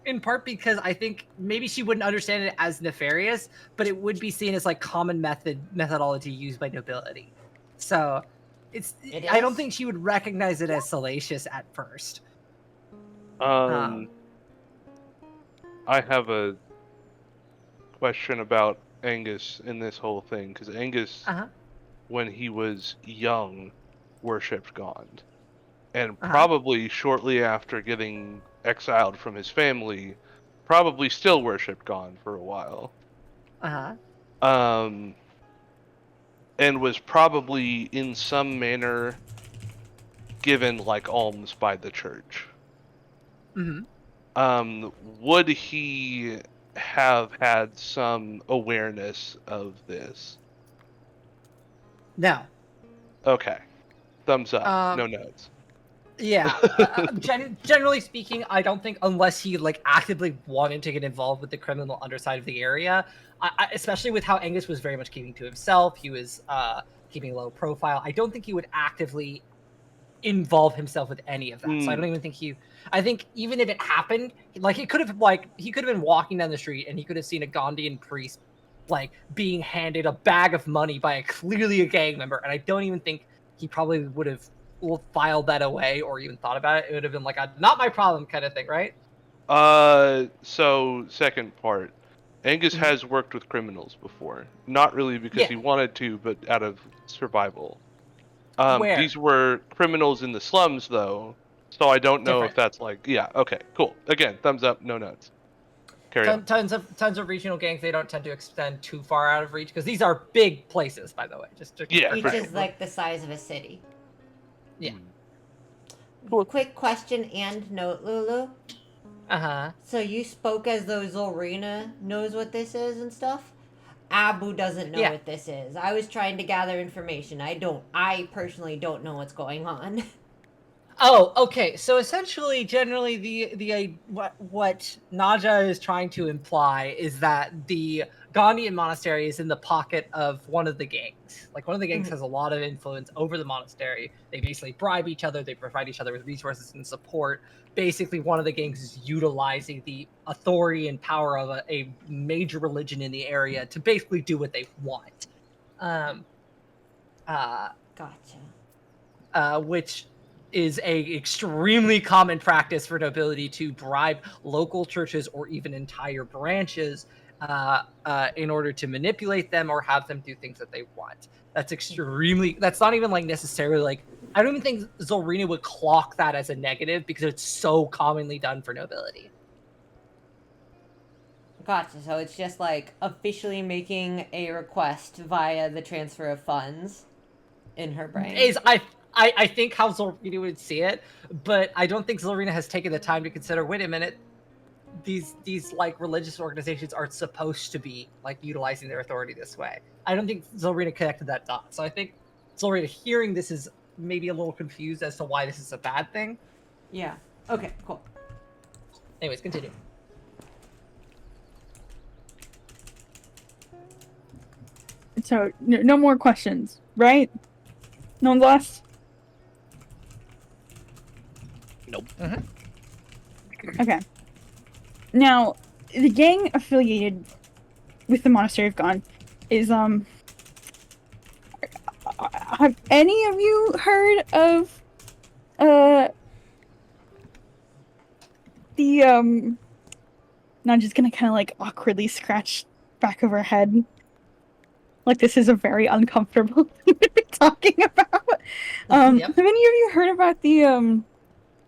In part because I think maybe she wouldn't understand it as nefarious, but it would be seen as like common methodology used by nobility. So I don't think she would recognize it as salacious at first. I have a question about Angus in this whole thing, because Angus, when he was young, worshipped Gond, and probably shortly after getting exiled from his family, probably still worshipped Gond for a while. And was probably in some manner given like alms by the church. Would he have had some awareness of this? No. Okay. Thumbs up. No notes. Yeah. Generally speaking, I don't think, unless he like actively wanted to get involved with the criminal underside of the area, especially with how Angus was very much keeping to himself, he was keeping a low profile. I don't think he would actively involve himself with any of that. So I don't even think I think even if it happened, like he could have been walking down the street and he could have seen a Gondian priest like being handed a bag of money by clearly a gang member, and I don't even think he probably would have filed that away or even thought about it. It would have been like a not my problem kind of thing, right? So second part, Angus has worked with criminals before, not really because he wanted to, but out of survival. These were criminals in the slums, though, so I don't know if that's like, okay, cool. Again, thumbs up, no notes. Carry on. Tons of regional gangs, they don't tend to extend too far out of reach, because these are big places, by the way. Each is like the size of a city. Yeah. Cool. Quick question and note, Lulu. Uh-huh. So you spoke as though Zolrina knows what this is and stuff. Abu doesn't know Yeah. what this is. I was trying to gather information. I personally don't know what's going on. Oh, okay. So essentially, generally, what Naja is trying to imply is that the Gandhian monastery is in the pocket of one of the gangs. Like one of the gangs has a lot of influence over the monastery. They basically bribe each other. They provide each other with resources and support. Basically, one of the gangs is utilizing the authority and power of a major religion in the area to basically do what they want. Gotcha. Which is a extremely common practice for nobility to bribe local churches or even entire branches in order to manipulate them or have them do things that they want. That's not even like necessarily like, I don't even think Zolrina would clock that as a negative because it's so commonly done for nobility. Gotcha. So it's just like officially making a request via the transfer of funds in her brain. I think how Zolrina would see it, but I don't think Zolrina has taken the time to consider, wait a minute, these like religious organizations aren't supposed to be like utilizing their authority this way. I don't think Zolrina connected that dot. So I think Zolrina hearing this is maybe a little confused as to why this is a bad thing. Yeah. Okay, cool. Anyways, continue. So, no more questions, right? No one's lost? Nope. Okay. Now, the gang affiliated with the Monastery of God is, have any of you heard of, Nanja's gonna kind of, like, awkwardly scratch back of her head. Like, this is a very uncomfortable thing to be talking about. Yep. Have any of you heard about the,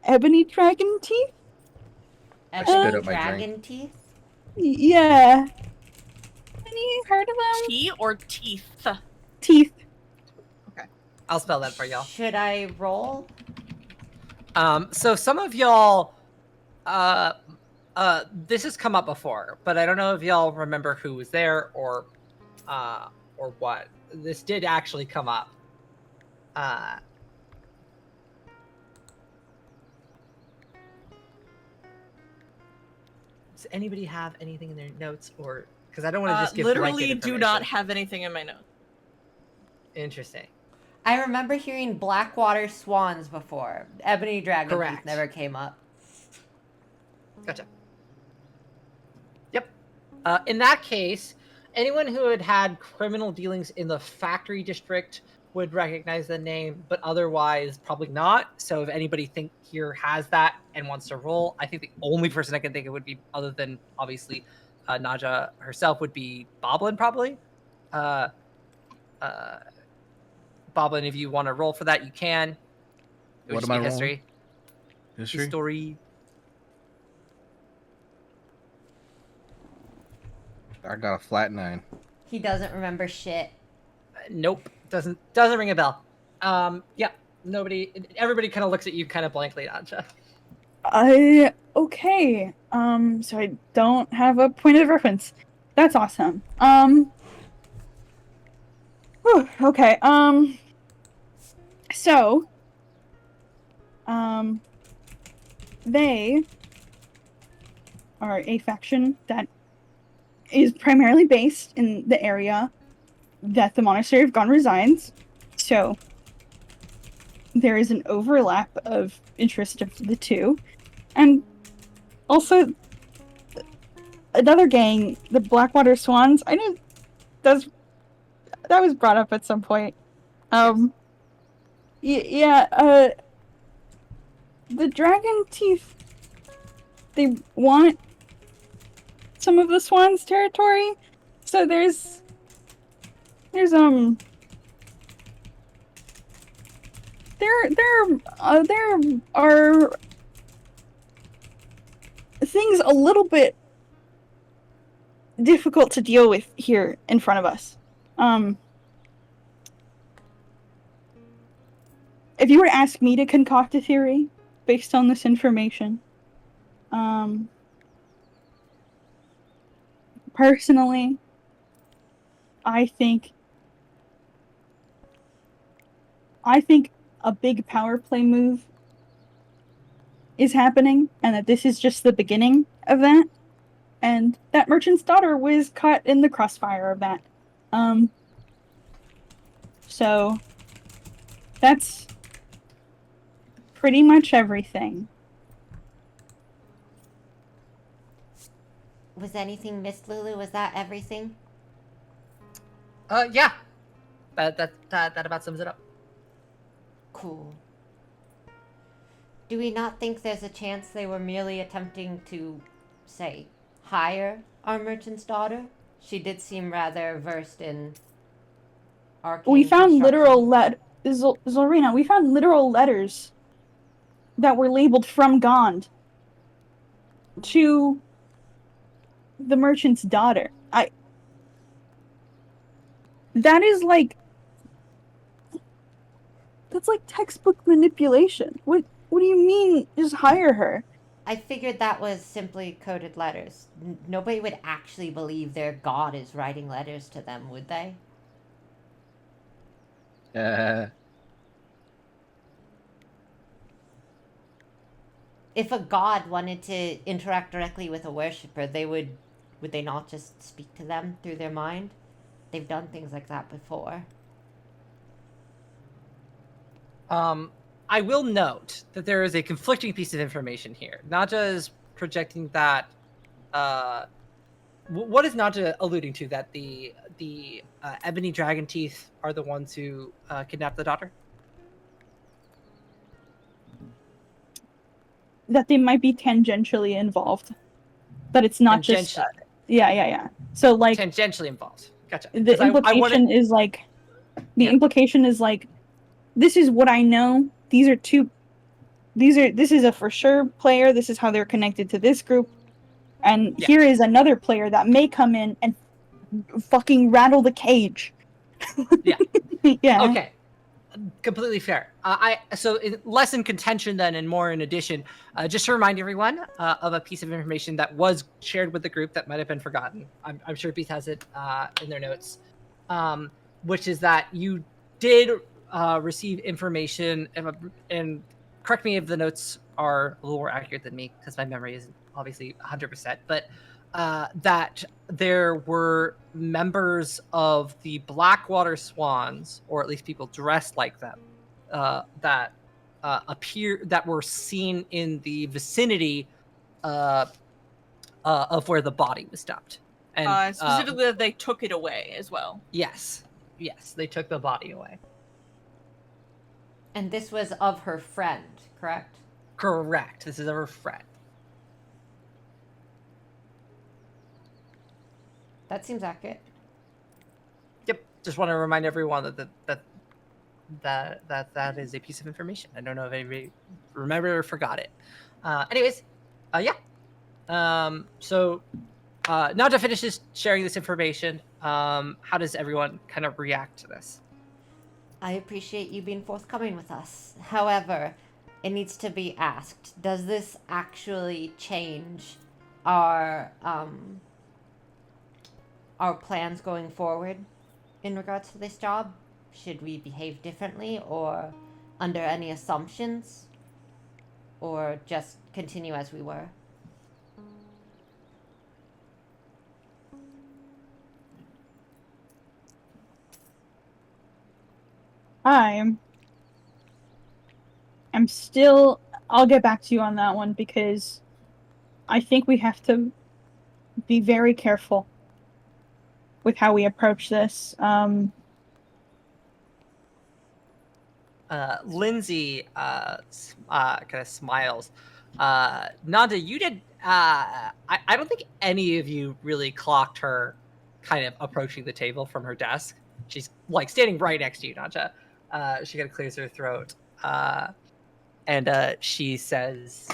ebony dragon teeth? Ebony up my dragon teeth? Yeah. Any heard of them? Tea or teeth? Teeth. I'll spell that for y'all. Should I roll? So some of y'all, this has come up before, but I don't know if y'all remember who was there or what. This did actually come up. Does anybody have anything in their notes, or because I don't want to just give literally blanket do not information. have anything in my notes. Interesting. I remember hearing Blackwater swans before. Ebony dragon teeth Correct. never came up. Gotcha. Yep. In that case, anyone who had had criminal dealings in the factory district would recognize the name, but otherwise probably not. So if anybody here has that and wants to roll, I think the only person I can think of would be, other than obviously Naja herself, would be Boblin probably. Boblin, if you want to roll for that, you can. It would What just am I be rolling? history. History? I got a flat 9. He doesn't remember shit. Nope, doesn't ring a bell. Yeah, everybody kind of looks at you kind of blankly, Naja. Okay. So I don't have a point of reference. That's awesome. Okay. So, they are a faction that is primarily based in the area that the Monastery of God resides. So, there is an overlap of interest of the two. And also, another gang, the Blackwater Swans, I know that was brought up at some point. The dragon teeth, they want some of the swans' territory. So there are things a little bit difficult to deal with here in front of us. If you were to ask me to concoct a theory based on this information, personally, I think a big power play move is happening, and that this is just the beginning of that, and that merchant's daughter was caught in the crossfire of that. So that's pretty much everything. Was anything missed, Lulu? Was that everything? Yeah. That about sums it up. Cool. Do we not think there's a chance they were merely attempting to, say, hire our merchant's daughter? She did seem rather versed in arcane We found construction. literal Zolrina, we found literal letters that were labeled from Gond to the merchant's daughter. That's like textbook manipulation. What do you mean just hire her? I figured that was simply coded letters. Nobody would actually believe their god is writing letters to them, would they? If a god wanted to interact directly with a worshipper, would they not just speak to them through their mind? They've done things like that before. I will note that there is a conflicting piece of information here. Naja is projecting that. What is Naja alluding to? That the ebony dragon teeth are the ones who kidnapped the daughter? That they might be tangentially involved, but it's not just. Yeah. So like tangentially involved. Gotcha. The implication is like, implication is like, this is what I know. This is a for sure player. This is how they're connected to this group. And here is another player that may come in and fucking rattle the cage. Yeah. Yeah. Okay. Completely fair. So less in contention then and more in addition, just to remind everyone of a piece of information that was shared with the group that might have been forgotten. I'm sure Beath has it in their notes, which is that you did receive information, and correct me if the notes are a little more accurate than me because my memory isn't obviously 100%, but that there were members of the Blackwater Swans, or at least people dressed like them, that were seen in the vicinity of where the body was dumped. And specifically, that they took it away as well. Yes, they took the body away. And this was of her friend, correct? Correct. This is of her friend. That seems accurate. Yep. Just want to remind everyone that is a piece of information. I don't know if anybody remembered or forgot it. Anyways, so Naja finishes sharing this information. How does everyone kind of react to this? I appreciate you being forthcoming with us. However, it needs to be asked, does this actually change our plans going forward in regards to this job? Should we behave differently or under any assumptions, or just continue as we were? I'll get back to you on that one because I think we have to be very careful with how we approach this. Lindsay kind of smiles. Nanda, you did. I don't think any of you really clocked her kind of approaching the table from her desk. She's like standing right next to you, Nanda. She kind of clears her throat. And she says,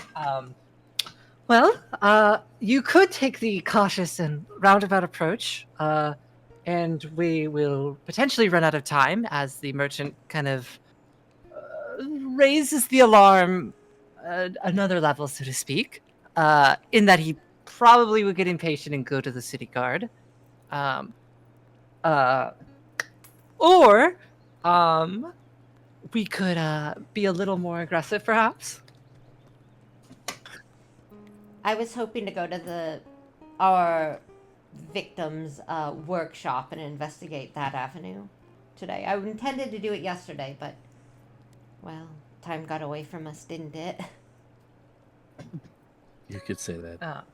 well, you could take the cautious and roundabout approach, and we will potentially run out of time as the merchant kind of raises the alarm another level, so to speak, in that he probably would get impatient and go to the city guard. Or, we could be a little more aggressive, perhaps. I was hoping to go to our victim's workshop and investigate that avenue today. I intended to do it yesterday, but, well, time got away from us, didn't it? You could say that.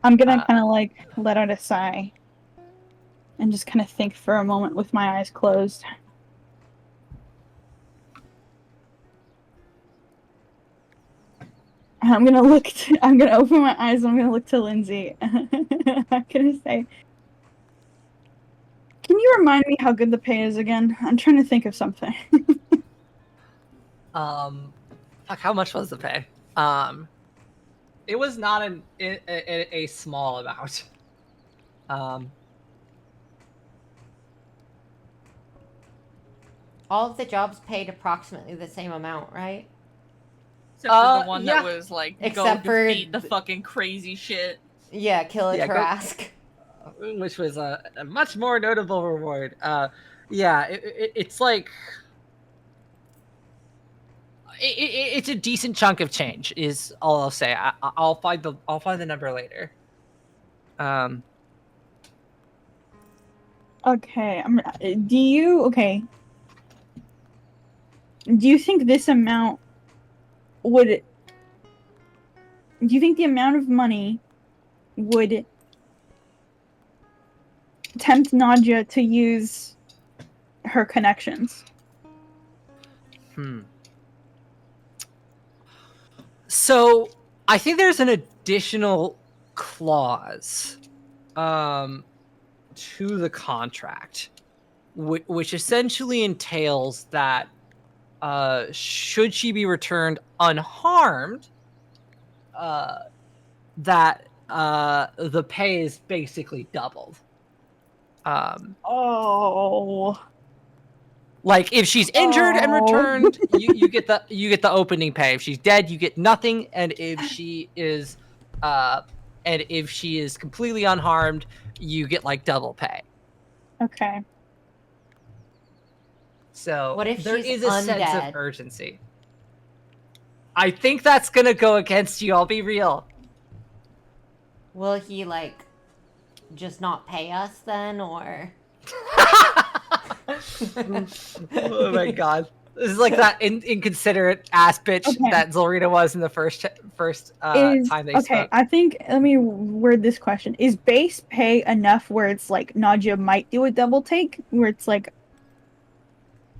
I'm gonna kind of like let out a sigh and just kind of think for a moment with my eyes closed. I'm gonna I'm gonna open my eyes. I'm gonna look to Lindsay. I'm gonna say, "Can you remind me how good the pay is again? I'm trying to think of something." Fuck, how much was the pay? It was not a small amount. All of the jobs paid approximately the same amount, right? Except for the one yeah. that was like, Except go for defeat the fucking crazy shit. Yeah, kill a Yeah, Trask. Which was a much more notable reward. Yeah, it's like it's a decent chunk of change. Is all I'll say. I'll find the number later. Okay. Do you think this amount would? Do you think the amount of money would tempt Nadia to use her connections? So I think there's an additional clause to the contract, which essentially entails that should she be returned unharmed, that the pay is basically doubled. Like if she's injured and returned, you get the opening pay. If she's dead, you get nothing. And if she is completely unharmed, you get like double pay. Okay. So What if there she's is a sense undead? of urgency. I think that's gonna go against you. I'll be real. Will he, like, just not pay us then, or? Oh my god. This is like that inconsiderate ass bitch that Zolrina was in the first time they spoke. I think, let me word this question. Is base pay enough where it's like Nadia might do a double take? Where it's like...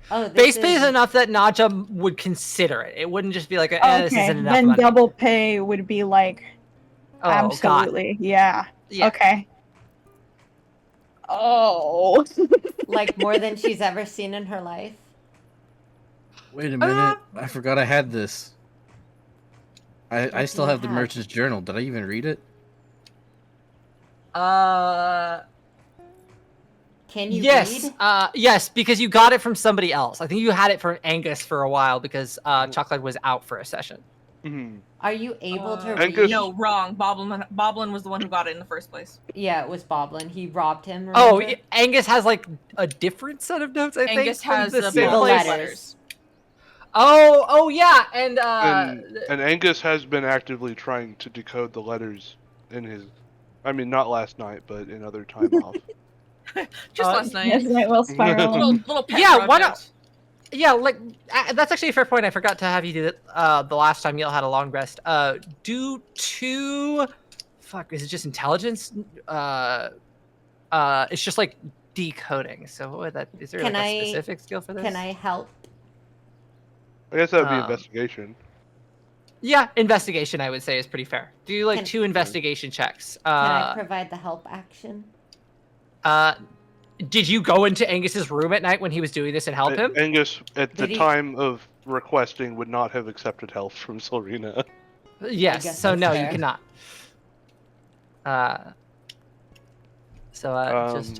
Base pay is enough that Nadia would consider it. It wouldn't just be like, this isn't enough money. Then double pay would be like... Oh, absolutely. God. Yeah. Okay. Oh. Like more than she's ever seen in her life? Wait a minute. I forgot I had this. I still have the have? merchant's journal. Did I even read it? Can you yes, read? yes, because you got it from somebody else. I think you had it from Angus for a while because Chocolate was out for a session. Mm-hmm. Are you able to Angus? read? No, wrong. Boblin was the one who got it in the first place. Yeah, it was Boblin. He robbed him, remember? Oh, Angus has like a different set of notes, I think. Angus has the letters. Oh yeah, and Angus has been actively trying to decode the letters in his, I mean, not last night, but in other time off. Just last night. Yes, right, well, spiraling. little pet yeah, project. why not? Yeah, like that's actually a fair point. I forgot to have you do that the last time y'all had a long rest. Do 2. Fuck, is it just intelligence? It's just like decoding. So what would that? Is there a specific skill for this? Can I help? I guess that would be investigation. Yeah, investigation. I would say is pretty fair. Do like 2 investigation checks. Can I provide the help action? Did you go into Angus's room at night when he was doing this and help him? Angus, at the time of requesting, would not have accepted help from Zolrina. Yes, so no, you cannot. Just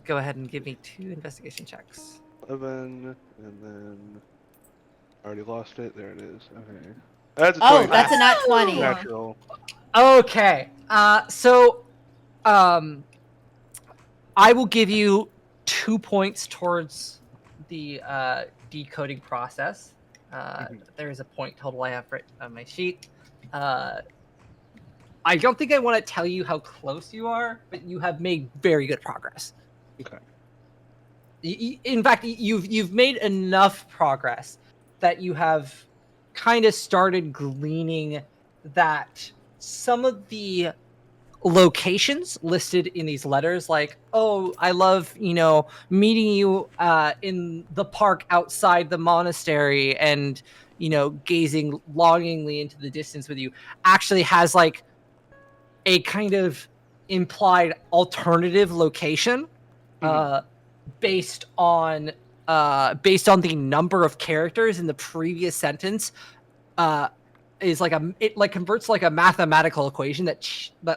go ahead and give me 2 investigation checks. 11, and then I already lost it. There it is. Okay. That's a 20. Oh, that's a nat 20. Natural. Okay. So I will give you 2 points towards the decoding process. There is a point total I have written on my sheet. I don't think I want to tell you how close you are, but you have made very good progress. Okay. In fact, you've made enough progress that you have kind of started gleaning that some of the locations listed in these letters, like, oh, I love, meeting you in the park outside the monastery and, gazing longingly into the distance with you, actually has like a kind of implied alternative location based on the number of characters in the previous sentence. Is like it converts like a mathematical equation that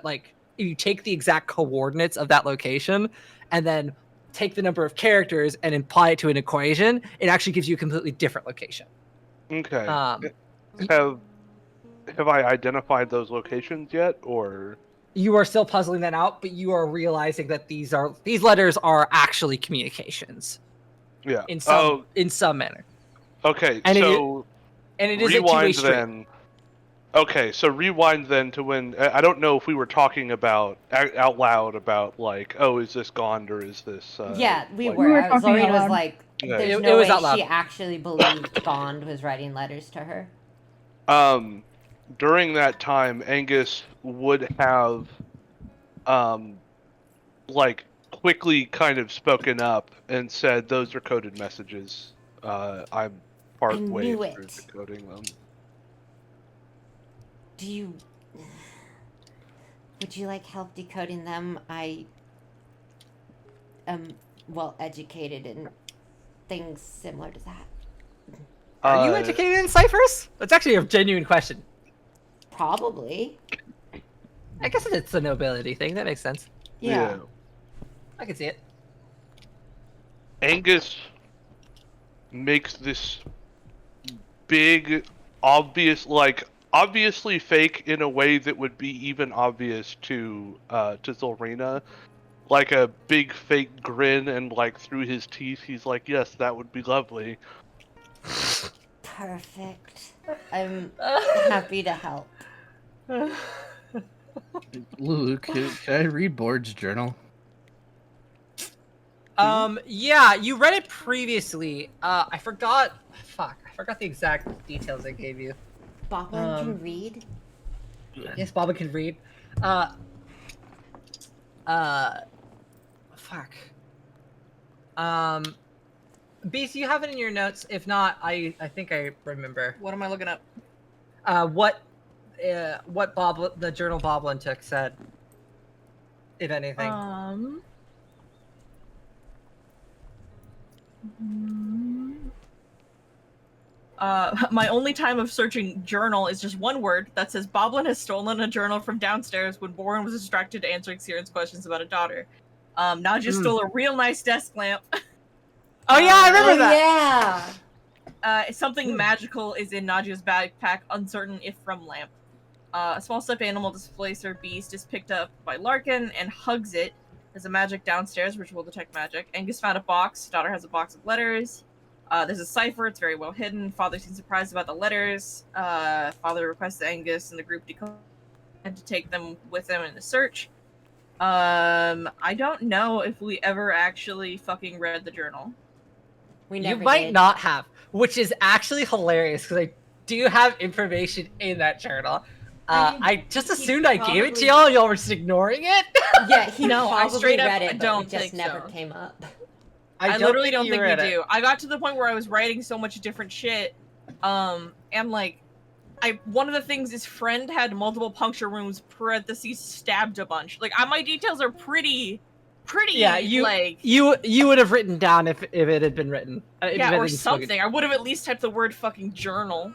like if you take the exact coordinates of that location and then take the number of characters and apply it to an equation, it actually gives you a completely different location. Okay. Have I identified those locations yet, or? You are still puzzling that out, but you are realizing that these letters are actually communications. Yeah. In some manner. Okay. And so it is a rewind two-way street. then. Okay, so rewind then to when I don't know if we were talking about out loud about like, oh, is this Gond or is this? Yeah, we like, were. We were talking Zorine out was loud. like, Yeah. there's It no was way out loud. she actually believed Gond was writing letters to her. During that time, Angus would have, like quickly kind of spoken up and said, "Those are coded messages. I'm part way knew through it. decoding them." Would you like help decoding them? I am well educated in things similar to that. Are you educated in ciphers? That's actually a genuine question. Probably. I guess it's a nobility thing. That makes sense. Yeah. I can see it. Angus makes this big, obviously fake in a way that would be even obvious to Zolrina, like a big fake grin, and like through his teeth, he's like, "Yes, that would be lovely." Perfect. I'm happy to help. Lulu, can I read Board's journal? Yeah, you read it previously. I forgot the exact details I gave you. Boblin can read? Yes, Baba can read. Fuck. Beast, you have it in your notes. If not, I think I remember. What am I looking up? What the journal Boblin took said, if anything. My only time of searching journal is just one word that says Boblin has stolen a journal from downstairs when Boren was distracted answering Siren's questions about a daughter. Nadia stole a real nice desk lamp. Oh yeah, I remember that. Yeah. Something magical is in Nadia's backpack, uncertain if from lamp. A small stuffed animal displacer beast is picked up by Larkin and hugs it. There's a magic downstairs, which will detect magic. Angus found a box. Daughter has a box of letters. There's a cipher. It's very well hidden. Father seems surprised about the letters. Father requests Angus and the group to take them with them in the search. I don't know if we ever actually fucking read the journal. You might not have, which is actually hilarious because I do have information in that journal. I just assumed I gave it to y'all. Y'all were just ignoring it. Yeah, he No, I probably straight up read it, but don't it just think never so. came up. I literally don't think we do. I got to the point where I was writing so much different shit, and like, one of the things is friend had multiple puncture wounds, parentheses stabbed a bunch. Like, my details are pretty. Yeah, you would have written down if it had been written. Or something. I would have at least typed the word fucking journal.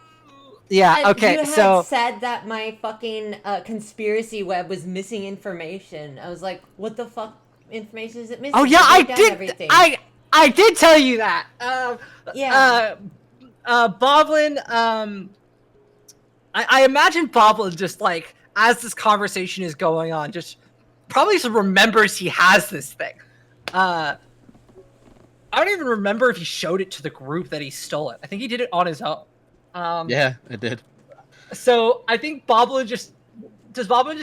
Yeah. Okay. You had said that my fucking conspiracy web was missing information. I was like, what the fuck information is it missing? Oh yeah, I did. Everything. I did tell you that. Yeah. Boblin. I imagine Boblin just like as this conversation is going on, just probably just remembers he has this thing. I don't even remember if he showed it to the group that he stole it. I think he did it on his own. Yeah, I did. So I think Boblin just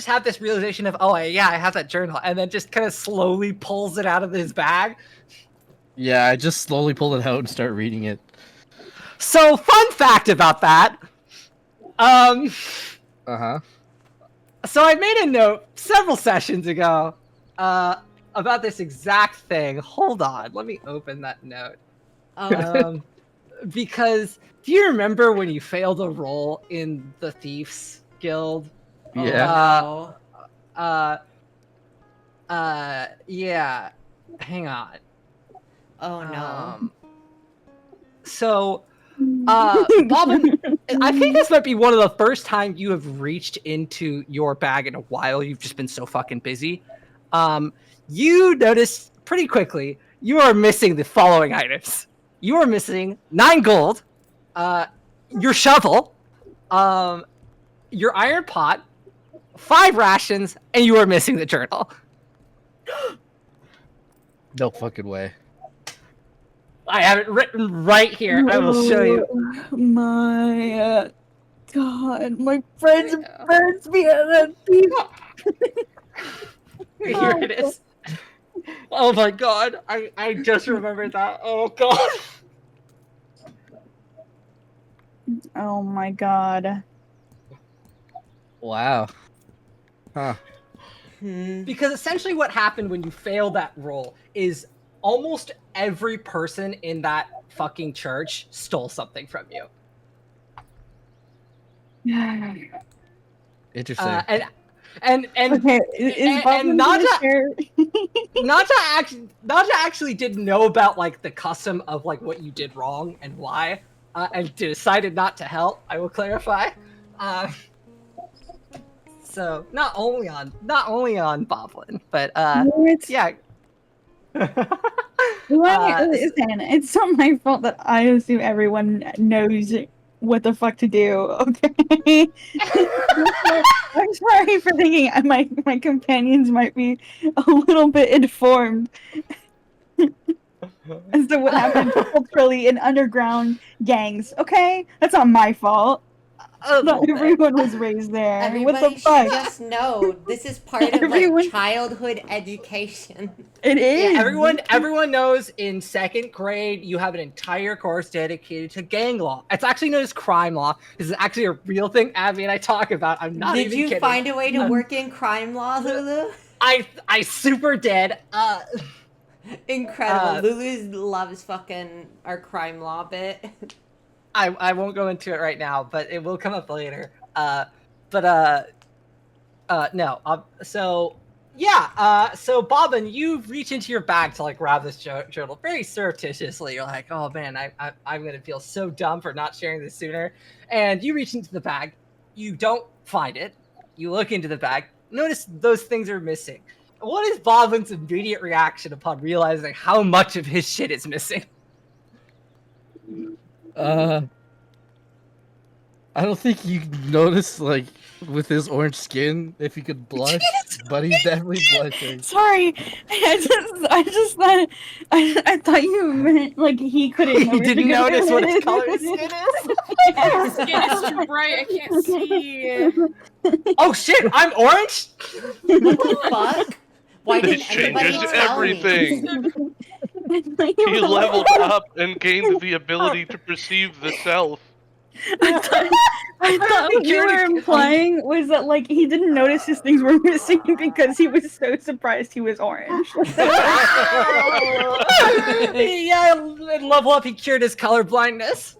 have this realization of, oh yeah, I have that journal, and then just kind of slowly pulls it out of his bag. Yeah, I just slowly pull it out and start reading it. So fun fact about that. Uh-huh. So I made a note several sessions ago about this exact thing. Hold on, let me open that note. Because do you remember when you failed a roll in the Thieves Guild? Yeah. Yeah. Hang on. Oh no. So, Bobbin, I think this might be one of the first time you have reached into your bag in a while. You've just been so fucking busy. You notice pretty quickly you are missing the following items. You are missing 9 gold, your shovel, your iron pot, 5 rations, and you are missing the journal. No fucking way. I have it written right here. I will show you. My God, my friends burns me at a Here it is. Oh my God. I just remembered that. Oh God. Oh my God. Wow. Huh. Because essentially what happened when you failed that roll is almost every person in that fucking church stole something from you. Interesting. And Okay, is Boblin gonna share? Naja actually didn't know about like the custom of like what you did wrong and why, and decided not to help. I will clarify. So not only on Boblin, but yeah. Listen, it's not my fault that I assume everyone knows what the fuck to do. Okay, I'm sorry for thinking my companions might be a little bit informed as to what happened culturally in underground gangs. Okay, that's not my fault. Not everyone was raised there. Everybody What the should fuck? just know this is part of like childhood education. It is. Yeah, everyone knows in 2nd grade you have an entire course dedicated to gang law. It's actually known as crime law. This is actually a real thing Abby and I talk about. I'm not even kidding. Did you find a way to work in crime law, Lulu? I super did. Incredible. Lulu loves fucking our crime law bit. I won't go into it right now, but it will come up later. So yeah. So Bobbin, you reach into your bag to like grab this journal very surreptitiously. You're like, oh man, I'm gonna feel so dumb for not sharing this sooner. And you reach into the bag. You don't find it. You look into the bag. Notice those things are missing. What is Bobbin's immediate reaction upon realizing how much of his shit is missing? I don't think you noticed, like, with his orange skin, if he could blush, but he's definitely blushing. Sorry, I thought you meant like he couldn't. He didn't notice what his color his skin is. His skin is too bright. I can't see. Oh shit! I'm orange. What the fuck? Why didn't This anybody changes tell everything. me? He leveled up and gained the ability to perceive the self. I thought what you were implying was that like he didn't notice his things were missing because he was so surprised he was orange. Yeah, in level up, he cured his color blindness.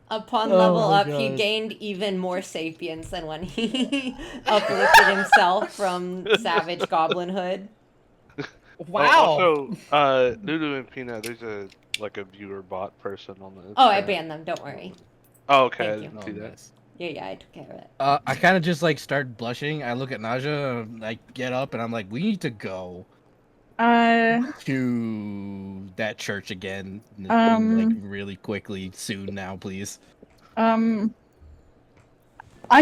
Upon level up, God. he gained even more sapience than when he uplifted himself from savage goblinhood. Wow. Also, Lulu and Pina, there's a viewer bot person on the. Oh, I banned them. Don't worry. Oh, okay. I Thank didn't see that. Yeah, I took care of it. I kind of just like start blushing. I look at Naja, I get up, and I'm like, "We need to go to that church again, like really quickly soon now, please." I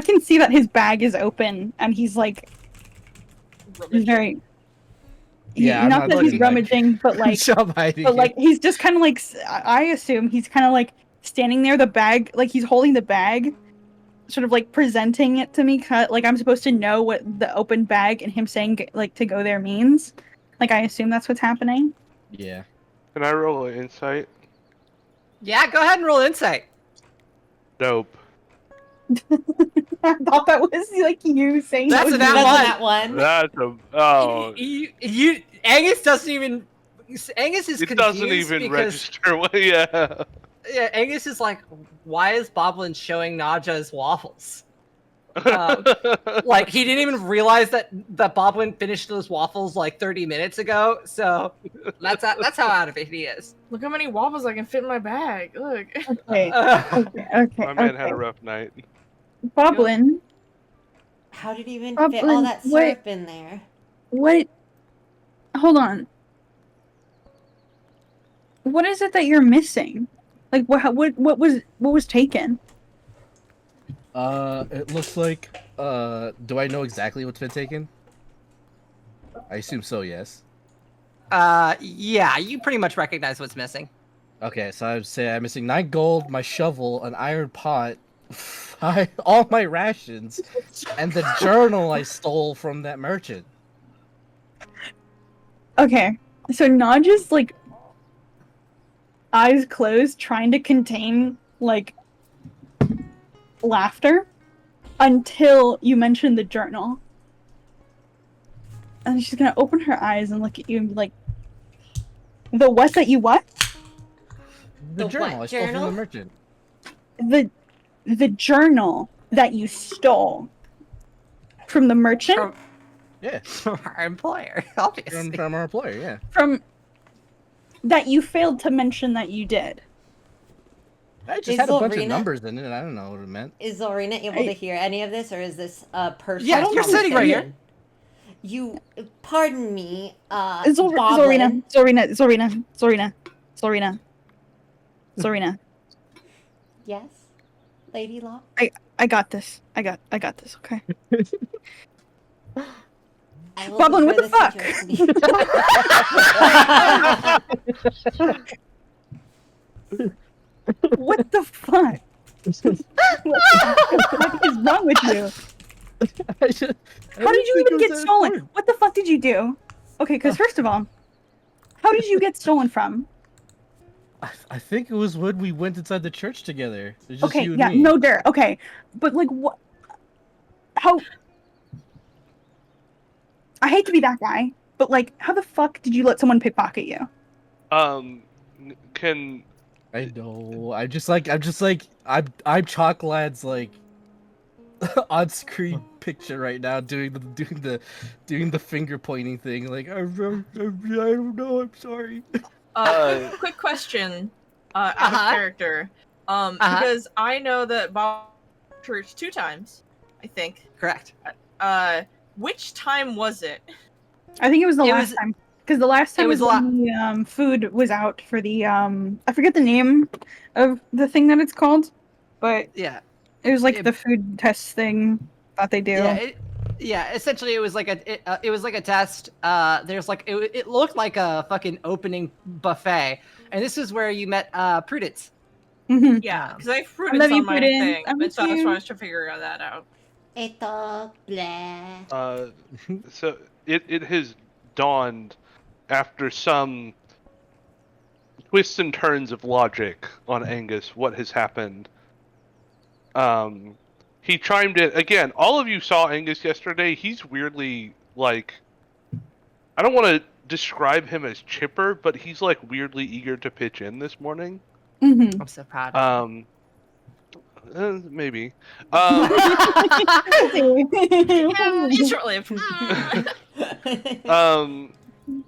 can see that his bag is open, and he's like He's very. Yeah, I'm not not that he's doing that. rummaging, but like, Job hiding but like it. he's just kind of like. I assume he's kind of like standing there, the bag, like he's holding the bag, sort of like presenting it to me, like I'm supposed to know what the open bag and him saying like to go there means. Like I assume that's what's happening. Yeah. Can I roll an insight? Yeah, go ahead and roll insight. Dope. I thought that was like you saying That's that was a nat your- one. That one. That's a oh. You Angus doesn't even. Angus is It confused doesn't even because register. Yeah. yeah, Angus is like, why is Boblin showing Naja his waffles? Like he didn't even realize that Boblin finished those waffles like 30 minutes ago. So that's how out of it he is. Look how many waffles I can fit in my bag. Look. Okay, okay, My man had a okay. rough night. Boblin, How did he even Oh, fit all that what- syrup in there? what? Hold on. What is it that you're missing? Like what was taken? It looks like. Do I know exactly what's been taken? I assume so. Yes. Yeah, you pretty much recognize what's missing. Okay, so I'd say I'm missing 9 gold, my shovel, an iron pot, all my rations, and the journal I stole from that merchant. Okay, so Naja's like eyes closed, trying to contain like laughter until you mentioned the journal. And she's gonna open her eyes and look at you and be like, the what that you what? The The journal what I stole from journal? the merchant. The journal that you stole from the merchant? Yeah, From our employer, obviously. from our employer. Yeah. From that you failed to mention that you did. I just Is had a bunch of Zolrina- numbers in it. I don't know what it meant. Is Zorina able to hear any of this, or is this a personal? Yeah, you're sitting right here. conversation? You, pardon me, Zorina, Boblin. Zorina. Yes, Lady Law. I got this. I got this. Okay. I will Boblin, what defer the fuck? situation to you. What the fuck? What is wrong with you? How did you even get stolen? What the fuck did you do? Okay, because first of all, how did you get stolen from? I think it was when we went inside the church together. It was just Okay, you and yeah, me. no dare. Okay, but like what? How? I hate to be that guy, but like, how the fuck did you let someone pickpocket you? Can I know. I'm Chalklad's like on-screen picture right now, doing the finger pointing thing. Like I don't know. I'm sorry. Quick question, out of character. Because I know that Bob church 2 times, I think. Correct. Which time was it? I think it was the last time. Because the last time it was when the food was out for the I forget the name of the thing that it's called, but Yeah. it was like the food test thing that they do. Yeah, essentially it was like a test. There's like it looked like a fucking opening buffet, and this is where you met Prudence. Mm-hmm. Yeah, because I have love Prudence you, on my Prudence. thing, I and miss so that's you. why I was trying to figure that out. Eto, blah. So it has dawned after some twists and turns of logic on Angus what has happened. He chimed in again. All of you saw Angus yesterday. He's weirdly like, I don't want to describe him as chipper, but he's like weirdly eager to pitch in this morning. Mm-hmm. I'm so proud of Maybe. It's short-lived.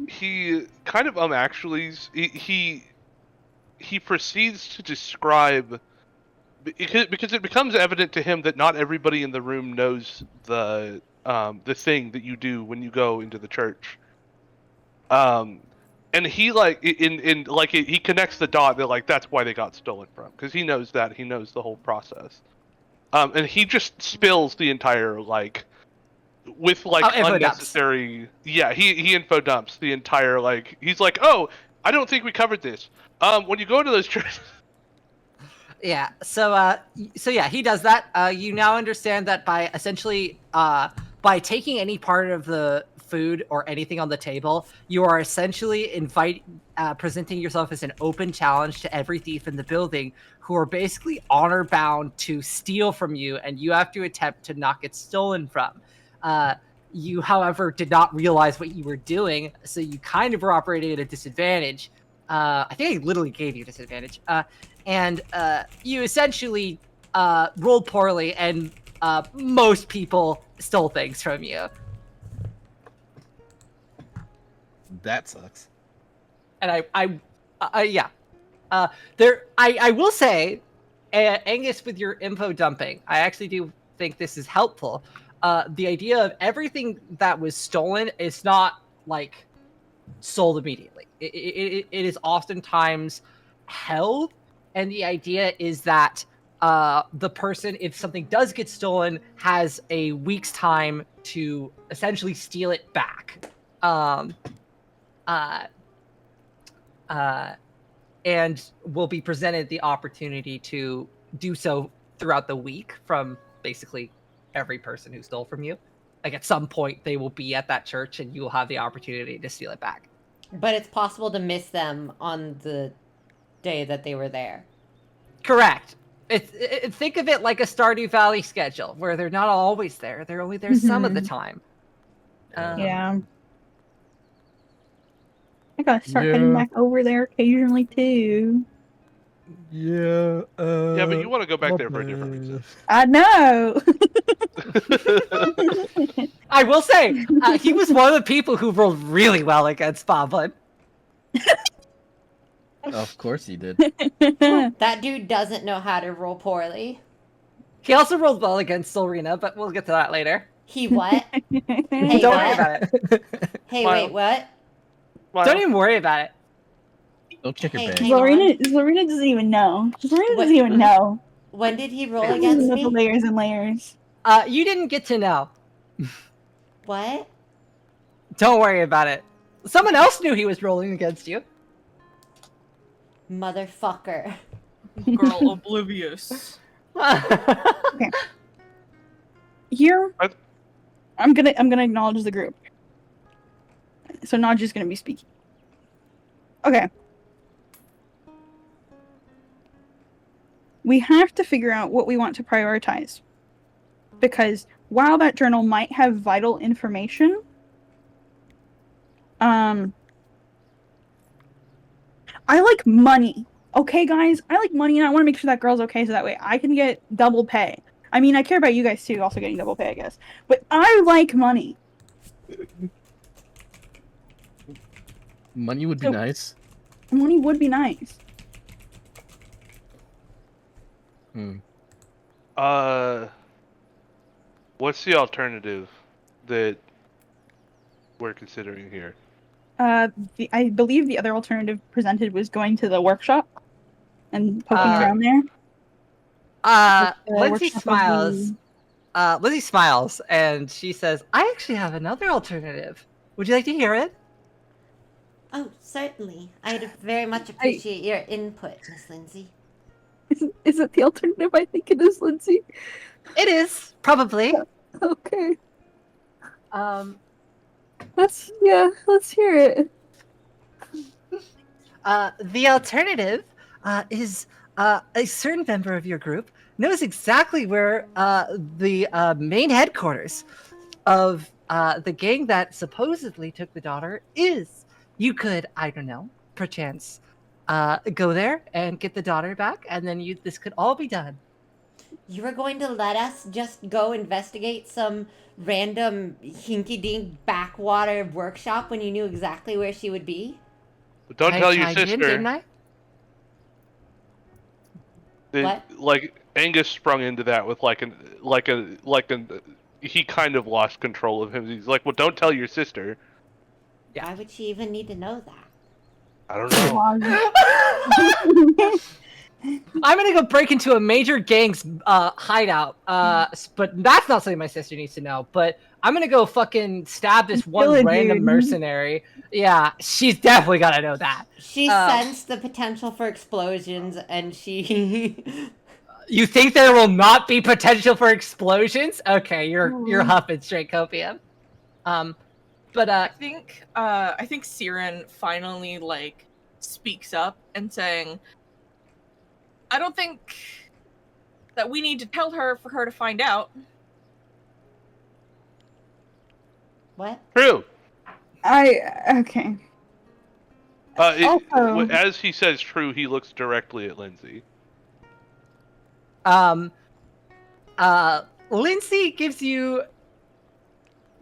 He kind of actually he proceeds to describe because it becomes evident to him that not everybody in the room knows the thing that you do when you go into the church. And he like he connects the dot that like that's why they got stolen from, because he knows the whole process. And he just spills the entire like with like info unnecessary. Yeah, he info dumps the entire like. He's like, oh, I don't think we covered this. When you go into those churches. Yeah. So yeah, he does that. You now understand that by essentially by taking any part of the food or anything on the table, you are essentially presenting yourself as an open challenge to every thief in the building, who are basically honor bound to steal from you, and you have to attempt to not get stolen from. You, however, did not realize what you were doing, so you kind of were operating at a disadvantage. I think I literally gave you a disadvantage. And you essentially rolled poorly, and most people stole things from you. That sucks. And I will say, Angus, with your info dumping, I actually do think this is helpful. The idea of everything that was stolen is not like sold immediately. It is oftentimes held. And the idea is that the person, if something does get stolen, has a week's time to essentially steal it back. And will be presented the opportunity to do so throughout the week from basically every person who stole from you. Like at some point, they will be at that church and you will have the opportunity to steal it back. But it's possible to miss them on the day that they were there. Correct. Think of it like a Stardew Valley schedule, where they're not always there. They're only there some of the time. Yeah. I gotta start heading back over there occasionally too. Yeah. Yeah, but you want to go back there for a different reason. I know. I will say, he was one of the people who rolled really well against Boblin. Of course he did. That dude doesn't know how to roll poorly. He also rolled well against Solrina, but we'll get to that later. He what? Hey, Don't what? worry about it. Hey, Smile. wait, what? Don't even worry about it. Don't check your Hey, bag. hang on. Zorina doesn't even know. Zorina What? doesn't even know. When did he roll There's against the me? layers and layers. You didn't get to know. What? Don't worry about it. Someone else knew he was rolling against you. Motherfucker. Girl oblivious. Here, I- I'm gonna acknowledge the group. So not just gonna be speaking. Okay. We have to figure out what we want to prioritize. Because while that journal might have vital information, I like money. Okay, guys? I like money, and I want to make sure that girl's okay so that way I can get double pay. I mean, I care about you guys too, also getting double pay, I guess. But I like money. Money would be So- nice. Money would be nice. What's the alternative that we're considering here? I believe the other alternative presented was going to the workshop and poking around there. Lindsay workshop of smiles. Lindsay smiles, and she says, I actually have another alternative. Would you like to hear it? Oh, certainly. I'd very much appreciate your input, Miss Lindsay. Is it the alternative? I think it is, Lindsay. It is, probably. Okay. Let's hear it. The alternative is a certain member of your group knows exactly where the main headquarters of the gang that supposedly took the daughter is. You could, I don't know, perchance, go there and get the daughter back, and then this could all be done. You were going to let us just go investigate some random hinky-dink backwater workshop when you knew exactly where she would be? But don't tell your I did, sister. didn't I? What? Like Angus sprung into that with he kind of lost control of him. He's like, well, don't tell your sister. Why would she even need to know that? I don't know. I'm gonna go break into a major gang's hideout. But that's not something my sister needs to know. But I'm gonna go fucking stab this one Kill a random dude. mercenary. Yeah, she's definitely gotta know that. She sensed the potential for explosions, and she. You think there will not be potential for explosions? Okay, you're huffing straight copium. But I think Siren finally like speaks up and saying, I don't think that we need to tell her for her to find out. What? True. Okay. Also- As he says true, he looks directly at Lindsay. Lindsay gives you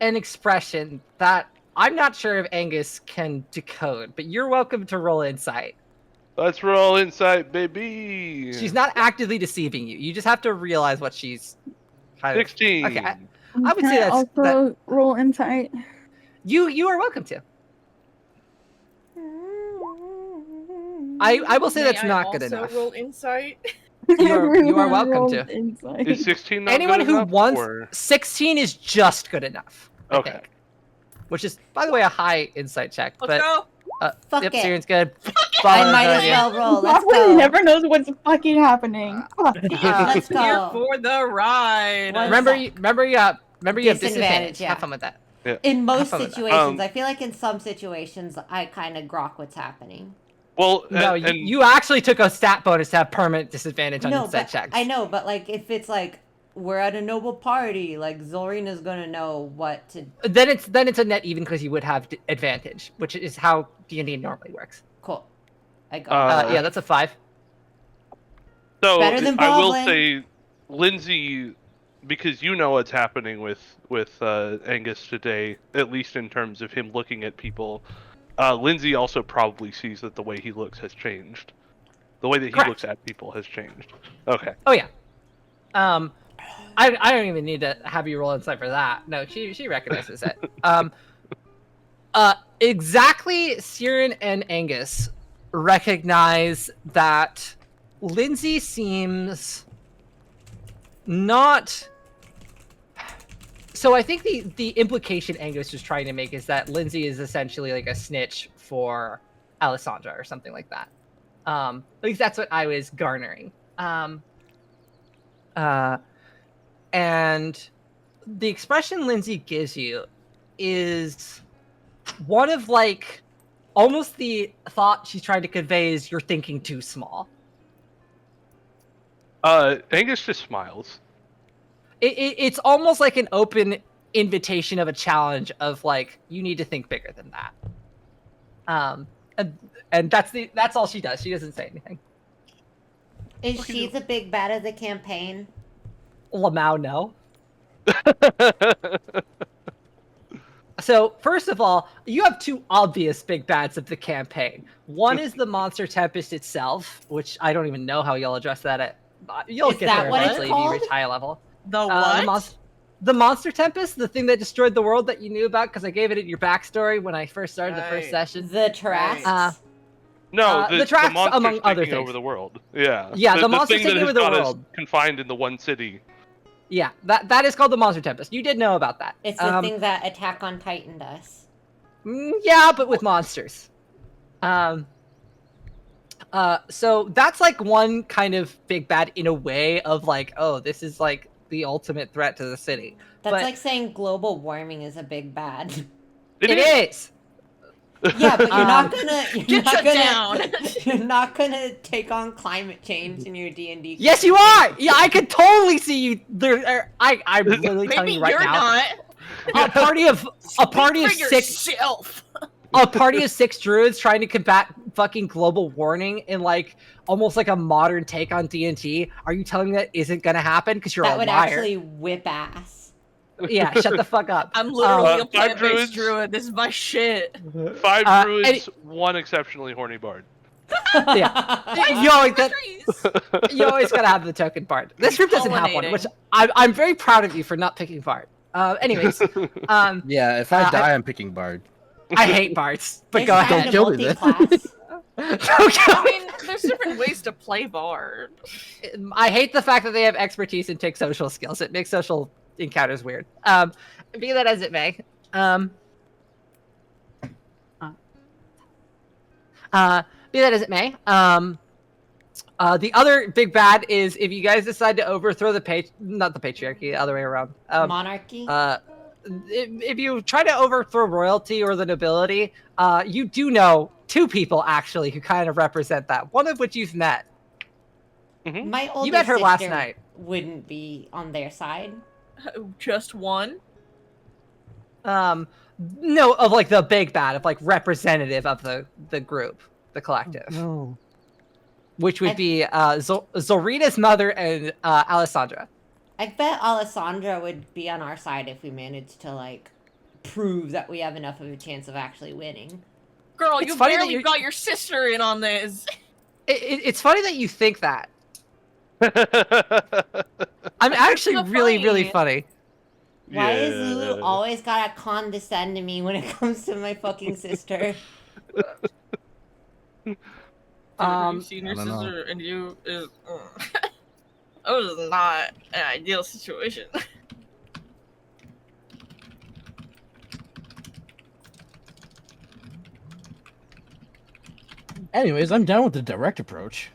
an expression that I'm not sure if Angus can decode, but you're welcome to roll insight. Let's roll insight, baby. She's not actively deceiving you. You just have to realize what she's kind 16. of. Okay, I would Can say that's also roll insight. you are welcome to. I will say that's not good enough. Roll insight. You are Everyone welcome rolled to. insight. Is 16 not Anyone good who enough, wants or- 16 is just good enough. I Okay. think. Which is, by the way, a high insight check. Let's go. Fuck yep, it. Siren's good. I might as well roll. Let's Robert go. never knows what's fucking happening. Fuck. Let's go. Here for the ride. One Remember, sec. you have Disadvantage, disadvantage. yeah. Have fun with that. In most Have fun with that. situations, I feel like in some situations, I kind of grok what's happening. Well, No, and you actually took a stat bonus to have permanent disadvantage on No, insight but checks. I know, but like if it's like we're at a noble party, like Zorina's gonna know what to. Then it's a net even because you would have advantage, which is how D&D normally works. Cool. I got it. Yeah, that's a 5. so Better than I will Baldwin. say, Lindsay, because you know what's happening with Angus today, at least in terms of him looking at people. Lindsay also probably sees that the way he looks has changed. The way that he Correct. looks at people has changed. Okay. Oh yeah. I don't even need to have you roll insight for that. No, she recognizes it. Exactly. Siren and Angus recognize that Lindsay seems not. So I think the implication Angus was trying to make is that Lindsay is essentially like a snitch for Alessandra or something like that. At least that's what I was garnering. And the expression Lindsay gives you is one of like almost the thought she's trying to convey is you're thinking too small. Angus just smiles. It's almost like an open invitation of a challenge of like you need to think bigger than that. And that's all she does. She doesn't say anything. Is she the big bad of the campaign? Lamau, no. So, first of all, you have two obvious big bads of the campaign. One is the Monster Tempest itself, which I don't even know how you'll address that at. You'll Is get that there what it's eventually if you called? reach high level. The what? The Monster Tempest, the thing that destroyed the world that you knew about because I gave it in your backstory when I first started the first Right. session. The Tarrasques? No, the tracks, monster's among other taking things. over the world. Yeah. Yeah, the monster's thing that taking has over the got us world. confined in the one city. Yeah, that is called the Monster Tempest. You did know about that. It's the thing that Attack on Titan does. Yeah, but with monsters. So that's like one kind of big bad in a way of like, oh, this is like the ultimate threat to the city. That's But like saying global warming is a big bad. it is. Yeah, but you're not gonna. Get shut down. You're not gonna take on climate change in your D&D. Yes, you are. Yeah, I could totally see you. I'm literally telling Maybe you right you're now. not. A party of For six. yourself. A party of 6 druids trying to combat fucking global warming in like almost like a modern take on D&D. Are you telling me that isn't gonna happen? Because you're That a would liar. actually whip ass. Yeah, shut the fuck up. I'm literally a Five plant-based druids. druid. This is my shit. 5 druids, any- 1 exceptionally horny bard. Yeah. You always gotta have the token bard. This group doesn't have one, Pollinating. which I'm very proud of you for not picking bard. Anyways, Yeah, if I I- die, I'm picking Bard. I hate bards, but It's go kind ahead. of Kill me then. multi-class. I mean, there's different ways to play bard. I hate the fact that they have expertise in tick social skills. It makes social encounters weird. Be that as it may. Be that as it may. The other big bad is if you guys decide to overthrow not the patriarchy, the other way around. Monarchy? If you try to overthrow royalty or the nobility, you do know 2 people actually who kind of represent that. One of which you've met. Mm-hmm. My older You met her sister last night. wouldn't be on their side. Just one? No, of like the big bad, of like representative of the group, the collective. No. Which would be Zorina's mother and Alessandra. I bet Alessandra would be on our side if we managed to, like, prove that we have enough of a chance of actually winning. Girl, It's you funny that barely you're- got your sister in on this. It's funny that you think that. I'm actually so really funny. funny. Why is Lulu always gotta condescend to me when it comes to my fucking sister? Have you seen your I don't know. sister and you is that was not an ideal situation. Anyways, I'm down with the direct approach.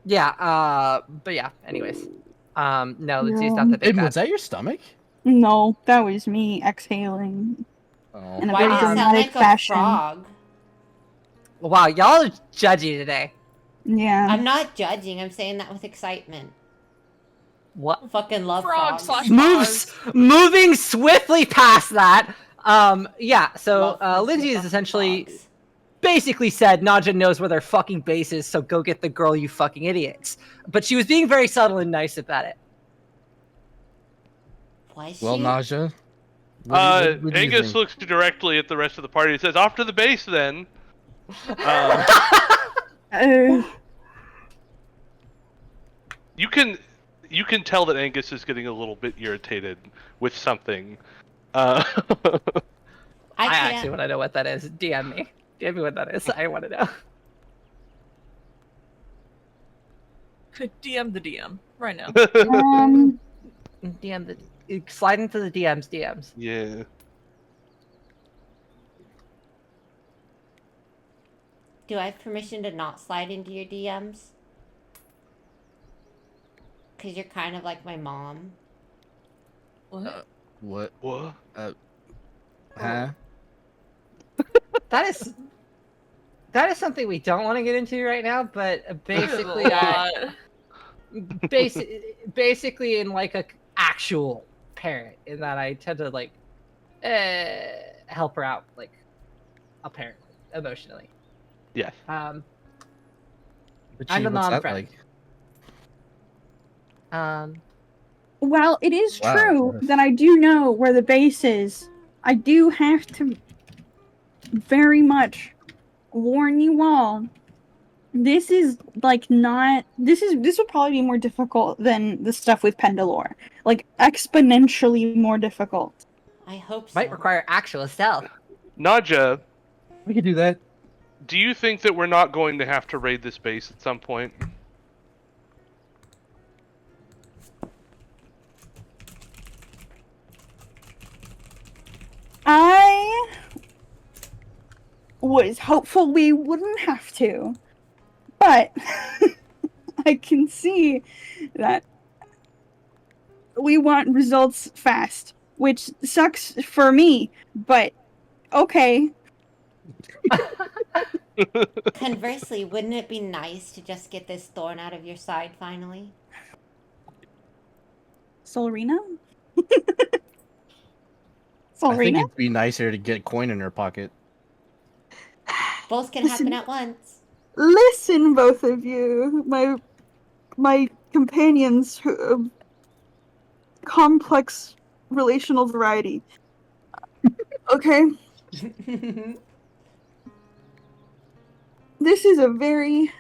Yeah, but yeah, anyways. No, Lindsay's not the big Aiden, bad. was that your stomach? No, that was me exhaling Oh. in a Why very does it sound dramatic like a fashion. frog? Wow, y'all are judgy today. Yeah. I'm not judging, I'm saying that with excitement. What? Fucking love Frog frogs. slash- Moving swiftly past that. Yeah, so Love Lindsay is fucking essentially frogs. basically said Naja knows where their fucking base is, so go get the girl, you fucking idiots. But she was being very subtle and nice about it. Was she? Well, Naja. what do you Angus think? looks directly at the rest of the party and says, "Off to the base, then." You can tell that Angus is getting a little bit irritated with something. I I can't. actually want to know what that is. DM me. DM me what that is. I want to know. DM the DM right now. DM slide into the DMs. Yeah. Do I have permission to not slide into your DMs? Because you're kind of like my mom. What? What? What? Huh? That is something we don't want to get into right now, but basically, basically in like a actual parent, in that I tend to like help her out, like apparently emotionally. Yes. I'm But the what's mom that friend. like? While it is Wow, true yes. that I do know where the base is, I do have to very much warn you all. This is like not. This would probably be more difficult than the stuff with Pendalore. Like exponentially more difficult. I hope so. Might require actual stealth. Naja, We could do that. do you think that we're not going to have to raid this base at some point? I was hopeful we wouldn't have to, but I can see that we want results fast, which sucks for me, but okay. Conversely, wouldn't it be nice to just get this thorn out of your side finally? Solrina? I think Solrina? it'd be nicer to get coin in her pocket. Both can Listen. happen at once. Listen, both of you, my companions of complex relational variety. Okay, this is a very.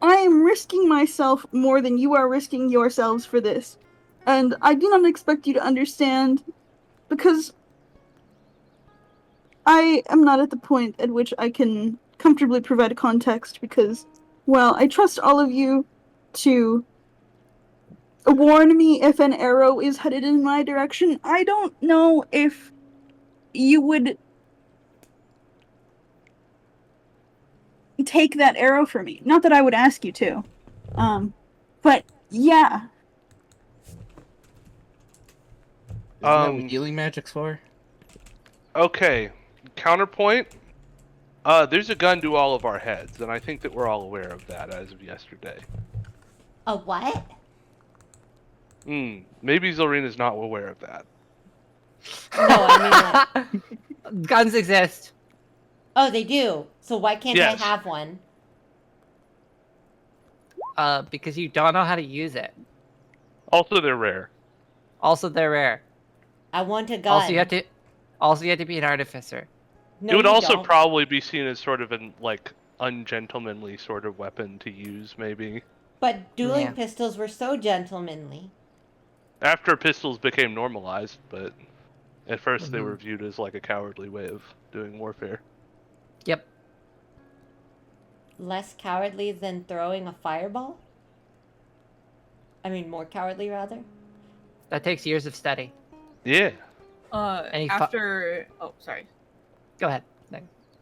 I am risking myself more than you are risking yourselves for this, and I do not expect you to understand, because I am not at the point at which I can comfortably provide context because, well, I trust all of you to warn me if an arrow is headed in my direction. I don't know if you would take that arrow for me. Not that I would ask you to. But yeah. Isn't that what healing magic's for? Okay. Counterpoint. There's a gun to all of our heads, and I think that we're all aware of that as of yesterday. A what? Maybe Zilrena's not aware of that. No, I mean like... Guns exist. Oh, they do. So why can't Yes. I have one? Because you don't know how to use it. Also, they're rare. Also, they're rare. I want a gun. Also, you have to be an artificer. No, It would you also don't. probably be seen as sort of an ungentlemanly sort of weapon to use, maybe. But dueling Yeah. pistols were so gentlemanly. After pistols became normalized, but at first they were viewed as like a cowardly way of doing warfare. Yep. Less cowardly than throwing a fireball? I mean, more cowardly, rather? That takes years of study. Yeah. After... Oh, sorry. Go ahead.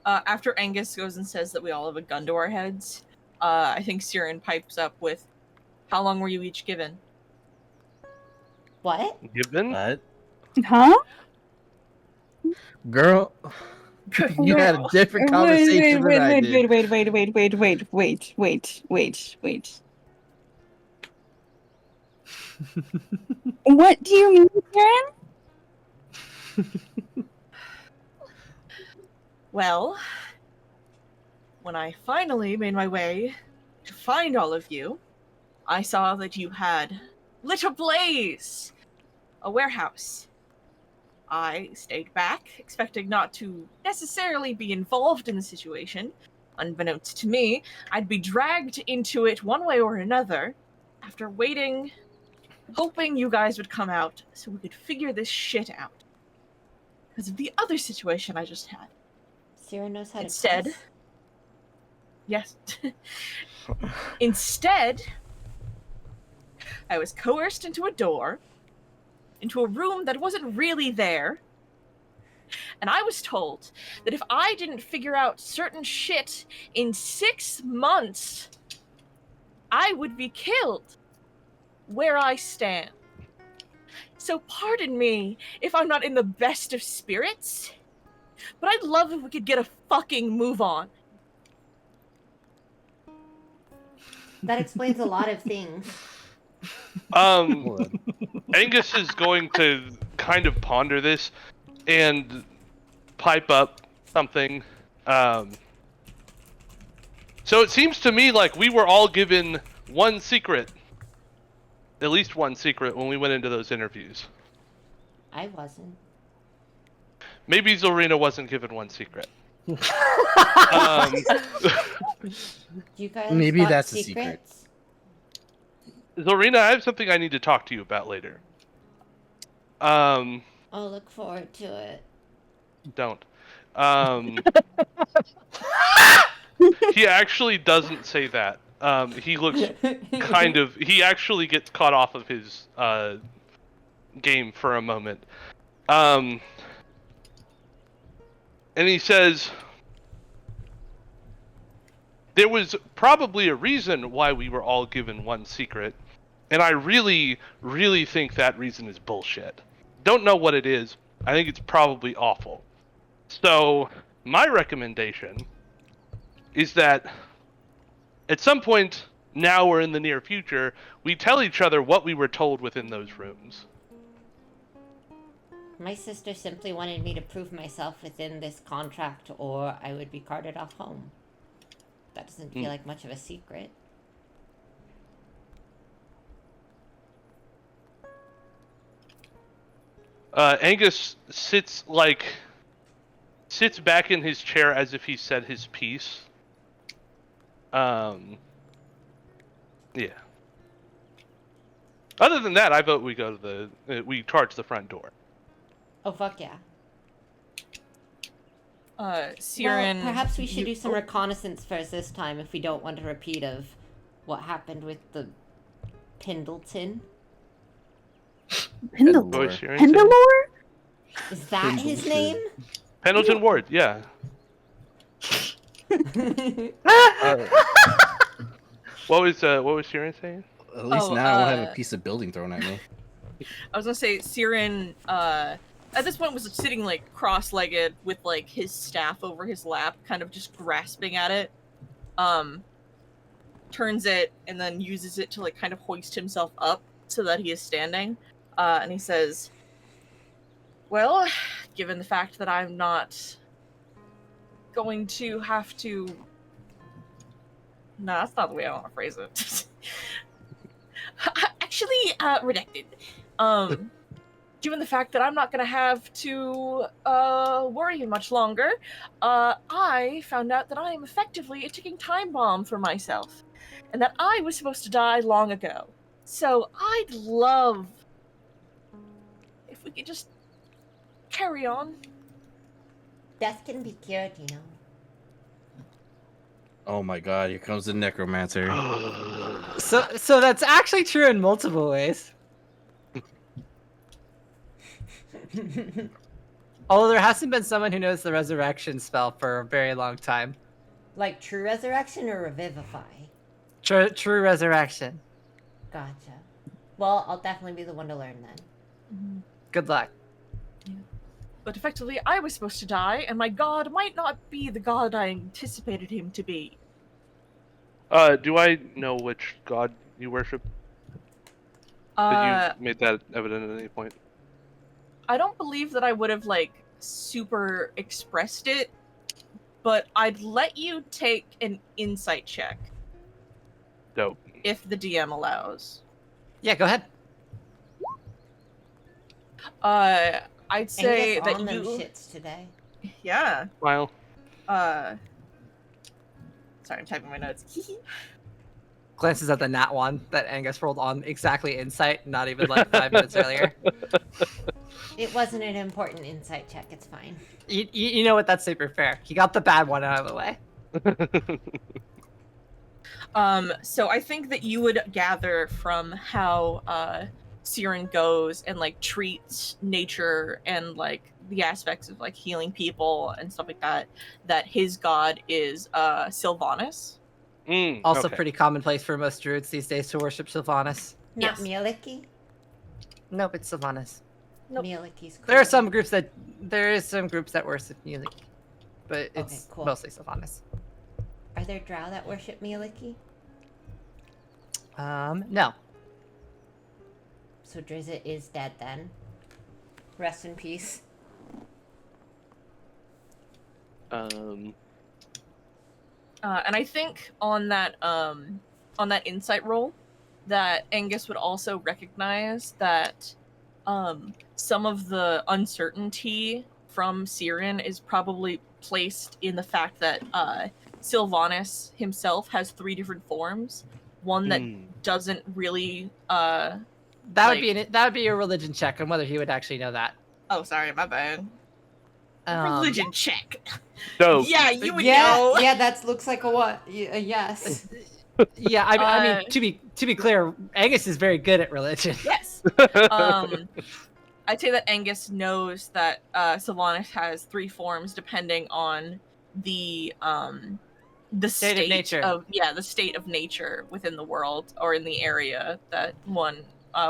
After Angus goes and says that we all have a gun to our heads, I think Siren pipes up with, "How long were you each given?" What? Given? What? Huh? Girl, you had a different conversation than I did. Wait. What do you mean, Karen? Well, when I finally made my way to find all of you, I saw that you had lit a blaze! A warehouse. I stayed back, expecting not to necessarily be involved in the situation. Unbeknownst to me, I'd be dragged into it one way or another, after waiting, hoping you guys would come out so we could figure this shit out. Because of the other situation I just had. Sarah knows how Instead, to cuss. Yes. Instead, I was coerced into a room that wasn't really there, and I was told that if I didn't figure out certain shit in 6 months, I would be killed where I stand. So pardon me if I'm not in the best of spirits, but I'd love if we could get a fucking move on. That explains a lot of things. Angus is going to kind of ponder this and pipe up something. So it seems to me like we were all given one secret. At least one secret when we went into those interviews. I wasn't. Maybe Zilrena wasn't given one secret. You guys Maybe got that's a secrets? Zilrena, I have something I need to talk to you about later. I'll look forward to it. Don't. He actually doesn't say that. He looks kind of... He actually gets caught off of his game for a moment. And he says... There was probably a reason why we were all given one secret, and I really, really think that reason is bullshit. Don't know what it is. I think it's probably awful. So, my recommendation is that at some point, now or in the near future, we tell each other what we were told within those rooms. My sister simply wanted me to prove myself within this contract, or I would be carted off home. That doesn't feel like much of a secret. Angus sits back in his chair as if he said his piece. Yeah. Other than that, I vote we go to we charge the front door. Oh, fuck yeah. Siren. Well, perhaps we should do some reconnaissance first this time if we don't want a repeat of what happened with the Pendleton. Pendleton. What was Sharon saying? Pendalore? Is that his Pendleton. name? Pendleton Ward, yeah. What was Sharon saying? At least Oh, now I won't have a piece of building thrown at me. I was gonna say Siren, at this point was sitting like cross-legged with like his staff over his lap, kind of just grasping at it. Turns it and then uses it to like kind of hoist himself up so that he is standing. And he says, well, given the fact that I'm not going to have to... No, that's not the way I want to phrase it. Actually, redacted. Given the fact that I'm not going to have to worry much longer, I found out that I am effectively a ticking time bomb for myself, and that I was supposed to die long ago. So I'd love if we could just carry on. Death can be cured, you know. Oh my god, here comes the necromancer. So that's actually true in multiple ways. Although there hasn't been someone who knows the resurrection spell for a very long time. Like true resurrection or revivify? True resurrection. Gotcha. Well, I'll definitely be the one to learn then. Good luck. But effectively, I was supposed to die, and my god might not be the god I anticipated him to be. Do I know which god you worship? Did you make that evident at any point? I don't believe that I would have, like, super expressed it, but I'd let you take an insight check. Dope. If the DM allows. Yeah, go ahead. I'd say Angus that on you... them shits today. Yeah. Smile. Sorry, I'm typing my notes. Glances at the nat one that Angus rolled on exactly insight, not even like 5 minutes earlier. It wasn't an important insight check, it's fine. You know what? That's super fair. He got the bad one out of the way. So I think that you would gather from how Siren goes and like treats nature and like the aspects of like healing people and stuff like that, that his god is Sylvanas. Also okay. pretty commonplace for most druids these days to worship Sylvanas. Not Yes. Mieliki? Nope, it's Sylvanas. Nope. Mieliki's cool. There are some groups that worship Mieliki, but it's cool. mostly Sylvanas. Are there drow that worship Mieliki? No. So Drizzt is dead then. Rest in peace. And I think on that insight roll, that Angus would also recognize that some of the uncertainty from Siren is probably placed in the fact that Sylvanas himself has 3 different forms. One that doesn't really That would be a religion check on whether he would actually know that. Oh, sorry, my bad. Religion check. Dope. Yeah, you would Yeah, know. yeah, that looks like a what? A yes. Yeah, I mean, to be clear, Angus is very good at religion. Yes. I'd say that Angus knows that Sylvanas has 3 forms depending on the state of nature. The state of nature within the world or in the area that one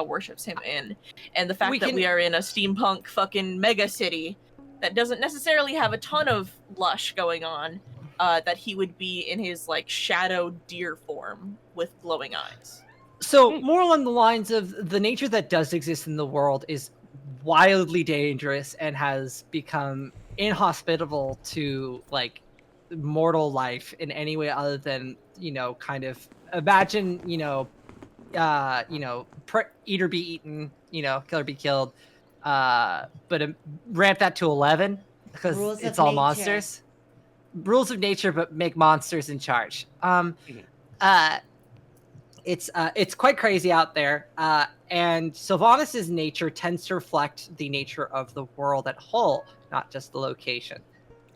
worships him in, and the fact that we are in a steampunk fucking mega city that doesn't necessarily have a ton of lush going on, that he would be in his like shadow deer form with glowing eyes. So more along the lines of the nature that does exist in the world is wildly dangerous and has become inhospitable to like mortal life in any way other than, kind of imagine, eat or be eaten, kill or be killed, but ramp that to 11 because it's all monsters. Rules of nature, but make monsters in charge. It's quite crazy out there, and Sylvanas' nature tends to reflect the nature of the world at whole, not just the location.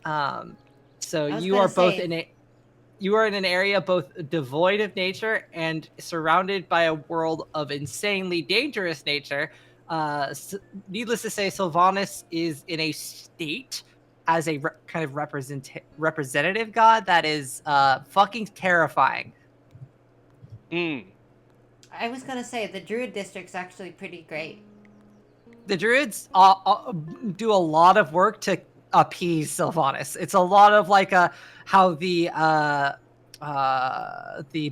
So I was you gonna are both say- you are in an area both devoid of nature and surrounded by a world of insanely dangerous nature. Needless to say, Sylvanas is in a state as a kind of representative god that is fucking terrifying. I was gonna say the Druid District's actually pretty great. The druids do a lot of work to appease Sylvanas. It's a lot of like how the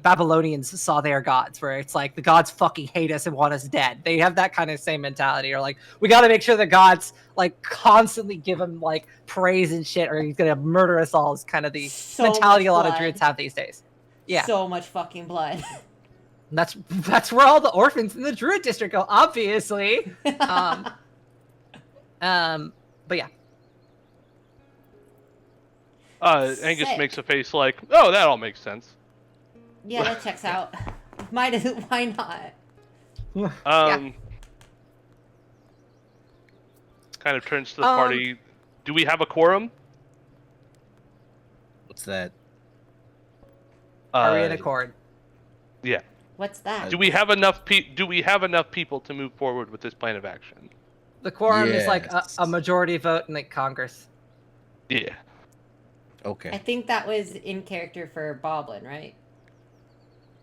Babylonians saw their gods, where it's like the gods fucking hate us and want us dead. They have that kind of same mentality, or like we got to make sure the gods like constantly give him like praise and shit, or he's gonna murder us all. Is kind of the mentality a lot of druids have these days. Yeah, so much fucking blood. That's where all the orphans in the Druid District go, obviously. But yeah. Angus Sick. makes a face like, "Oh, that all makes sense." Yeah, that checks out. Why not? Kind of turns to the party. Do we have a quorum? What's that? Are we in accord? Yeah. What's that? Do we have enough people to move forward with this plan of action? The quorum is like Yes. a majority vote in the Congress. Yeah. Okay. I think that was in character for Boblin, right?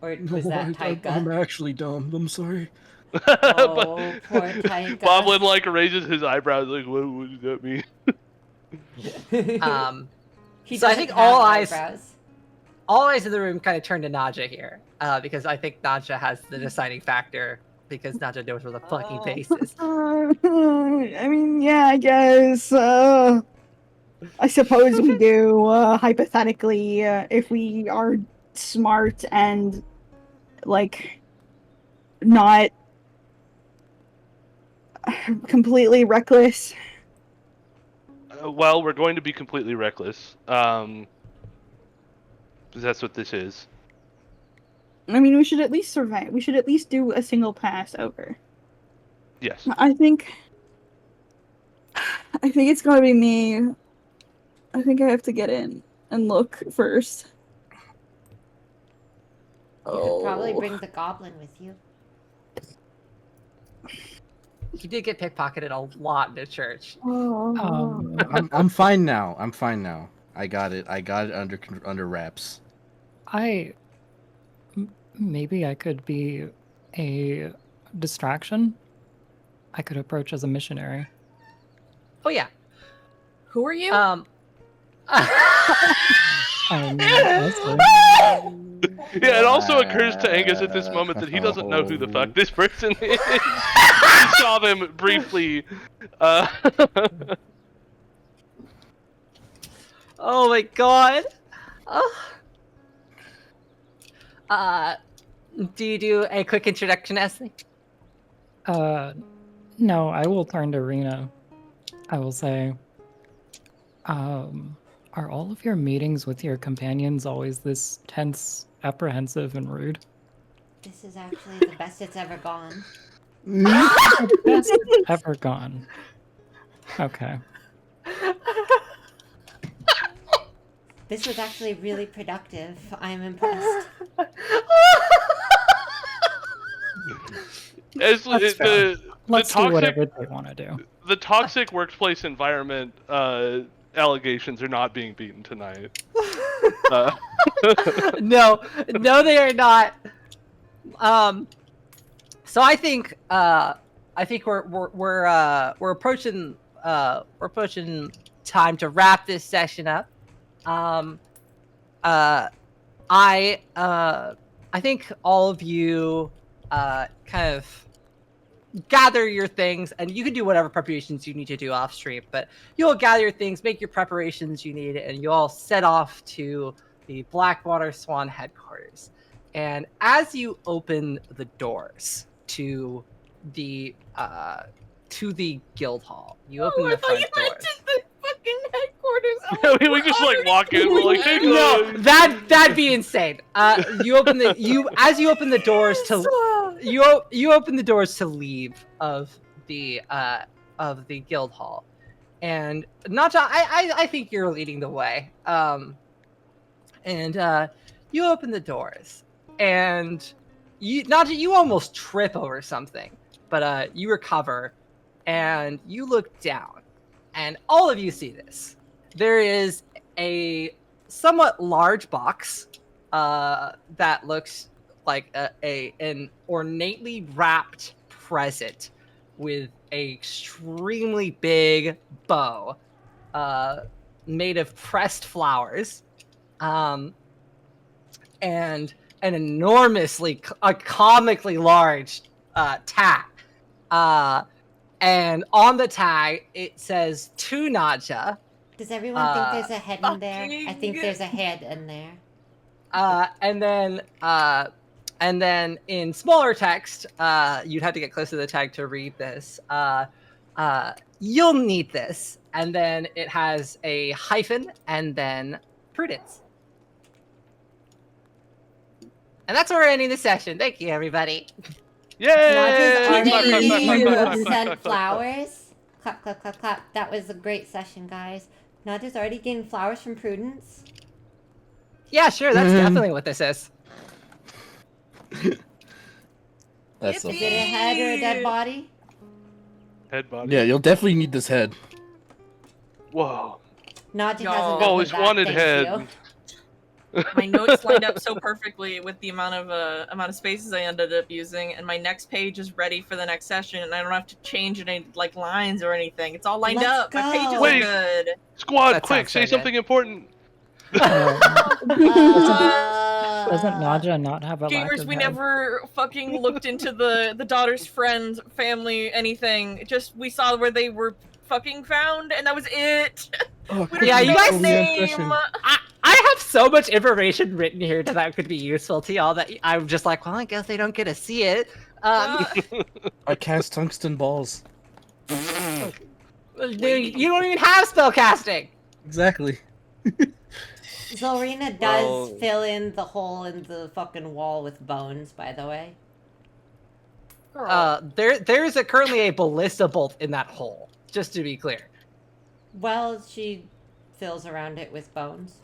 Or was that Taika? I'm actually dumb. I'm sorry. Oh, poor Taika. Boblin like raises his eyebrows like, what does that mean? He So I doesn't think have all eyebrows. eyes in the room kind of turn to Nadja here, because I think Nadja has the deciding factor, because Nadja knows where the fucking base is. I mean, yeah, I guess. I suppose we do. Hypothetically, if we are smart and like not completely reckless. Well, we're going to be completely reckless. 'Cause that's what this is. I mean, we should at least survive. We should at least do a single pass over. Yes. I think it's gonna be me. I think I have to get in and look first. You could probably bring the goblin with you. He did get pickpocketed a lot in the church. I'm fine now. I'm fine now. I got it. I got it under wraps. Maybe I could be a distraction. I could approach as a missionary. Oh yeah. Who are you? Leslie. Yeah, it also occurs to Angus at this moment that he doesn't know who the fuck this person is. He saw them briefly. Oh my god. Do you do a quick introduction, Esli? No, I will turn to Rena. I will say, are all of your meetings with your companions always this tense, apprehensive, and rude? This is actually the best it's ever gone. The best it's ever gone. Okay. This was actually really productive. I'm impressed. Let's do whatever they want to do. The toxic workplace environment allegations are not being beaten tonight. No, they are not. So I think we're approaching time to wrap this session up. I think all of you kind of gather your things, and you can do whatever preparations you need to do off stream, but you'll gather your things, make your preparations you need, and you all set off to the Blackwater Swan headquarters. And as you open the doors to the guild hall, you open the front doors. The fucking headquarters. We just like walk in, we're like, hey, No, that'd be insane. You open the doors to you open the doors to leave of the guild hall, And Naja, I think you're leading the way. And you open the doors, and Naja, you almost trip over something, but you recover, and you look down, and all of you see this. There is a somewhat large box that looks like an ornately wrapped present with a extremely big bow made of pressed flowers, and an enormously comically large tag. And on the tag it says to Naja. Does everyone think there's a head in there? I think there's a head in there. And then in smaller text, you'd have to get close to the tag to read this. You'll need this. And then it has a hyphen and then Prudence. And that's where we're ending the session. Thank you, everybody. Naja's already Yay! sent flowers. Clap, clap, clap, clap. That was a great session, guys. Naja's already getting flowers from Prudence. Yeah, sure. That's definitely what this is. That's Is so it a head or a dead body? Head body. Yeah, you'll definitely need this head. Whoa. Naja Yo. hasn't Always that, wanted thank head. you. My notes lined up so perfectly with the amount of spaces I ended up using, and my next page is ready for the next session, and I don't have to change any like lines or anything. It's all lined Let's up. My pages go. are Wait. good. Squad, That quick, sounds so say good. something important. Doesn't Uh, Naja not have a Gamers, lacquered we head? never fucking looked into the daughter's friend, family, anything. Just we saw where they were fucking found, and that was it. Oh, We don't Yeah, even you know guys his name. I have so much information written here that could be useful to y'all that I'm just like, well, I guess they don't get to see it. I cast tungsten balls. You don't even have spell casting. Exactly. Zolrina does fill in the hole in the fucking wall with bones, by the way. There's currently a ballista bolt in that hole, just to be clear. Well, she fills around it with bones.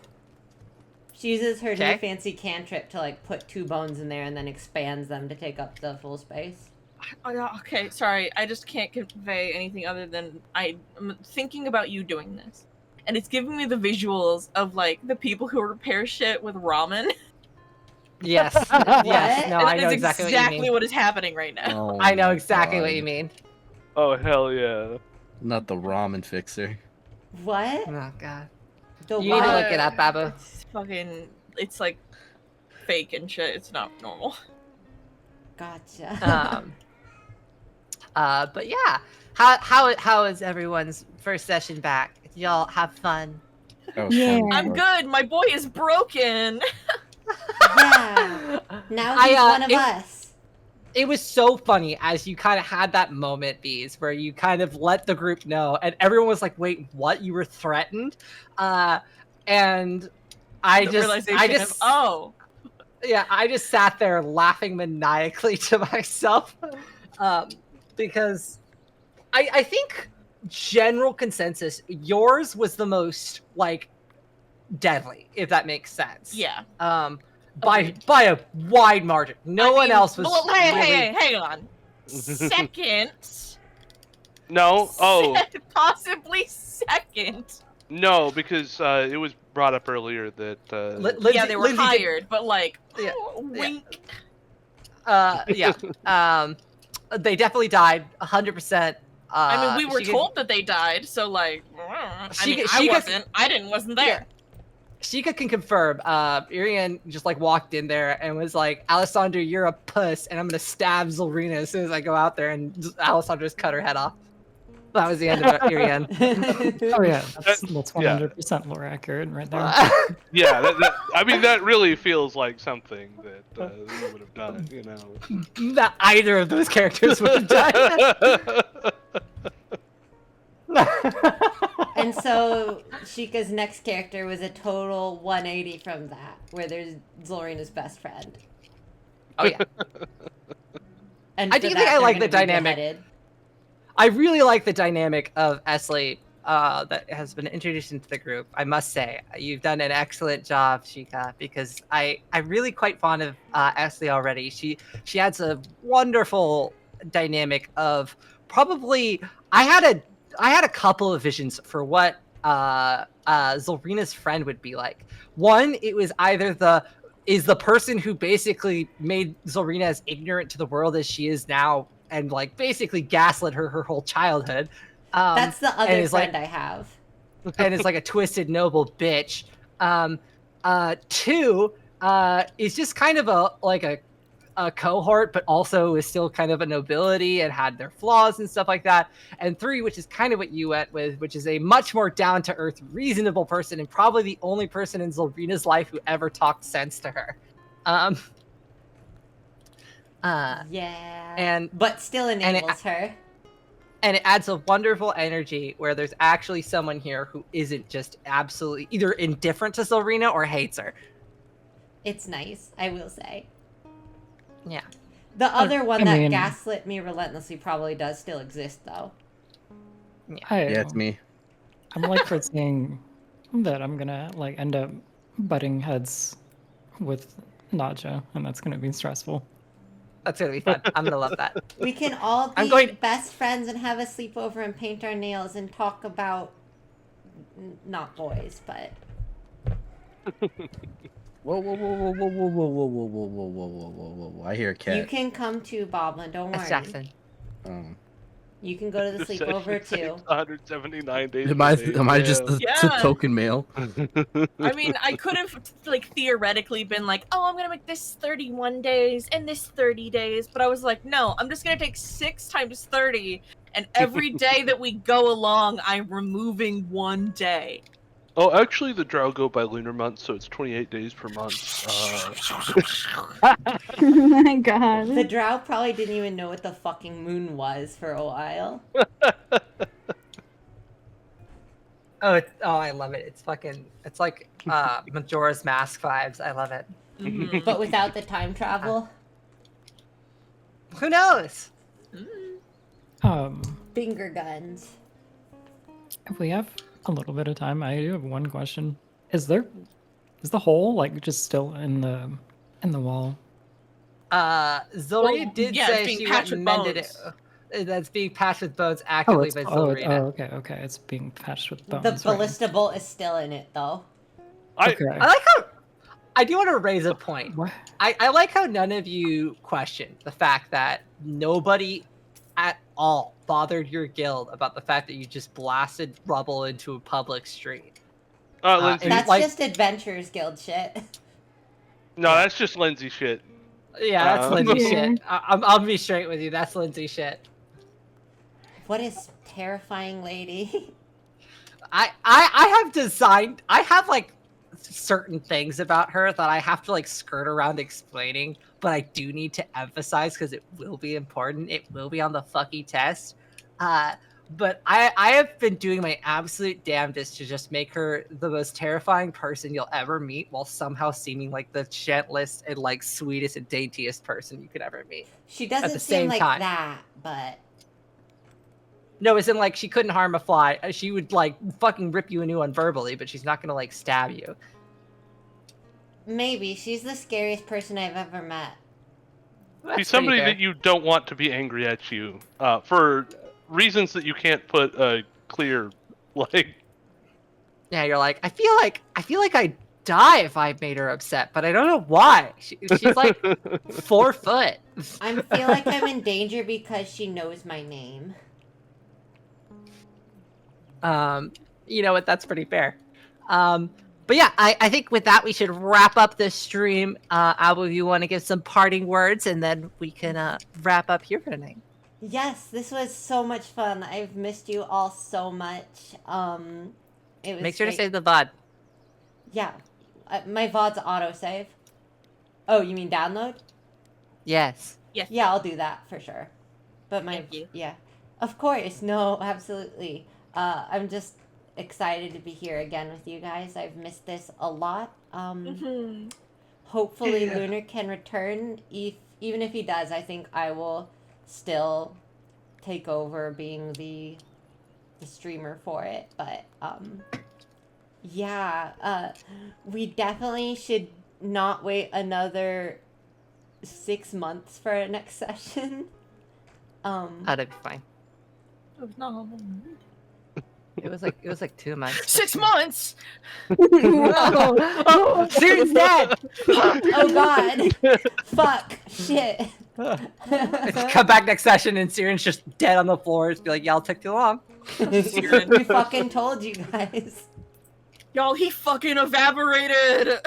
She uses her new Okay. fancy cantrip to like put 2 bones in there and then expands them to take up the full space. Okay, sorry. I just can't convey anything other than I'm thinking about you doing this. And it's giving me the visuals of like the people who repair shit with ramen. Yes, yes, What? no, And I that know is exactly what you mean. what is happening right now. Oh I know my exactly what God. you mean. Oh, hell yeah. Not the ramen fixer. What? Oh god, The you need to what? look it up, Babu. It's fucking. It's like fake and shit. It's not normal. Gotcha. But yeah, how is everyone's first session back? Did y'all have fun? That was Yeah. fun. I'm good. My boy is broken. Yeah. Now he's one of us. It was so funny as you kind of had that moment, Bees, where you kind of let the group know, and everyone was like, "Wait, what? You were threatened?" And I The just, realization of, oh, yeah, I just sat there laughing maniacally to myself, because I think general consensus, yours was the most like deadly, if that makes sense. yeah. By a wide margin. No one else was. Well, hey, really... hey, hang on. Second. No. Oh, Possibly second. no, because it was brought up earlier that. Yeah, they were Lindsay did- hired, but like, Yeah, wink. yeah. They definitely died, 100%. I mean, we were she could- told that they died, so like, She I could- wasn't there. Shika can confirm. Irian just like walked in there and was like, "Alessandra, you're a puss, and I'm gonna stab Zolrina as soon as I go out there." And Alessandra just cut her head off. That was the end of Irian. Oh yeah, that's yeah. 100% lore accurate right there. Yeah, I mean, that really feels like something that we would have done, you know. Not either of those characters would have done. And so Sheikah's next character was a total 180 from that, where there's Zolrina's best friend. Oh yeah. And I for do that, think I they're like the gonna be dynamic. beheaded. I really like the dynamic of Esley that has been introduced into the group, I must say you've done an excellent job, Shika, because I'm really quite fond of Ashley already. She adds a wonderful dynamic of probably I had a couple of visions for what Zolrina's friend would be like. One, it was either the person who basically made Zolrina as ignorant to the world as she is now, and like basically gaslit her whole childhood. That's the and other is friend like I have. and is like a twisted noble bitch. Two, is just kind of a cohort, but also is still kind of a nobility and had their flaws and stuff like that. And three, which is kind of what you went with, which is a much more down to earth, reasonable person, and probably the only person in Zolrina's life who ever talked sense to her. Yeah. And but still enables her. And it adds a wonderful energy where there's actually someone here who isn't just absolutely either indifferent to Zolrina or hates her. It's nice, I will say. Yeah. The other one that gaslit me relentlessly probably does still exist, though. Yeah, it's me. I'm like foreseeing that I'm gonna like end up butting heads with Nadja, and that's gonna be stressful. That's gonna be fun. I'm gonna love that. We can all be best friends and have a sleepover and paint our nails and talk about not boys, but. Whoa, whoa, whoa, whoa, whoa, whoa, whoa, whoa, whoa, whoa, whoa, whoa, whoa, whoa, whoa! I hear a cat. You can come too, Boblin. Don't worry. Jackson. You can go to the sleepover too. 179 days. Am I just the token male? I mean, I could have like theoretically been like, oh, I'm gonna make this 31 days and this 30 days, but I was like, no, I'm just gonna take 6 times 30, and every day that we go along, I'm removing 1 day. Oh, actually, the Drow go by lunar months, so it's 28 days per month. Oh my god. The Drow probably didn't even know what the fucking moon was for a while. I love it. It's like Majora's Mask vibes. I love it. Mm-hmm. But without the time travel? Who knows? Finger guns. If we have a little bit of time, I do have one question. Is the hole like just still in the wall? Zolrina did say she went and mended it. That's being patched with bones actively by Zolrina. Okay. It's being patched with bones. The ballista bolt is still in it, though. I like how. I do want to raise a point. What? I like how none of you questioned the fact that nobody at all bothered your guild about the fact that you just blasted rubble into a public street. Lindsay, that's just Adventurers Guild shit. No, that's just Lindsay shit. Yeah, that's Lindsay shit. I'll be straight with you. That's Lindsay shit. What is terrifying lady? I have designed. I have like certain things about her that I have to like skirt around explaining, but I do need to emphasize because it will be important. It will be on the fucky test. But I have been doing my absolute damnedest to just make her the most terrifying person you'll ever meet, while somehow seeming like the gentlest and like sweetest and daintiest person you could ever meet. She doesn't seem like that, but. No, as in like she couldn't harm a fly. She would like fucking rip you a new one verbally, but she's not gonna like stab you. Maybe. She's the scariest person I've ever met. She's somebody that you don't want to be angry at you for reasons that you can't put a clear like. Yeah, you're like, I feel like I'd die if I made her upset, but I don't know why. She's like 4 foot. I feel like I'm in danger because she knows my name. You know what? That's pretty fair. But yeah, I think with that we should wrap up this stream. Alba, if you want to give some parting words, and then we can wrap up here for tonight. Yes, this was so much fun. I've missed you all so much. It was Make sure to save the VOD. Yeah, my VOD's autosave. Oh, you mean download? Yes. Yes. Yeah, I'll do that for sure. But Thank you. Yeah, of course. No, absolutely. I'm just excited to be here again with you guys. I've missed this a lot. Hopefully Lunar can return. Even if he does, I think I will still take over being the the streamer for it, but yeah, we definitely should not wait another 6 months for our next session. That'd be fine. Oh, no. It was like 2 months. 6 months. Oh, Syrian's dead. Oh God! Fuck! Shit! Come back next session and Syrian's just dead on the floor. Just be like, y'all took too long. We fucking told you guys. Y'all, he fucking evaporated.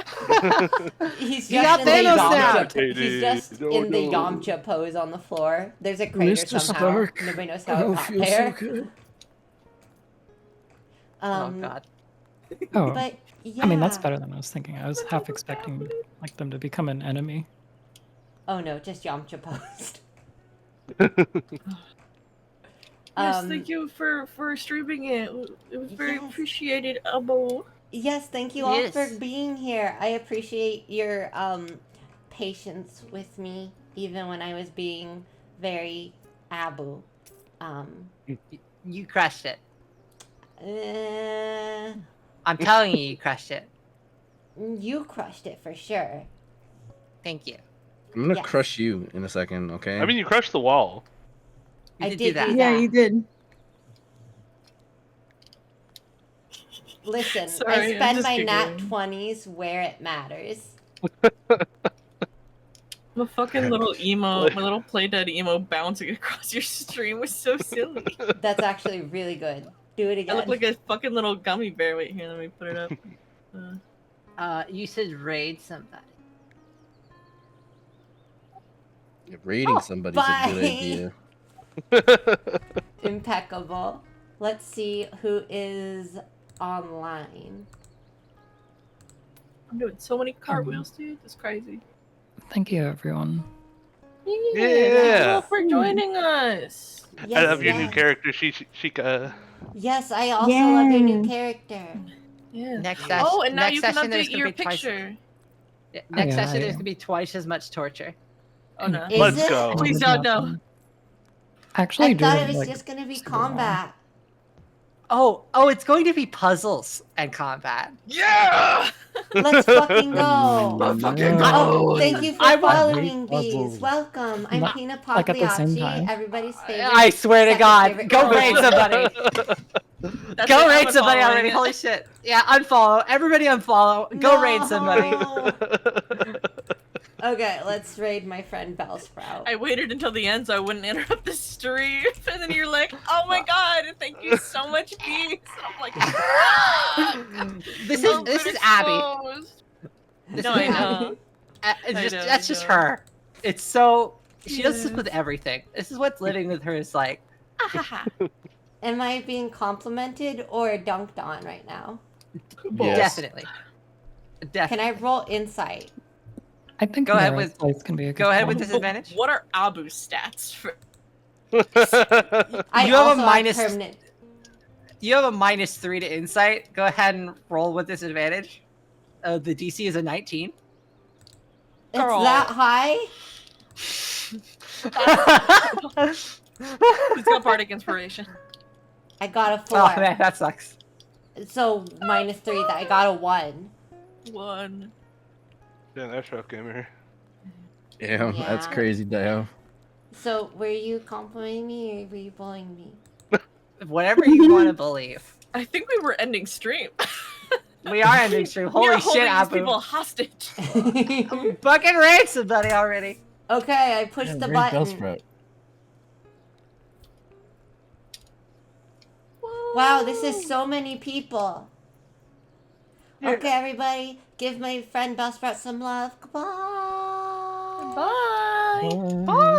He's You got just in the Thanos now. Yamcha. He's just in the Yamcha pose on the floor. There's a crater Mr. somehow. Stark, Nobody knows I how it don't got feel so there. good. Oh god. Oh, But yeah. I mean, that's better than I was thinking. I was half expecting like them to become an enemy. Oh no, just Yamcha posed. Yes, thank you for streaming it. It was very appreciated, Abo. Yes, thank you all Yes. for being here. I appreciate your patience with me, even when I was being very Abu. You crushed it. Uh, I'm telling you, you crushed it. you crushed it for sure. Thank you. I'm gonna Yes. crush you in a second, okay? I mean, you crushed the wall. You I did did do that. do Yeah, that. you did. Listen, Sorry, I I'm spend just my nat giggling. 20s where it matters. My fucking little emo, my little play dead emo bouncing across your stream was so silly. That's actually really good. Do it I again. look like a fucking little gummy bear. Wait, here, let me put it up. You should raid somebody. Yeah, raiding Oh, somebody's a good bye. idea. Impeccable. Let's see who is online. I'm doing so many cartwheels, dude. It's crazy. Thank you, everyone. Thank you Yeah. all for joining us. Yes, I love your new yes. character, Shika. Yes, I also love your new Yeah. character. Yeah. Next session. Oh, and now next you can session, there's update gonna your be twice. picture. Next yeah, session, I- there's gonna be twice as much torture. Oh no. Is Let's it? go. Please don't know. Actually, I thought do, it was like, just gonna be just go on. combat. Oh, it's going to be puzzles and combat. Yeah. Let's fucking go. Let's fucking No. Oh, thank you for I want- following I hate these. puzzles. Welcome. I'm Not- Pina like at the same Pagliacci, time. everybody's favorite. I swear to second God, favorite go girl. raid somebody. That's Go it, raid I'm somebody unfollowing already. it. Holy shit. Yeah, unfollow. Everybody unfollow. Go raid somebody. No. Okay, let's raid my friend Bellsprout. I waited until the end so I wouldn't interrupt the stream, and then you're like, "Oh my god, thank you so much, Beast." I'm like, This "I'm is been Abby. exposed." This No, is I Abby. know. It's just, I know, that's I just know. her. It's so she does this Yeah. with everything. This is what's living with her is like. Am I being complimented or dunked on right now? Yes. Definitely. Can Definitely. I roll insight? I think Go ahead Mira's with- place can be a good Go ahead with one. disadvantage. What are Abu's stats for? I You have a also minus- have permanent. You have a -3 to insight. Go ahead and roll with disadvantage. The DC is a 19. It's Girl. that high? He's got bardic inspiration. I got a 4. Oh man, that sucks. So -3. That I got a 1. 1. Yeah, that's rough, gamer. Yeah, that's Yeah. crazy, Dio. So were you complimenting me or were you bullying me? Whatever you want to believe. I think we were ending stream. We are ending stream. we Holy are shit, holding these Abu. people hostage. Fucking raid somebody already. Okay, I pushed the button. Wow, this is so many people. Okay, everybody, give my friend Bellsprout some love. Goodbye. Bye. Bye.